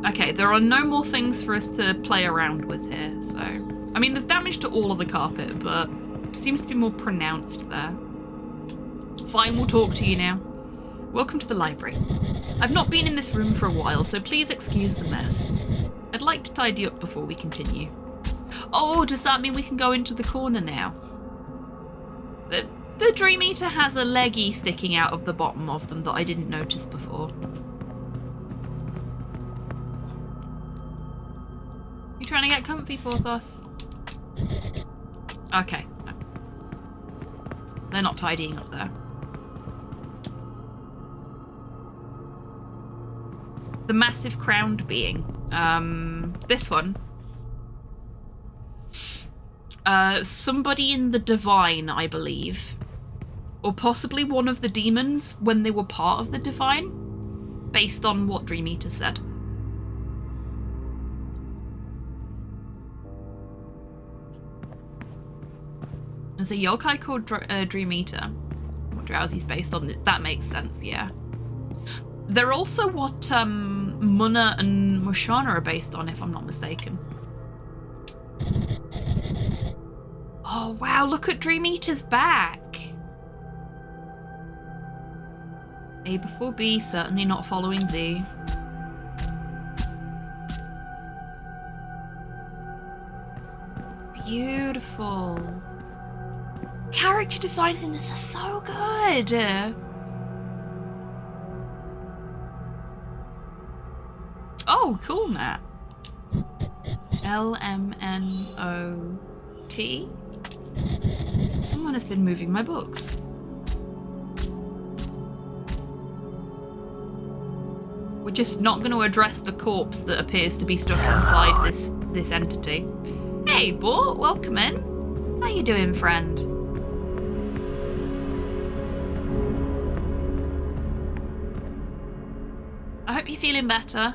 Okay, there are no more things for us to play around with here, so... I mean, there's damage to all of the carpet, but it seems to be more pronounced there. Fine, we'll talk to you now. Welcome to the library. I've not been in this room for a while, so please excuse the mess. I'd like to tidy up before we continue. Oh, does that mean we can go into the corner now? The Dream Eater has a leggy sticking out of the bottom of them that I didn't notice before. You trying to get comfy, Porthos? Okay. No. They're not tidying up there. The massive crowned being. This one. Somebody in the Divine, I believe. Or possibly one of the demons when they were part of the Divine. Based on what Dream Eater said. There's a yokai called Dream Eater. What Drowsy's based on. That makes sense, yeah. They're also what Munna and Mushana are based on, if I'm not mistaken. Oh wow, look at Dream Eater's back. A before B, certainly not following Z. Beautiful. Character designs in this are so good. Oh, cool, Nat. LMNOT. Someone has been moving my books. We're just not going to address the corpse that appears to be stuck inside this entity. Hey, Bort, welcome in. How you doing, friend? I hope you're feeling better.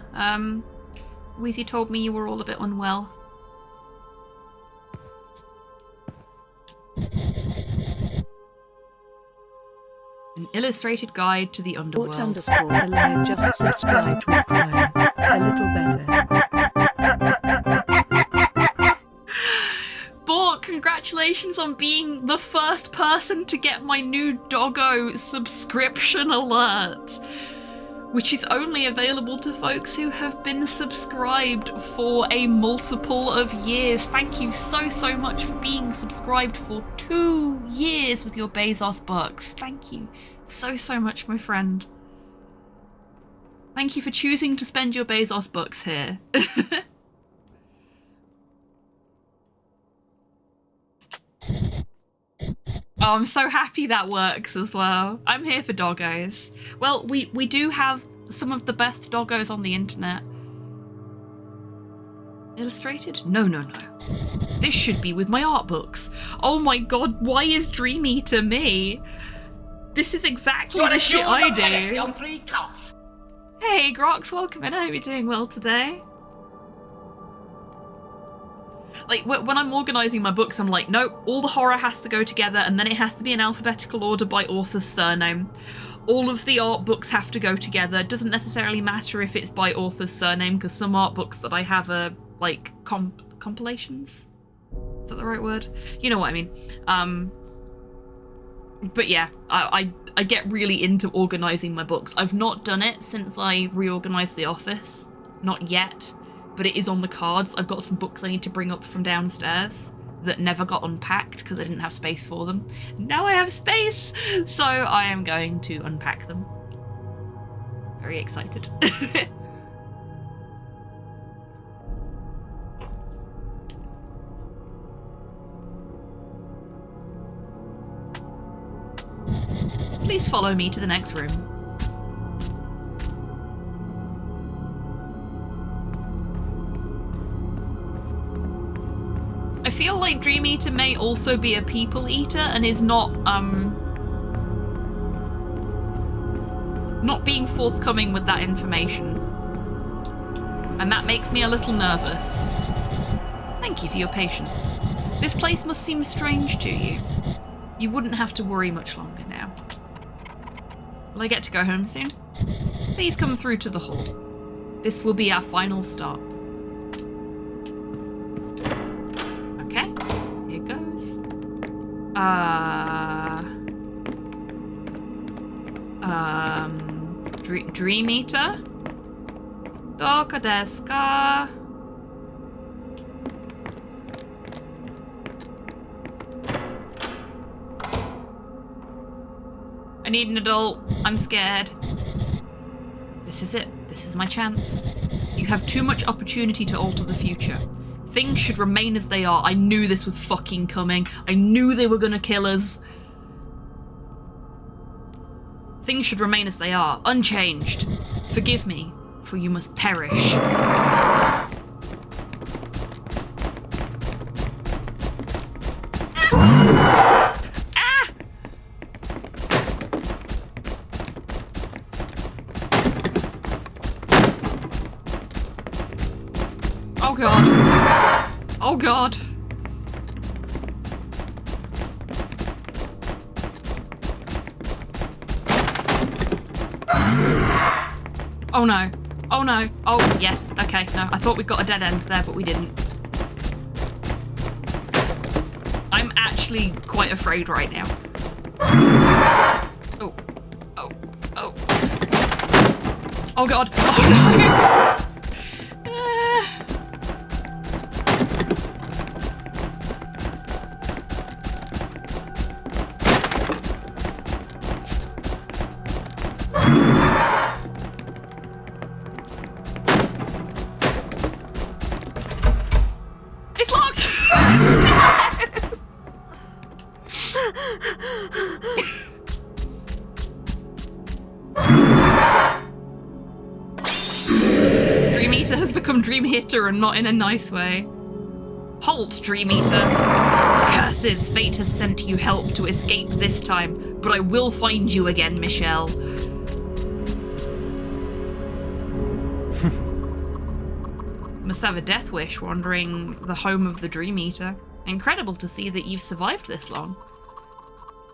Wheezy told me you were all a bit unwell. An illustrated guide to the underworld. _alive just subscribed with Prime. A little better. Bort, congratulations on being the first person to get my new doggo subscription alert, which is only available to folks who have been subscribed for a multiple of years. Thank you so much for being subscribed for 2 years with your Bezos bucks. Thank you so much, my friend. Thank you for choosing to spend your Bezos bucks here. Oh, I'm so happy that works as well. I'm here for doggos. Well, we do have some of the best doggos on the internet. Illustrated? No. This should be with my art books. Oh my god, why is Dream Eater me? This is exactly the shit I do. On 3 cops. Hey, Grox, welcome in. I hope you're doing well today. Like, when I'm organising my books, I'm like, nope, all the horror has to go together, and then it has to be in alphabetical order by author's surname. All of the art books have to go together. It doesn't necessarily matter if it's by author's surname, because some art books that I have are, like, compilations? Is that the right word? You know what I mean. But yeah, I get really into organising my books. I've not done it since I reorganised the office. Not yet. But it is on the cards. I've got some books I need to bring up from downstairs that never got unpacked because I didn't have space for them. Now I have space, so I am going to unpack them. Very excited. Please follow me to the next room. I feel like Dream Eater may also be a people eater and is not being forthcoming with that information. And that makes me a little nervous. Thank you for your patience. This place must seem strange to you. You wouldn't have to worry much longer now. Will I get to go home soon? Please come through to the hall. This will be our final stop. Okay, here goes. Dream Eater? Doko desu ka? I need an adult. I'm scared. This is it. This is my chance. You have too much opportunity to alter the future. Things should remain as they are. I knew this was fucking coming. I knew they were gonna kill us. Things should remain as they are, unchanged. Forgive me, for you must perish. Oh god. Oh god. Oh no. Oh no. Oh yes. Okay, no. I thought we got a dead end there, but we didn't. I'm actually quite afraid right now. Oh. Oh. Oh. Oh god. Oh no. Eater has become Dream Hitter and not in a nice way. Halt, Dream Eater. Curses, fate has sent you help to escape this time, but I will find you again, Michelle. Must have a death wish wandering the home of the Dream Eater. Incredible to see that you've survived this long.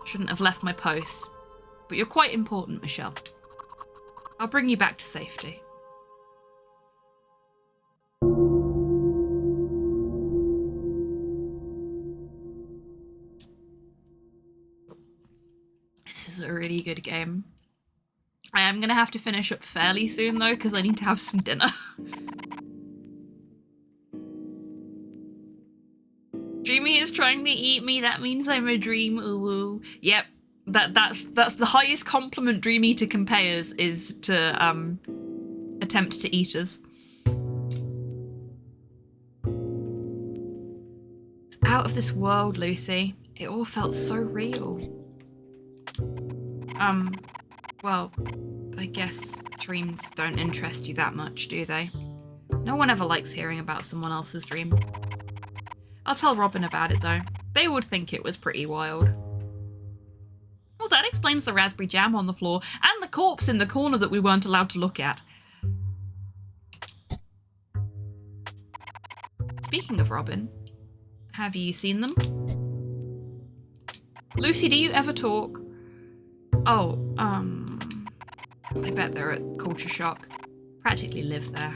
Shouldn't have left my post, but you're quite important, Michelle. I'll bring you back to safety. This is a really good game. I am going to have to finish up fairly soon though, because I need to have some dinner. Dreamy is trying to eat me, that means I'm a dream, ooh. Yep, that's the highest compliment Dream Eater can pay us, is to attempt to eat us. It's out of this world, Lucy. It all felt so real. Well, I guess dreams don't interest you that much, do they? No one ever likes hearing about someone else's dream. I'll tell Robin about it though. They would think it was pretty wild. Well, that explains the raspberry jam on the floor and the corpse in the corner that we weren't allowed to look at. Speaking of Robin, have you seen them? Lucy, do you ever talk? Oh, I bet they're at Culture Shock. Practically live there.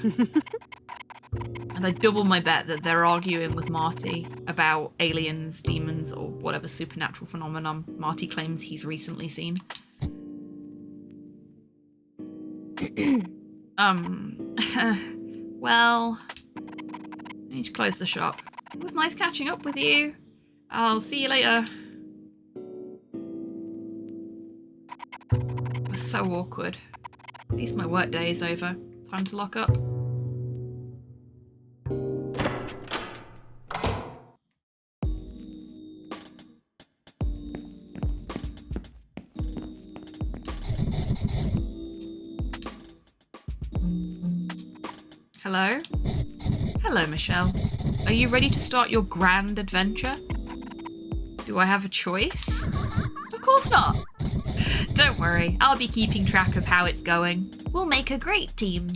And I double my bet that they're arguing with Marty about aliens, demons, or whatever supernatural phenomenon Marty claims he's recently seen. Well, I need to close the shop. It was nice catching up with you. I'll see you later. It was so awkward. At least my work day is over. Time to lock up. Hello? Hello, Michelle. Are you ready to start your grand adventure? Do I have a choice? Of course not. Don't worry, I'll be keeping track of how it's going. We'll make a great team.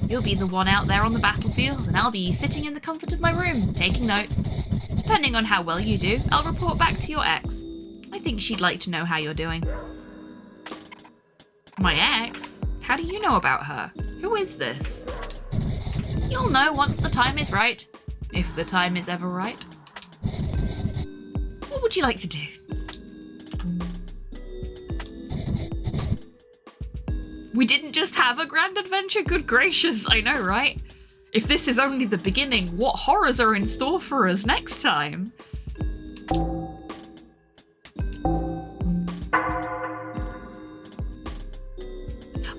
You'll be the one out there on the battlefield, and I'll be sitting in the comfort of my room, taking notes. Depending on how well you do, I'll report back to your ex. I think she'd like to know how you're doing. My ex? How do you know about her? Who is this? You'll know once the time is right. If the time is ever right. What would you like to do? We didn't just have a grand adventure, good gracious, I know, right? If this is only the beginning, what horrors are in store for us next time?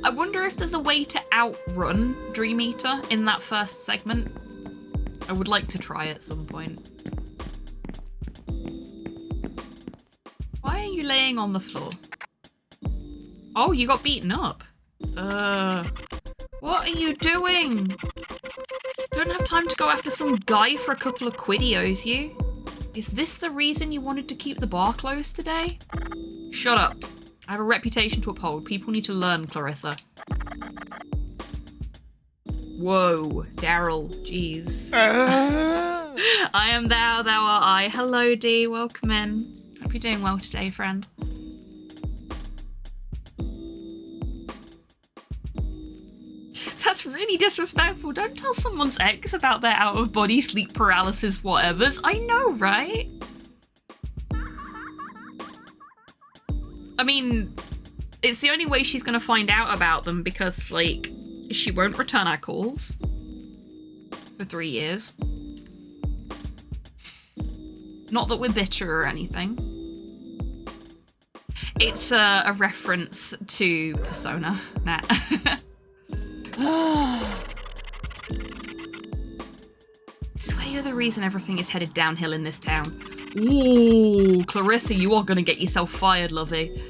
I wonder if there's a way to outrun Dream Eater in that first segment. I would like to try at some point. Why are you laying on the floor? Oh, you got beaten up. What are you doing? Don't have time to go after some guy for a couple of quid he owes you. Is this the reason you wanted to keep the bar closed today? Shut up. I have a reputation to uphold. People need to learn, Clarissa. Whoa, Daryl, jeez. I am thou, thou art I. Hello, Dee, welcome in. Hope you're doing well today, friend. That's really disrespectful. Don't tell someone's ex about their out-of-body sleep paralysis whatevers. I know, right? I mean, it's the only way she's gonna find out about them because, like, she won't return our calls for 3 years. Not that we're bitter or anything. It's a reference to Persona. Nah. I swear you're the reason everything is headed downhill in this town. Ooh, Clarissa, you are gonna get yourself fired, lovey.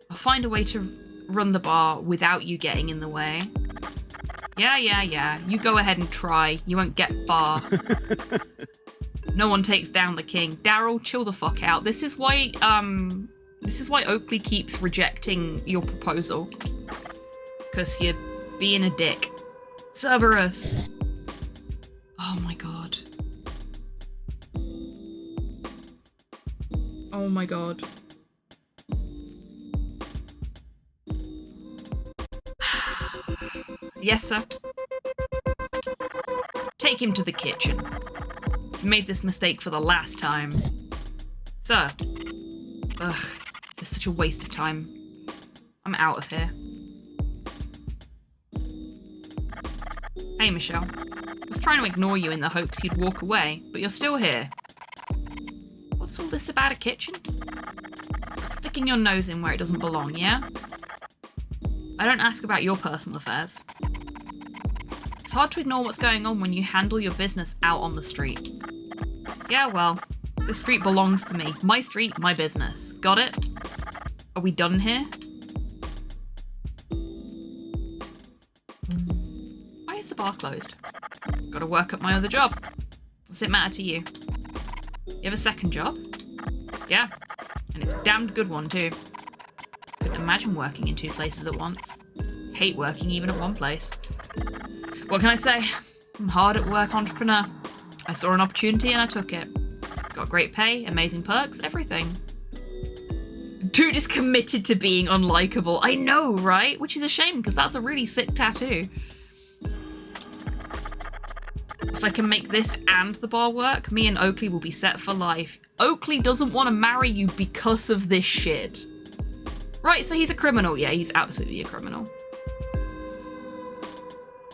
I'll find a way to run the bar without you getting in the way. Yeah. You go ahead and try. You won't get far. No one takes down the king. Daryl, chill the fuck out. This is why Oakley keeps rejecting your proposal. Because you're being a dick. Cerberus. Oh my god. Oh my god. Yes, sir. Take him to the kitchen. He's made this mistake for the last time. Sir. Ugh, it's such a waste of time. I'm out of here. Hey, Michelle. I was trying to ignore you in the hopes you'd walk away, but you're still here. What's all this about a kitchen? Sticking your nose in where it doesn't belong, yeah? I don't ask about your personal affairs. It's hard to ignore what's going on when you handle your business out on the street. Yeah, well, this street belongs to me. My street, my business. Got it? Are we done here? Why is the bar closed? Gotta work up my other job. What's it matter to you? You have a second job? Yeah, and it's a damned good one too. Couldn't imagine working in 2 places at once. Hate working even at one place. What can I say? I'm a hard at work entrepreneur. I saw an opportunity and I took it. Got great pay, amazing perks, everything. Dude is committed to being unlikable. I know, right? Which is a shame because that's a really sick tattoo. If I can make this and the bar work, me and Oakley will be set for life. Oakley doesn't want to marry you because of this shit. Right, so he's a criminal. Yeah, he's absolutely a criminal.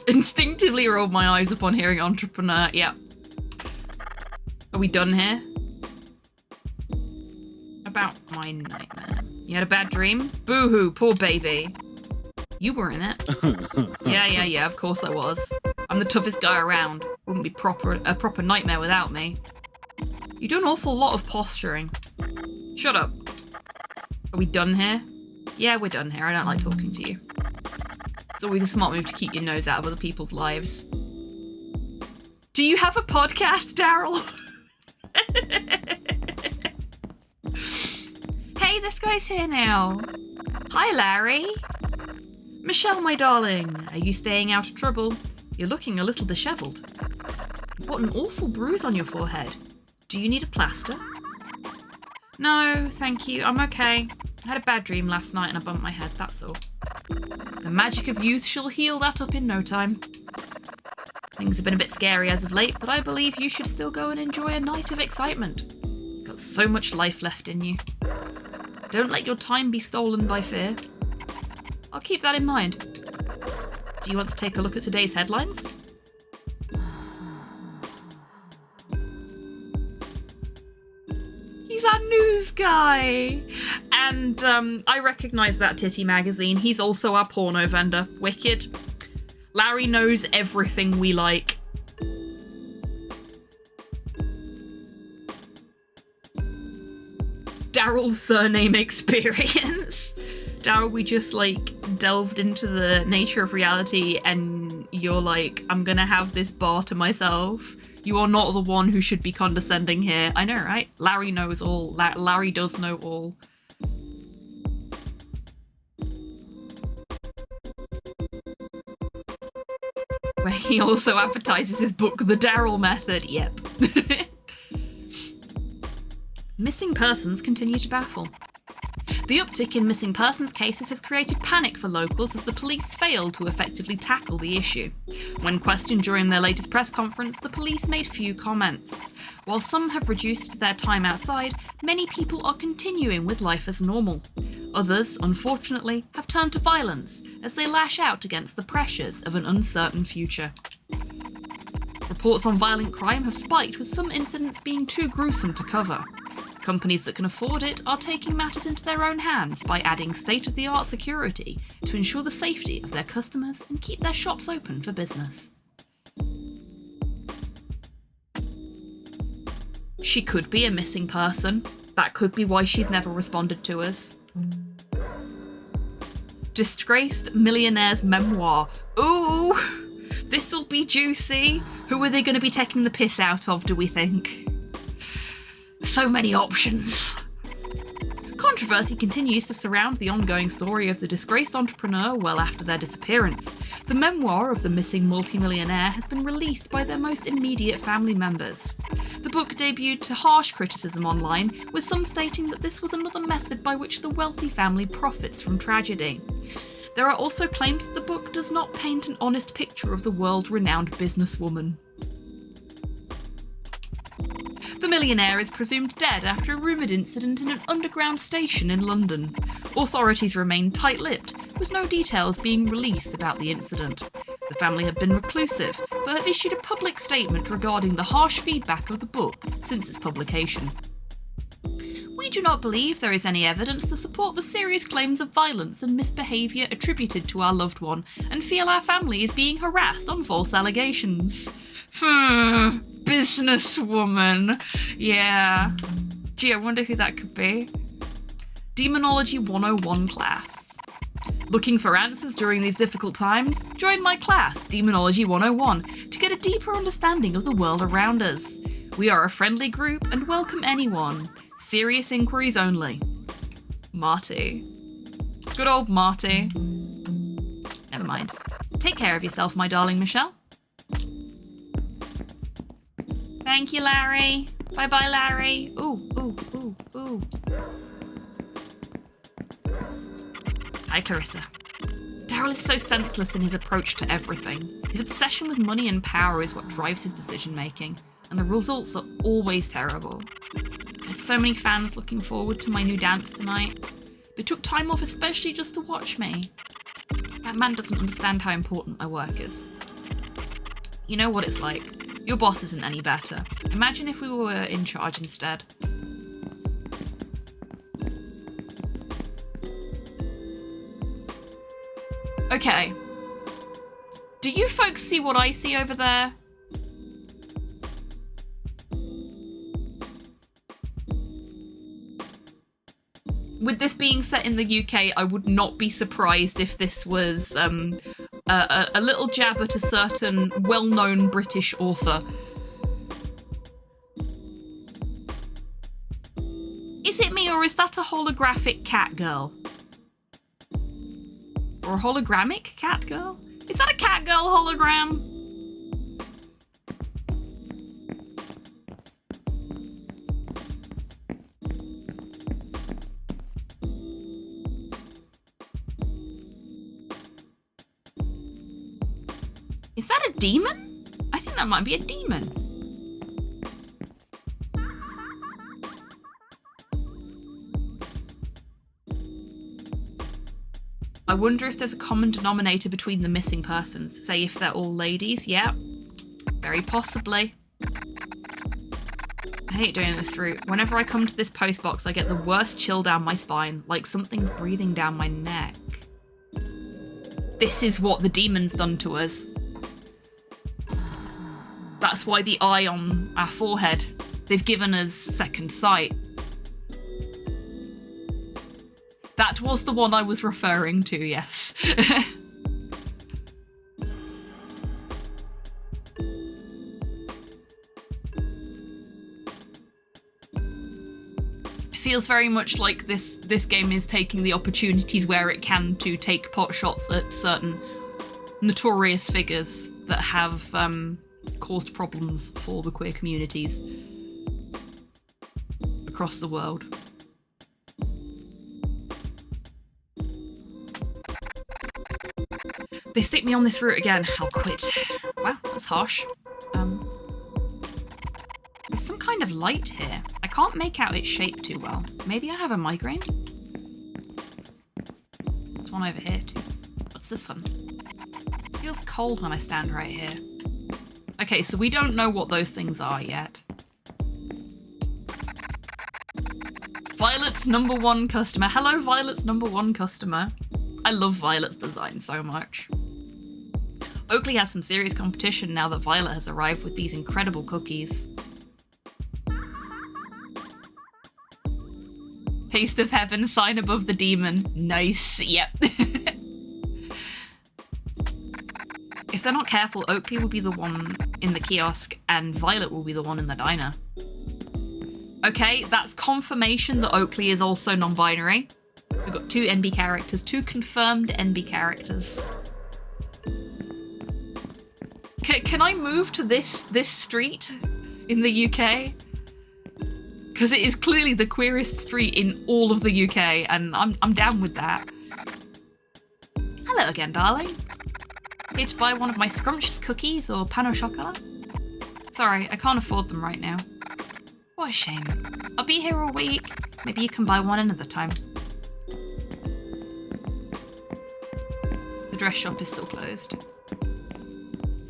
Instinctively rolled my eyes upon hearing entrepreneur. Yeah. Are we done here? About my nightmare. You had a bad dream? Boo-hoo, poor baby. You were in it. Yeah, of course I was. I'm the toughest guy around. Wouldn't be a proper nightmare without me. You do an awful lot of posturing. Shut up. Are we done here? Yeah, we're done here. I don't like talking to you. It's always a smart move to keep your nose out of other people's lives. Do you have a podcast, Daryl? Hey, this guy's here now. Hi, Larry. Michelle, my darling, are you staying out of trouble? You're looking a little disheveled. What an awful bruise on your forehead. Do you need a plaster? No, thank you. I'm okay. I had a bad dream last night and I bumped my head, that's all. The magic of youth shall heal that up in no time. Things have been a bit scary as of late, but I believe you should still go and enjoy a night of excitement. Got so much life left in you. Don't let your time be stolen by fear. I'll keep that in mind. Do you want to take a look at today's headlines? He's our news guy! And I recognise that titty magazine. He's also our porno vendor. Wicked. Larry knows everything we like. Daryl's surname experience. Daryl, we just delved into the nature of reality and you're like, I'm gonna have this bar to myself. You are not the one who should be condescending here. I know, right? Larry knows all. Larry does know all. Where he also advertises his book, The Daryl Method. Yep. Missing persons continue to baffle. The uptick in missing persons cases has created panic for locals as the police failed to effectively tackle the issue. When questioned during their latest press conference, the police made few comments. While some have reduced their time outside, many people are continuing with life as normal. Others, unfortunately, have turned to violence as they lash out against the pressures of an uncertain future. Reports on violent crime have spiked, with some incidents being too gruesome to cover. Companies that can afford it are taking matters into their own hands by adding state-of-the-art security to ensure the safety of their customers and keep their shops open for business. She could be a missing person. That could be why she's never responded to us. Disgraced millionaire's memoir. Ooh! This'll be juicy. Who are they going to be taking the piss out of, do we think? So many options. Controversy continues to surround the ongoing story of the disgraced entrepreneur well after their disappearance. The memoir of the missing multimillionaire has been released by their most immediate family members. The book debuted to harsh criticism online, with some stating that this was another method by which the wealthy family profits from tragedy. There are also claims that the book does not paint an honest picture of the world-renowned businesswoman. The millionaire is presumed dead after a rumoured incident in an underground station in London. Authorities remain tight-lipped, with no details being released about the incident. The family have been reclusive, but have issued a public statement regarding the harsh feedback of the book since its publication. We do not believe there is any evidence to support the serious claims of violence and misbehaviour attributed to our loved one, and feel our family is being harassed on false allegations. Businesswoman. Yeah. Gee, I wonder who that could be. Demonology 101 class. Looking for answers during these difficult times? Join my class, Demonology 101, to get a deeper understanding of the world around us. We are a friendly group and welcome anyone. Serious inquiries only. Marty. Good old Marty. Never mind. Take care of yourself, my darling Michelle. Thank you, Larry. Bye-bye, Larry. Ooh. Hi, Clarissa. Daryl is so senseless in his approach to everything. His obsession with money and power is what drives his decision-making, and the results are always terrible. I had so many fans looking forward to my new dance tonight. They took time off especially just to watch me. That man doesn't understand how important my work is. You know what it's like. Your boss isn't any better. Imagine if we were in charge instead. Okay. Do you folks see what I see over there? With this being set in the UK, I would not be surprised if this was a little jab at a certain well-known British author. Is it me, or is that a holographic cat girl? Or a hologramic cat girl? Is that a cat girl hologram? Is that a demon? I think that might be a demon. I wonder if there's a common denominator between the missing persons. Say if they're all ladies. Yeah, very possibly. I hate doing this route. Whenever I come to this post box, I get the worst chill down my spine, like something's breathing down my neck. This is what the demon's done to us. That's why the eye on our forehead, they've given us second sight. That was the one I was referring to, yes. Feels very much like this game is taking the opportunities where it can to take pot shots at certain notorious figures that have caused problems for the queer communities across the world. They stick me on this route again. I'll quit. Wow, that's harsh. There's some kind of light here. I can't make out its shape too well. Maybe I have a migraine? There's one over here too. What's this one? It feels cold when I stand right here. Okay, so we don't know what those things are yet. Violet's #1 customer. Hello, Violet's #1 customer. I love Violet's design so much. Oakley has some serious competition now that Violet has arrived with these incredible cookies. Taste of heaven, sign above the demon. Nice, yep. If they're not careful, Oakley will be the one in the kiosk and Violet will be the one in the diner. Okay, that's confirmation that Oakley is also non-binary. We've got 2 NB characters, 2 confirmed NB characters. Can I move to this street in the UK? Because it is clearly the queerest street in all of the UK, and I'm down with that. Hello again, darling. Here to buy one of my scrumptious cookies or pain au chocolat? Sorry, I can't afford them right now. What a shame. I'll be here all week. Maybe you can buy one another time. The dress shop is still closed.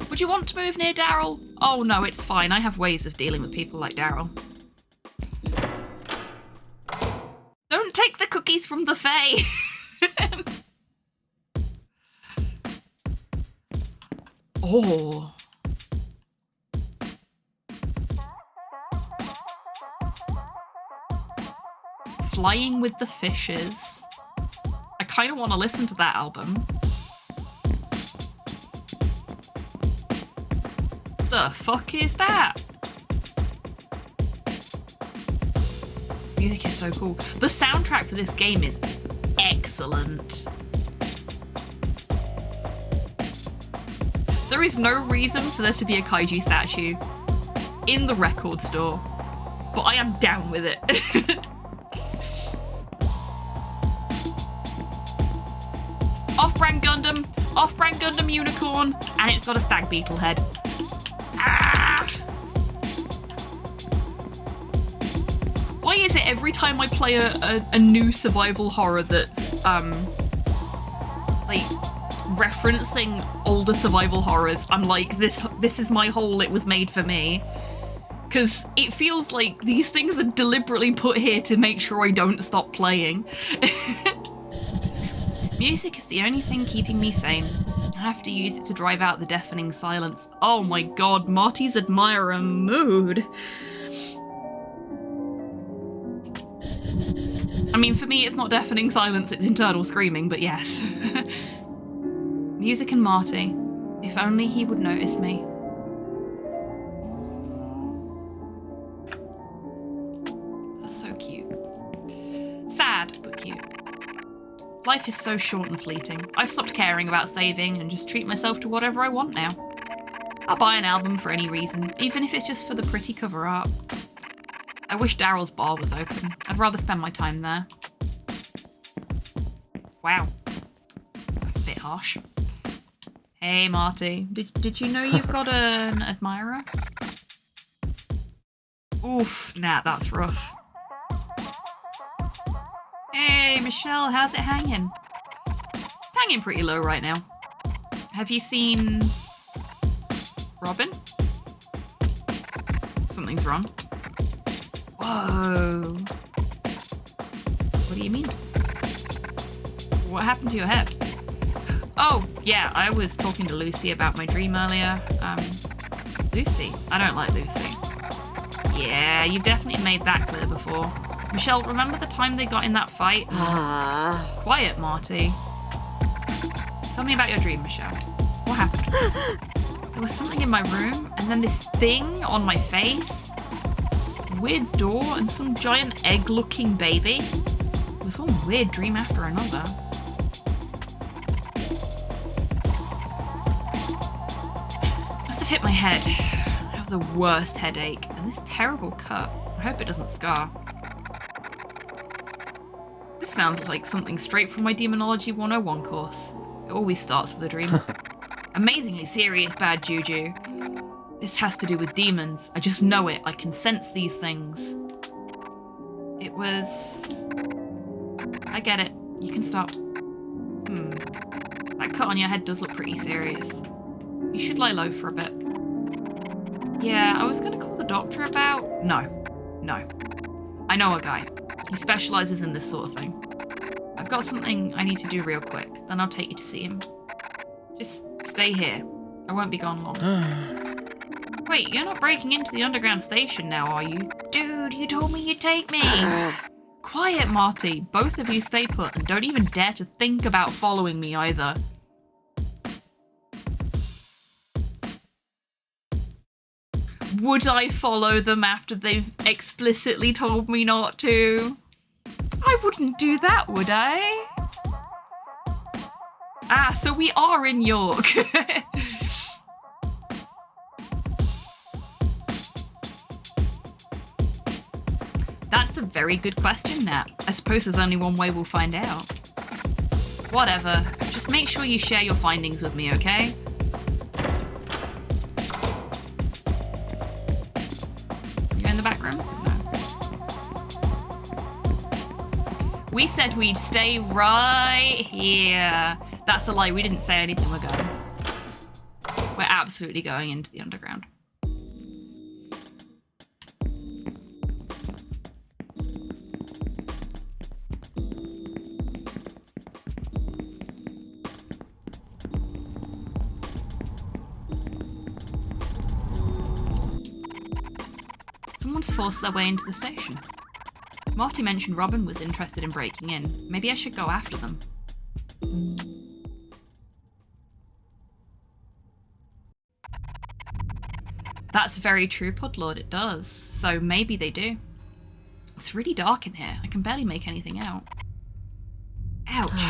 Would you want to move near Daryl? Oh no, it's fine. I have ways of dealing with people like Daryl. Don't take the cookies from the Fae! Oh. Flying with the Fishes. I kind of want to listen to that album. The fuck is that? Music is so cool. The soundtrack for this game is excellent. There is no reason for there to be a kaiju statue in the record store, but I am down with it. Off-brand Gundam unicorn, and it's got a stag beetle head. Ah! Why is it every time I play a new survival horror that's like referencing older survival horrors, I'm like, this is my hole, it was made for me? Because it feels like these things are deliberately put here to make sure I don't stop playing. Music is the only thing keeping me sane. I have to use it to drive out the deafening silence. Oh my god, Marty's admirer mood. I mean, for me, it's not deafening silence, it's internal screaming, but yes. Music and Marty. If only he would notice me. That's so cute. Sad, but cute. Life is so short and fleeting. I've stopped caring about saving and just treat myself to whatever I want now. I'll buy an album for any reason, even if it's just for the pretty cover art. I wish Daryl's bar was open. I'd rather spend my time there. Wow. A bit harsh. Hey Marty, did you know you've got an admirer? Oof, nah, that's rough. Hey Michelle, how's it hanging? It's hanging pretty low right now. Have you seen Robin? Something's wrong. Whoa. What do you mean? What happened to your head? Oh, yeah, I was talking to Lucy about my dream earlier. Lucy? I don't like Lucy. Yeah, you've definitely made that clear before. Michelle, remember the time they got in that fight? Quiet, Marty. Tell me about your dream, Michelle. What happened? There was something in my room, and then this thing on my face. Weird door and some giant egg-looking baby. It was one weird dream after another. Must have hit my head. I have the worst headache, and this terrible cut. I hope it doesn't scar. This sounds like something straight from my Demonology 101 course. It always starts with a dream. Amazingly serious bad juju. This has to do with demons. I just know it. I can sense these things. It was... I get it. You can stop. That cut on your head does look pretty serious. You should lie low for a bit. Yeah, I was gonna call the doctor about... No. I know a guy. He specializes in this sort of thing. I've got something I need to do real quick, then I'll take you to see him. Just stay here. I won't be gone long. Wait, you're not breaking into the underground station now, are you? Dude, you told me you'd take me! Quiet, Marty. Both of you stay put and don't even dare to think about following me either. Would I follow them after they've explicitly told me not to? I wouldn't do that, would I? Ah, so we are in York. That's a very good question, Nat. I suppose there's only one way we'll find out. Whatever. Just make sure you share your findings with me, okay? You're in the back room? No. We said we'd stay right here. That's a lie. We didn't say anything. We're going. We're absolutely going into the underground. Someone's forced their way into the station. Marty mentioned Robin was interested in breaking in. Maybe I should go after them. That's very true, Pudlord, it does. So maybe they do. It's really dark in here. I can barely make anything out. Ouch.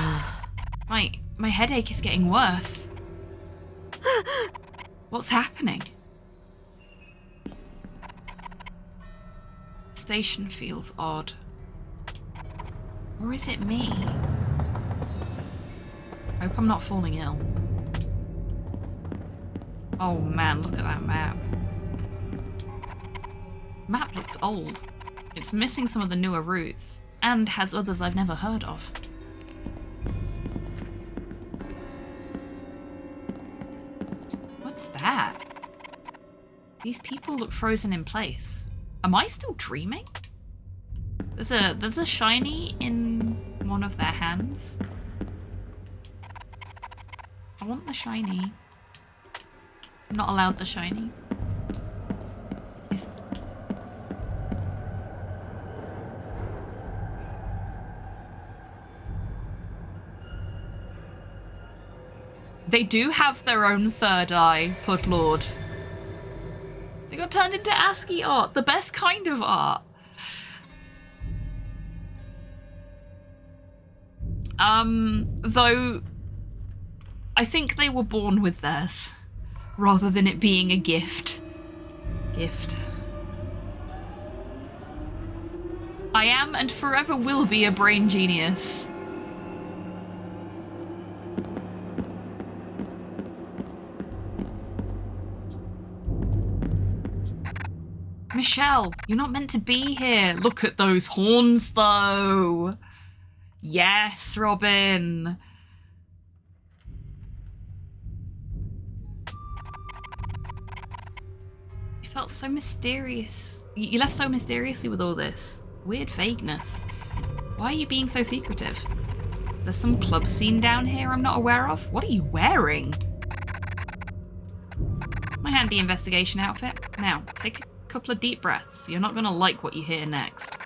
My headache is getting worse. What's happening? The station feels odd. Or is it me? I hope I'm not falling ill. Oh man, look at that map. The map looks old. It's missing some of the newer routes, and has others I've never heard of. What's that? These people look frozen in place. Am I still dreaming? There's a shiny in one of their hands. I want the shiny. I'm not allowed the shiny. They do have their own third eye, Pudlord. They got turned into ASCII art, the best kind of art. Though I think they were born with theirs, rather than it being a gift. I am and forever will be a brain genius. Michelle, you're not meant to be here. Look at those horns, though. Yes, Robin. You felt so mysterious. You left so mysteriously with all this. Weird vagueness. Why are you being so secretive? There's some club scene down here I'm not aware of. What are you wearing? My handy investigation outfit. Now, take a couple of deep breaths. You're not going to like what you hear next.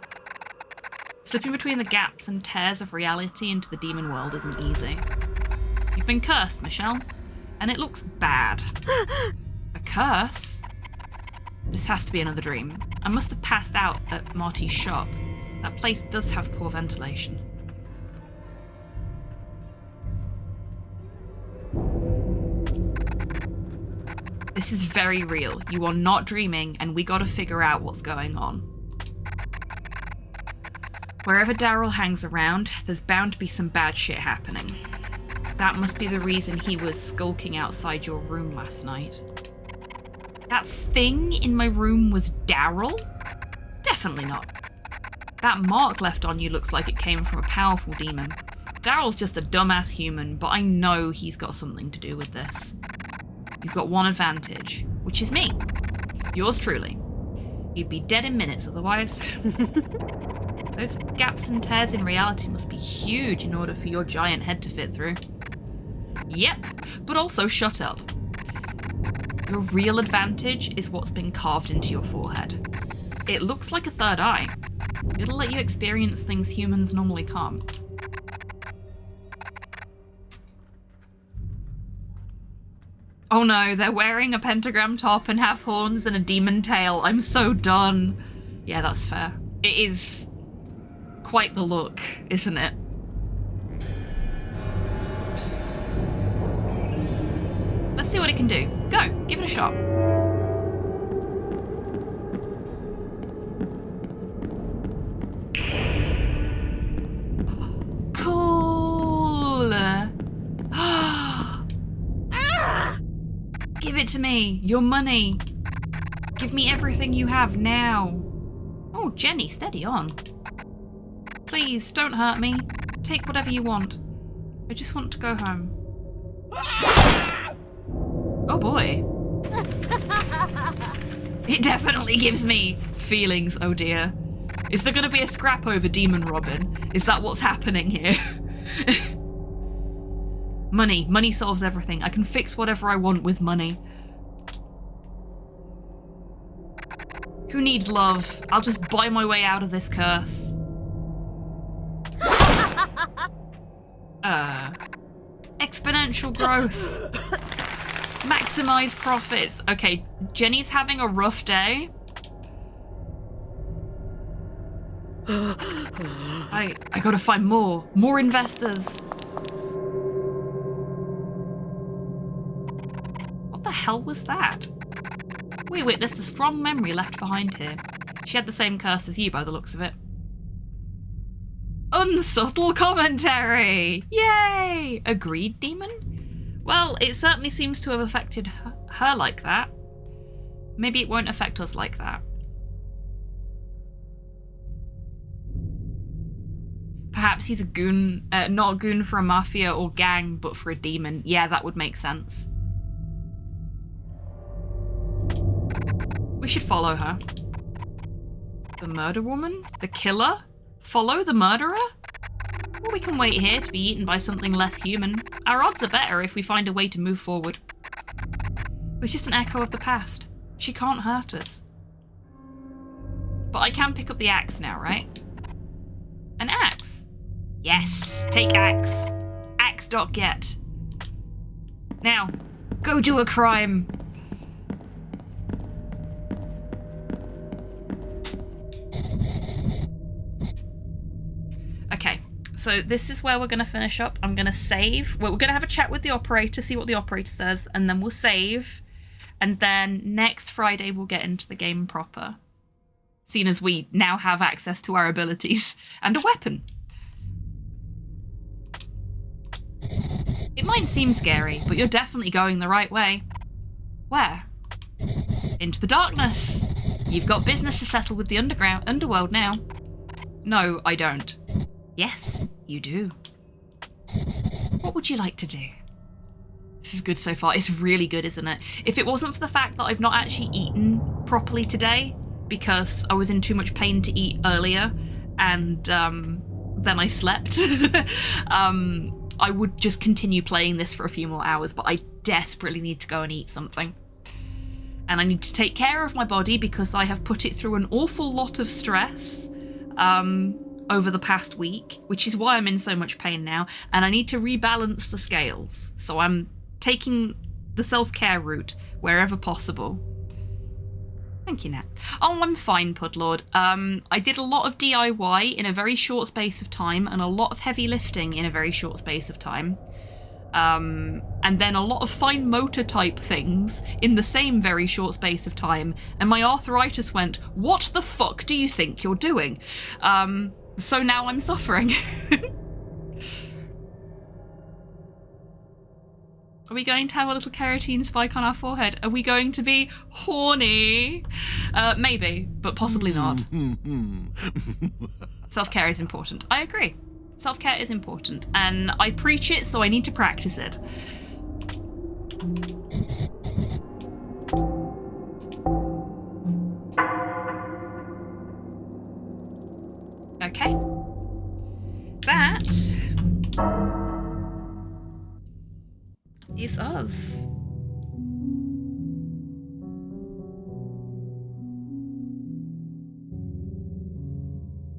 Slipping between the gaps and tears of reality into the demon world isn't easy. You've been cursed, Michelle, and it looks bad. A curse? This has to be another dream. I must have passed out at Marty's shop. That place does have poor ventilation. This is very real. You are not dreaming, and we gotta figure out what's going on. Wherever Daryl hangs around, there's bound to be some bad shit happening. That must be the reason he was skulking outside your room last night. That thing in my room was Daryl? Definitely not. That mark left on you looks like it came from a powerful demon. Daryl's just a dumbass human, but I know he's got something to do with this. You've got one advantage, which is me. Yours truly. You'd be dead in minutes otherwise. Those gaps and tears in reality must be huge in order for your giant head to fit through. Yep, but also shut up. Your real advantage is what's been carved into your forehead. It looks like a third eye. It'll let you experience things humans normally can't. Oh no, they're wearing a pentagram top and have horns and a demon tail. I'm so done. Yeah, that's fair. It is quite the look, isn't it? Let's see what it can do. Go, give it a shot. Cool. Give it to me. Your money. Give me everything you have now. Oh, Jenny, steady on. Please, don't hurt me. Take whatever you want. I just want to go home. Oh boy. It definitely gives me feelings, oh dear. Is there going to be a scrap over Demon Robin? Is that what's happening here? Money. Money solves everything. I can fix whatever I want with money. Who needs love? I'll just buy my way out of this curse. Exponential growth. Maximize profits. Okay, Jenny's having a rough day. I gotta find more investors. What the hell was that? We witnessed a strong memory left behind here. She had the same curse as you by the looks of it. Unsubtle commentary! Yay! Agreed, demon? Well, it certainly seems to have affected her like that. Maybe it won't affect us like that. Perhaps he's a goon, not a goon for a mafia or gang, but for a demon. Yeah, that would make sense. We should follow her. The murder woman? The killer? Follow the murderer? Well, we can wait here to be eaten by something less human. Our odds are better if we find a way to move forward. It's just an echo of the past. She can't hurt us. But I can pick up the axe now, right? An axe? Yes, take axe. Axe.get. Now, go do a crime. Okay, so this is where we're going to finish up. I'm going to save. We're going to have a chat with the operator, see what the operator says, and then we'll save. And then next Friday, we'll get into the game proper. Seeing as we now have access to our abilities and a weapon. It might seem scary, but you're definitely going the right way. Where? Into the darkness. You've got business to settle with the underworld now. No, I don't. Yes, you do. What would you like to do? This is good so far. It's really good, isn't it? If it wasn't for the fact that I've not actually eaten properly today, because I was in too much pain to eat earlier, and then I slept, I would just continue playing this for a few more hours, but I desperately need to go and eat something. And I need to take care of my body because I have put it through an awful lot of stress over the past week, which is why I'm in so much pain now, and I need to rebalance the scales. So I'm taking the self-care route wherever possible. Thank you, Nat. Oh, I'm fine, Pudlord. I did a lot of DIY in a very short space of time and a lot of heavy lifting in a very short space of time. And then a lot of fine motor type things in the same very short space of time. And my arthritis went, what the fuck do you think you're doing? So now I'm suffering. Are we going to have a little keratin spike on our forehead? Are we going to be horny? Maybe, but possibly not. Self-care is important. I agree. Self-care is important, and I preach it, so I need to practice it. Okay. That is us.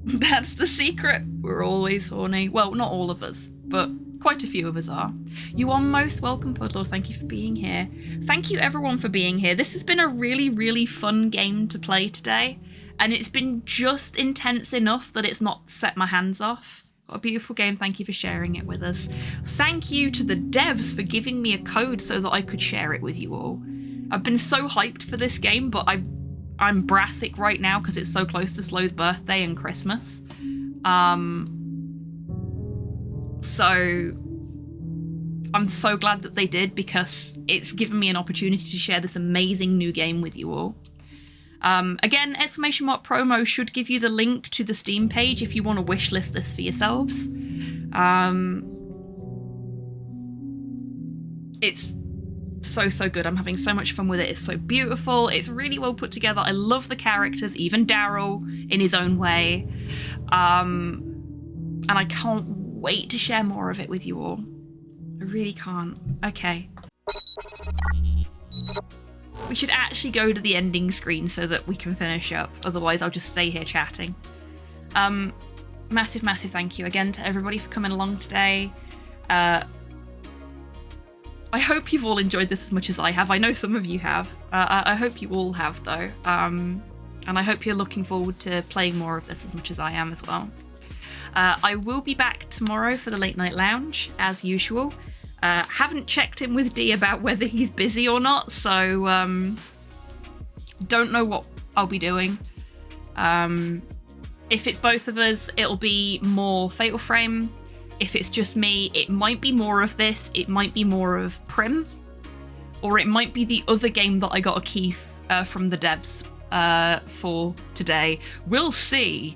That's the secret. We're always horny. Well, not all of us, but Quite a few of us are. You are most welcome, Pudlord. Thank you for being here. Thank you everyone for being here. This has been a really, really fun game to play today. And it's been just intense enough that it's not set my hands off. What a beautiful game. Thank you for sharing it with us. Thank you to the devs for giving me a code so that I could share it with you all. I've been so hyped for this game, but I'm brassic right now because it's so close to Slow's birthday and Christmas. So I'm so glad that they did, because it's given me an opportunity to share this amazing new game with you all. Again, ! promo should give you the link to the Steam page if you want to wishlist this for yourselves. It's so good. I'm having so much fun with it. It's so beautiful. It's really well put together. I love the characters, even Daryl in his own way. And I can't wait to share more of it with you all. I really can't. Okay. We should actually go to the ending screen so that we can finish up. Otherwise, I'll just stay here chatting. Massive thank you again to everybody for coming along today. I hope you've all enjoyed this as much as I have. I know some of you have. I hope you all have, though. And I hope you're looking forward to playing more of this as much as I am as well. I will be back tomorrow for the Late Night Lounge, as usual. Haven't checked in with D about whether he's busy or not, so don't know what I'll be doing. If it's both of us, it'll be more Fatal Frame. If it's just me, it might be more of this, it might be more of Prim, or it might be the other game that I got a key from the devs for today. We'll see.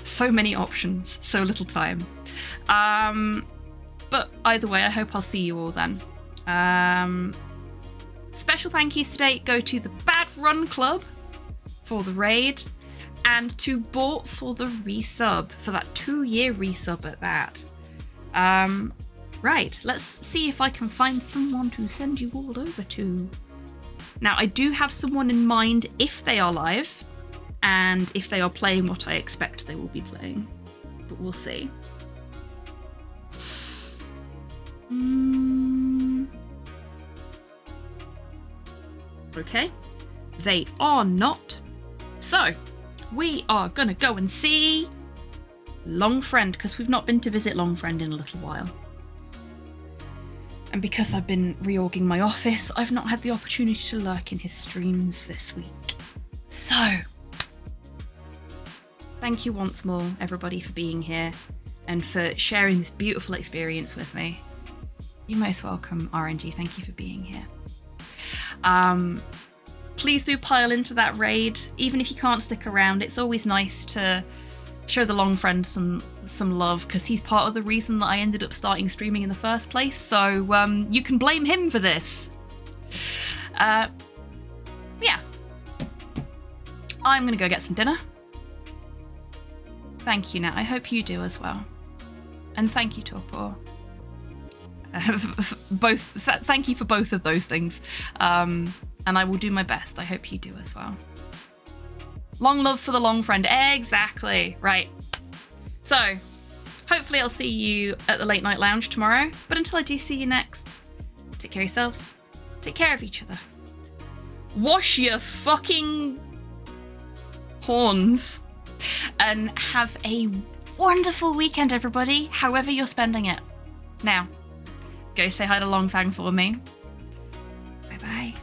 So many options, so little time. But either way, I hope I'll see you all then. Special thank yous today go to the Bad Run Club for the raid, and to Bort for the resub, for that 2-year resub at that. Right, let's see if I can find someone to send you all over to. Now, I do have someone in mind if they are live, and if they are playing what I expect they will be playing, but we'll see. Okay, they are not. So, we are gonna go and see Longfriend, because we've not been to visit Longfriend in a little while. And because I've been reorging my office, I've not had the opportunity to lurk in his streams this week. So, thank you once more, everybody, for being here and for sharing this beautiful experience with me. You're most welcome, RNG. Thank you for being here. Please do pile into that raid, even if you can't stick around. It's always nice to show the Longfriend some love, because he's part of the reason that I ended up starting streaming in the first place. So you can blame him for this. Yeah. I'm gonna go get some dinner. Thank you, Nat. I hope you do as well. And thank you, Torpor. Thank you for both of those things. And I will do my best. I hope you do as well. Long love for the Longfriend. Exactly. Right. So, hopefully I'll see you at the Late Night Lounge tomorrow. But until I do see you next, take care of yourselves. Take care of each other. Wash your fucking horns. And have a wonderful weekend, everybody, however you're spending it. Now, go say hi to Longfang for me. Bye-bye.